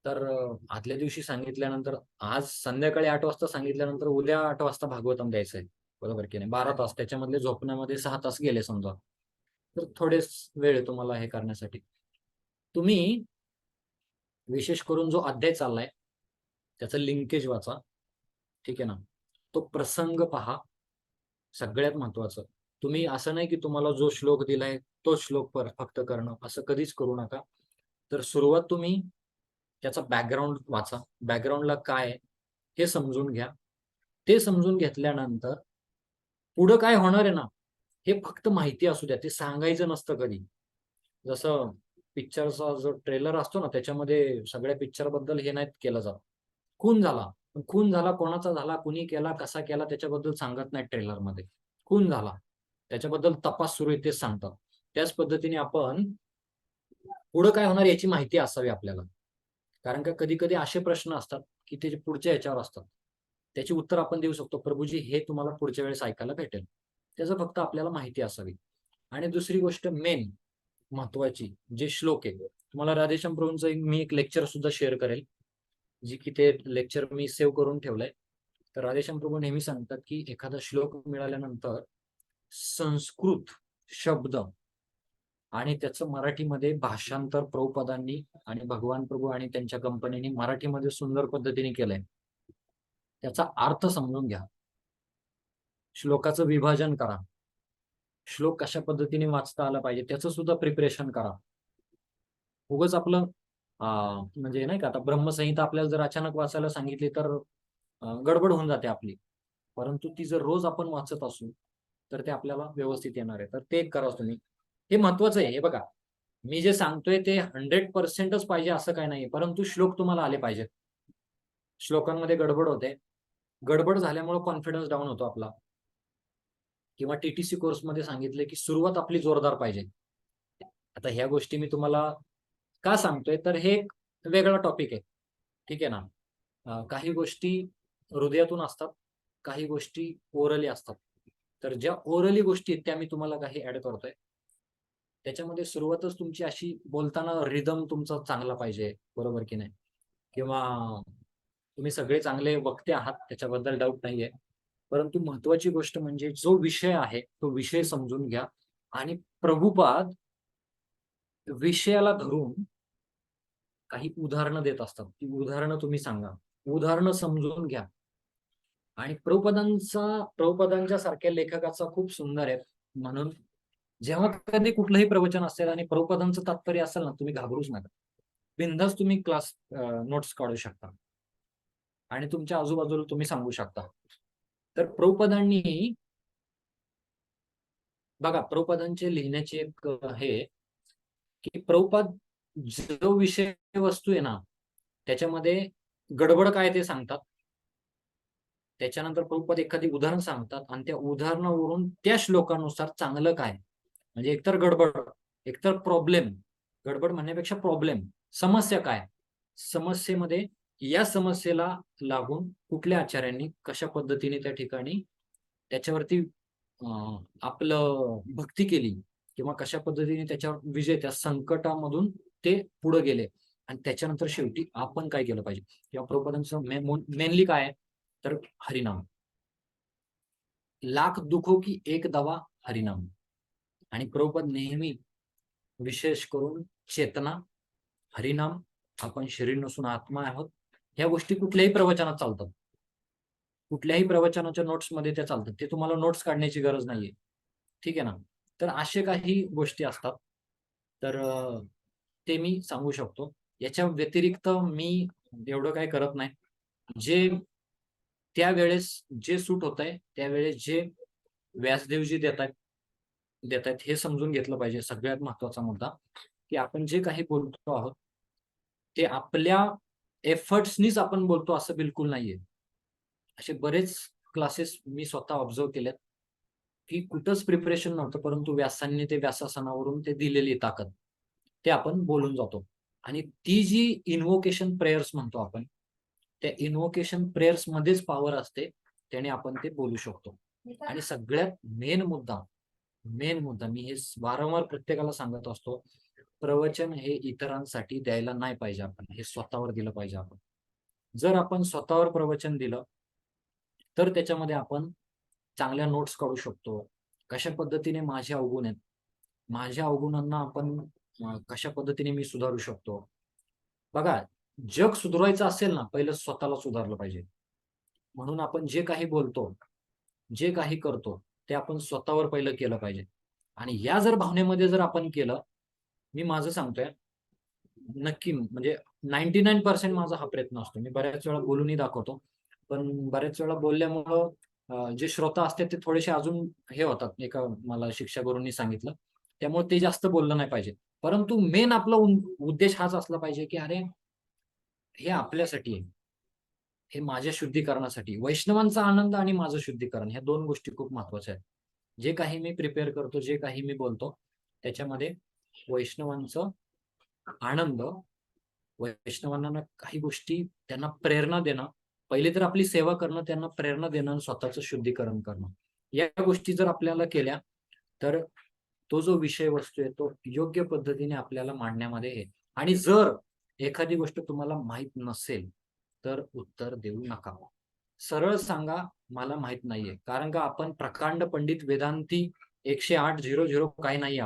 तर आदल्या दिवशी सांगितल्यानंतर आज संध्याकाळी 8 वाजता सांगितल्यानंतर उद्या 8 वाजता भागवतम द्यायचंय, बरोबर की नाही. 12 तास त्याच्यामधले झोपण्यामध्ये 6 तास गेले समजा, तर थोडेच वेळ आहे तुम्हाला हे करण्यासाठी. तुम्ही विशेष करून जो अध्याय चाललाय त्याचं लिंकेज वाचा, ठीक आहे ना. तो प्रसंग पहा. सगळ्यात महत्वाचं, तुम्ही असं नाही की तुम्हाला जो श्लोक दिलाय तो श्लोक फक्त करणं, असं कधीच करू नका. तर सुरुवात तुम्ही त्याचा बॅकग्राऊंड वाचा, बॅकग्राऊंडला काय आहे हे समजून घ्या. ते समजून घेतल्यानंतर पुढं काय होणार आहे ना हे फक्त माहिती असू द्या, ते सांगायचं नसतं कधी. जसं पिक्चरचा जो ट्रेलर असतो ना, त्याच्यामध्ये सगळ्या पिक्चर बद्दल हे नाही केलं जात. खून झाला, खून झाला कोणाचा झाला, कुणी केला, कसा केला त्याच्याबद्दल सांगत नाही ट्रेलर मध्ये. खून झाला त्याच्याबद्दल तपास सुरू आहे तेच सांगतात. त्याच पद्धतीने आपण पुढे काय होणार याची माहिती असावी आपल्याला, कारण का कधी कधी असे प्रश्न असतात की ते पुढच्या याच्यावर असतात, त्याची उत्तर आपण देऊ शकतो, प्रभूजी हे तुम्हाला पुढच्या वेळेस ऐकायला भेटेल. त्याचं फक्त आपल्याला माहिती असावी. आणि दुसरी गोष्ट मेन महत्वाची, जे श्लोक आहे, तुम्हाला राधेश्याम प्रभूंचं मी एक लेक्चर सुद्धा शेअर करेल, जी की ते लेक्चर मी सेव्ह करून ठेवलंय. तर राधेश्याम प्रभू नेहमी सांगतात की एखादा श्लोक मिळाल्यानंतर संस्कृत शब्द आणि त्याचं मराठीमध्ये भाषांतर प्रभुपादांनी आणि भगवान प्रभू आणि त्यांच्या कंपनीने मराठीमध्ये सुंदर पद्धतीने केलंय. त्याचा अर्थ समजून घ्या, श्लोकाचं विभाजन करा, श्लोक कशा पद्धतीने वाचता आला पाहिजे त्याचं सुद्धा प्रिपरेशन करा. उगाच आपलं म्हणजे नाही का, आता ब्रह्मसंहिता आपल्याला जर अचानक वाचायला सांगितली तर गडबड होऊन जाते आपली, परंतु ती जर रोज आपण वाचत असू तर ते आपल्याला व्यवस्थित येणार आहे. तर ते करा तुम्ही, हे महत्वाचं आहे. हे बघा, मी जे सांगतोय ते 100%च पाहिजे असं काही नाही, परंतु श्लोक तुम्हाला आले पाहिजेत. श्लोकांमध्ये गडबड होते, गडबड झाल्यामुळे कॉन्फिडन्स डाऊन होतो आपला. किंवा टीटीसी कोर्समध्ये सांगितले की सुरुवात आपली जोरदार पाहिजे. आता ह्या गोष्टी मी तुम्हाला का सांगतोय, तर हे एक वेगळा टॉपिक आहे, ठीक आहे ना. काही गोष्टी हृदयातून असतात, काही गोष्टी ओरली असतात. तर ज्या ओरली गोष्टी आहेत त्या मी तुम्हाला काही ऍड करतोय. त्याच्यामध्ये सुरुवातच तुमची अशी बोलताना रिदम तुमचा चांगला पाहिजे, बरोबर की नाही. किंवा तुम्ही सगळे चांगले वक्ते आहात, त्याच्याबद्दल डाऊट नाहीये, परंतु महत्वाची गोष्ट म्हणजे जो विषय आहे तो विषय समजून घ्या. आणि प्रभुपाद विषयाला धरून काही उदाहरणं देत असतात, ती उदाहरणं तुम्ही सांगा, उदाहरणं समजून घ्या. आणि प्रभुपादांच्या सारख्या लेखकाचा खूप सुंदर आहे. म्हणून जेव्हा कधी कुठलंही प्रवचन असेल आणि प्रभुपादांचं तात्पर्य असेल ना, तुम्ही घाबरूच नका, बिनधास्त तुम्ही क्लास नोट्स काढू शकता आणि तुमच्या आजूबाजूला तुम्ही सांगू शकता. तर प्रभुपादांनी बघा, प्रभुपादांचे लिहिण्याची एक हे की प्रभुपाद जो विषय वस्तू आहे ना त्याच्यामध्ये गडबड काय ते सांगतात, त्याच्यानंतर प्रभुपाद एखादी उदाहरण सांगतात आणि त्या उदाहरणावरून त्या श्लोकानुसार चांगलं काय, म्हणजे एकतर गडबड, एकतर प्रॉब्लेम, गडबड म्हणण्यापेक्षा प्रॉब्लेम, समस्या काय, समस्येमध्ये या समस्येला लागून कुठल्या आचार्यांनी कशा पद्धतीने त्या ठिकाणी त्याच्यावरती आपलं भक्ती केली किंवा कशा पद्धतीने त्याच्यावर विजय, त्या संकटामधून ते पुढे गेले आणि त्याच्यानंतर शेवटी आपण काय केलं पाहिजे. किंवा प्रभुपादांचं मेनली काय आहे तर हरिनाम. लाख दुखो की एक दवा हरिनाम. आणि प्रभुपाद नेहमी विशेष करून चेतना, हरिनाम, आपण शरीर नसून आत्मा आहोत, ह्या गोष्टी कुठल्याही प्रवचनात चालतात, कुठल्याही प्रवचनाच्या नोट्स मध्ये त्या चालतात. ते तुम्हाला नोट्स काढण्याची गरज नाहीये, ठीक आहे ना. तर असे काही गोष्टी असतात, तर ते मी सांगू शकतो. याच्या व्यतिरिक्त मी एवढं काही करत नाही. जे त्यावेळेस जे सूट होत आहे त्यावेळेस जे व्यासदेवजी देत आहेत हे समजून घेतलं पाहिजे. सगळ्यात महत्वाचा मुद्दा की आपण जे काही बोलतो आहोत ते आपल्या एफर्ट्सनीच आपण बोलतो असं बिलकुल नाहीये. असे बरेच क्लासेस मी स्वतः ऑब्झर्व केलेत की कुठंच प्रिपरेशन नव्हतं, परंतु व्यासांनी ते व्यासासनावरून ते दिलेली ताकद ते आपण बोलून जातो. आणि ती जी इन्व्होकेशन प्रेयर्स म्हणतो आपण, त्या इन्व्होकेशन प्रेयर्स मध्येच पॉवर असते, त्याने आपण ते बोलू शकतो. आणि सगळ्यात मेन मुद्दा मी हे वारंवार प्रत्येकाला सांगत असतो, प्रवचन हे इतरांसाठी द्यायला नाही पाहिजे, आपण हे स्वतःवर दिलं पाहिजे. आपण जर आपण स्वतःवर प्रवचन दिलं तर त्याच्यामध्ये आपण चांगल्या नोट्स काढू शकतो. कशा पद्धतीने माझे अवगुण आहेत, माझ्या अवगुणांना आपण कशा पद्धतीने मी सुधारू शकतो. बघा, जग सुधारायचं असेल ना, पहिलं स्वतःला सुधारलं पाहिजे. म्हणून आपण जे काही बोलतो, जे काही करतो, ते आपण स्वतःवर पहिलं केलं पाहिजे. आणि या जर भावनेमध्ये जर आपण केलं, मी माझं सांगतोय, नक्की म्हणजे 99% माझा हा प्रयत्न असतो. मी बऱ्याच वेळा बोलूनही दाखवतो, पण बऱ्याच वेळा बोलल्यामुळं जे श्रोता असतात ते थोडेसे अजून हे होतात. एका मला शिक्षा गुरूंनी सांगितलं, त्यामुळे ते जास्त बोललं नाही पाहिजे. परंतु मेन आपला उद्देश हाच असला पाहिजे की अरे हे आपल्यासाठी आहे, हे माझ्या शुद्धीकरणासाठी. वैष्णवांचा आनंद आणि माझं शुद्धीकरण, ह्या 2 गोष्टी खूप महत्वाच्या आहेत. जे काही मी प्रिपेअर करतो, जे काही मी बोलतो, त्याच्यामध्ये वैष्णवांचं आनंद, वैष्णवांना काही गोष्टी त्यांना प्रेरणा देणं, पहिले तर आपली सेवा करणं, त्यांना प्रेरणा देणं आणि स्वतःचं शुद्धीकरण करणं, या गोष्टी जर आपल्याला केल्या तर तो जो विषय वस्तू आहे तो योग्य पद्धतीने आपल्याला मांडण्यामध्ये आहे. आणि जर एखादी गोष्ट तुम्हाला माहित नसेल तर उत्तर देऊ नका. सरळ सांगा, मला माहित नाहीये. कारण का आपण प्रकांड पंडित वेदांती 108.00 काही नाही.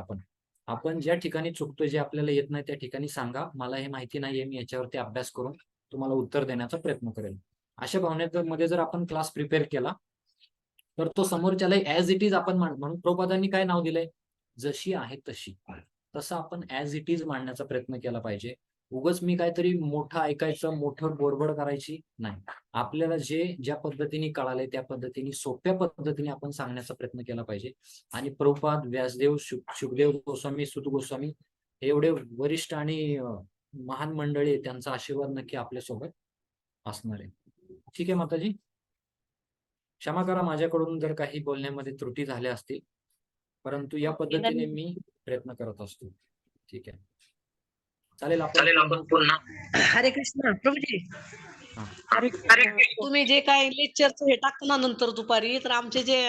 आपण ज्या ठिकाणी चुकतोय, जे आपल्याला येत नाही, त्या ठिकाणी सांगा, मला हे माहिती नाहीये, मी याच्यावरती अभ्यास करून तुम्हाला उत्तर देण्याचा प्रयत्न करेल. अशा भावनेमध्ये जर आपण क्लास प्रिपेअर केला तर तो समोरच्याला ऍज इट इज आपण म्हणून प्रभुपादांनी काय नाव दिलंय, जशी आहे तशी, तसं आपण ऍज इट इज मांडण्याचा प्रयत्न केला पाहिजे. उगाच मी काहीतरी मोठं ऐकायचं, मोठं बोडबड करायची नाही. आपल्याला ज्या पद्धतीने कळालंय त्या पद्धतीने, सोप्या पद्धतीने आपण सांगण्याचा प्रयत्न केला पाहिजे. आणि प्रभुपाद, व्यासदेव, शुकदेव गोस्वामी, सुत गोस्वामी, एवढे वरिष्ठ आणि महान मंडळी, त्यांचा आशीर्वाद नक्की आपल्यासोबत असणार आहे. ठीक आहे माताजी, क्षमा करा माझ्याकडून जर काही बोलण्यामध्ये त्रुटी झाल्या असतील, परंतु या पद्धतीने मी प्रयत्न करत असतो. ठीक आहे, चालेल. आपण पुन्हा हरे कृष्ण प्रभूजी. हा. तुम्ही जे काय लेक्चरचं हे टाकता ना नंतर दुपारी, तर आमचे जे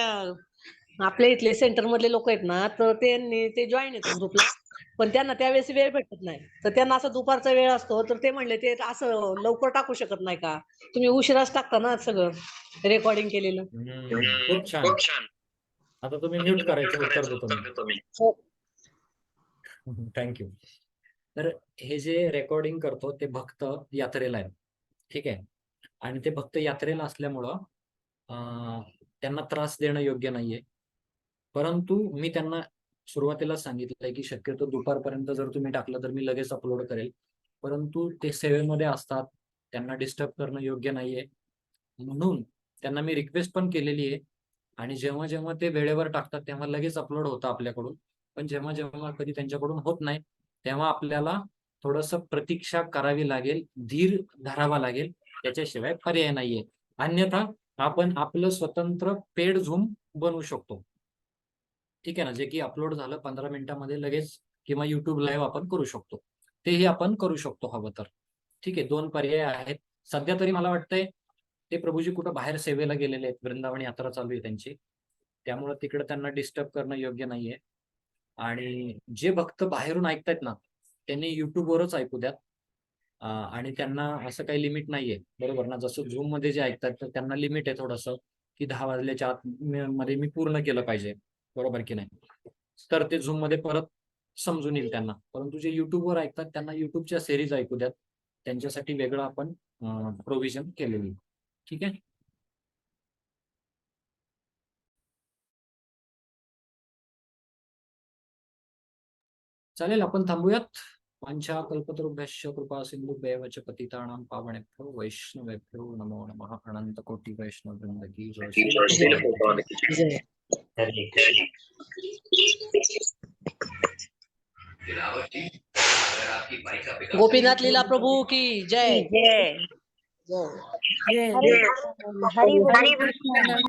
आपल्या इथले सेंटर मधले लोक आहेत ना, तर त्यांनी ते जॉईन आहेत ग्रुपला, पण त्यांना त्यावेळेस वेळ भेटत नाही. तर त्यांना असं दुपारचा वेळ असतो, तर ते म्हणले ते असं लवकर टाकू शकत नाही का, तुम्ही उशिराच टाकता ना सगळं रेकॉर्डिंग केलेलं. खूप छान. आता तुम्ही म्यूट करायचं, उत्तर देतो मी. थँक्यू. तर हे जे रेकॉर्डिंग करतो ते भक्त यात्रेला आहेत, ठीक आहे. आणि ते भक्त यात्रेला असल्यामुळं त्यांना त्रास देणं योग्य नाहीये. परंतु मी त्यांना सुरुवातीला सांगितलंय की शक्यतो दुपारपर्यंत जर तुम्ही टाकलं तर मी लगेच अपलोड करेल. परंतु ते सेवेमध्ये असतात, त्यांना डिस्टर्ब करणं योग्य नाहीये. म्हणून त्यांना मी रिक्वेस्ट पण केलेली आहे. आणि जेव्हा जेव्हा ते वेळेवर टाकतात तेव्हा लगेच अपलोड होतं आपल्याकडून. पण जेव्हा जेव्हा कधी त्यांच्याकडून होत नाही, तेव्हा आपल्याला थोडंसं प्रतीक्षा करावी लागेल, धीर धरावा लागेल, त्याच्याशिवाय पर्याय नाहीये. अन्यथा आपण आपलं स्वतंत्र पेड झूम बनवू शकतो, ठीक आहे ना, जे की अपलोड झालं 15 मिनिटांमध्ये लगेच, किंवा युट्यूब लाईव्ह आपण करू शकतो. तेही आपण करू शकतो हवं तर. ठीक आहे, 2 पर्याय आहेत सध्या तरी. मला वाटतंय ते प्रभूजी कुठं बाहेर सेवेला गेलेले आहेत, वृंदावन यात्रा चालू आहे त्यांची, त्यामुळे तिकडे त्यांना डिस्टर्ब करणं योग्य नाहीये. आणि जे भक्त बाहेरून ऐकतायत ना, त्यांनी युट्यूबवरच ऐकू द्यात. आणि त्यांना असं काही लिमिट नाहीये, बरोबर ना. जसं झूम मध्ये जे ऐकतात तर त्यांना लिमिट आहे थोडंसं, की 10 वाजल्याच्या आत मध्ये मी पूर्ण केलं पाहिजे, बरोबर की नाही, तर ते झूम मध्ये परत समजून येईल त्यांना. परंतु जे युट्यूबवर ऐकतात त्यांना युट्यूबच्या सिरीज ऐकू द्यात, त्यांच्यासाठी वेगळं आपण प्रोव्हिजन केलेली. ठीक आहे. चालेल, आपण थांबूयात. वांछा कल्पतरुभ्यश्च कृपा सिंधुभ्यैव च पतितानां पावनेभ्यो वैष्णवेभ्यो नमो नमः. अनंत कोटि वैष्णव वृंद की जय. दिलावर जी, अगर आपकी बाइक का गोपीनाथ लीला प्रभु की जय जय जय जय हरी हरे बोल. कृष्ण.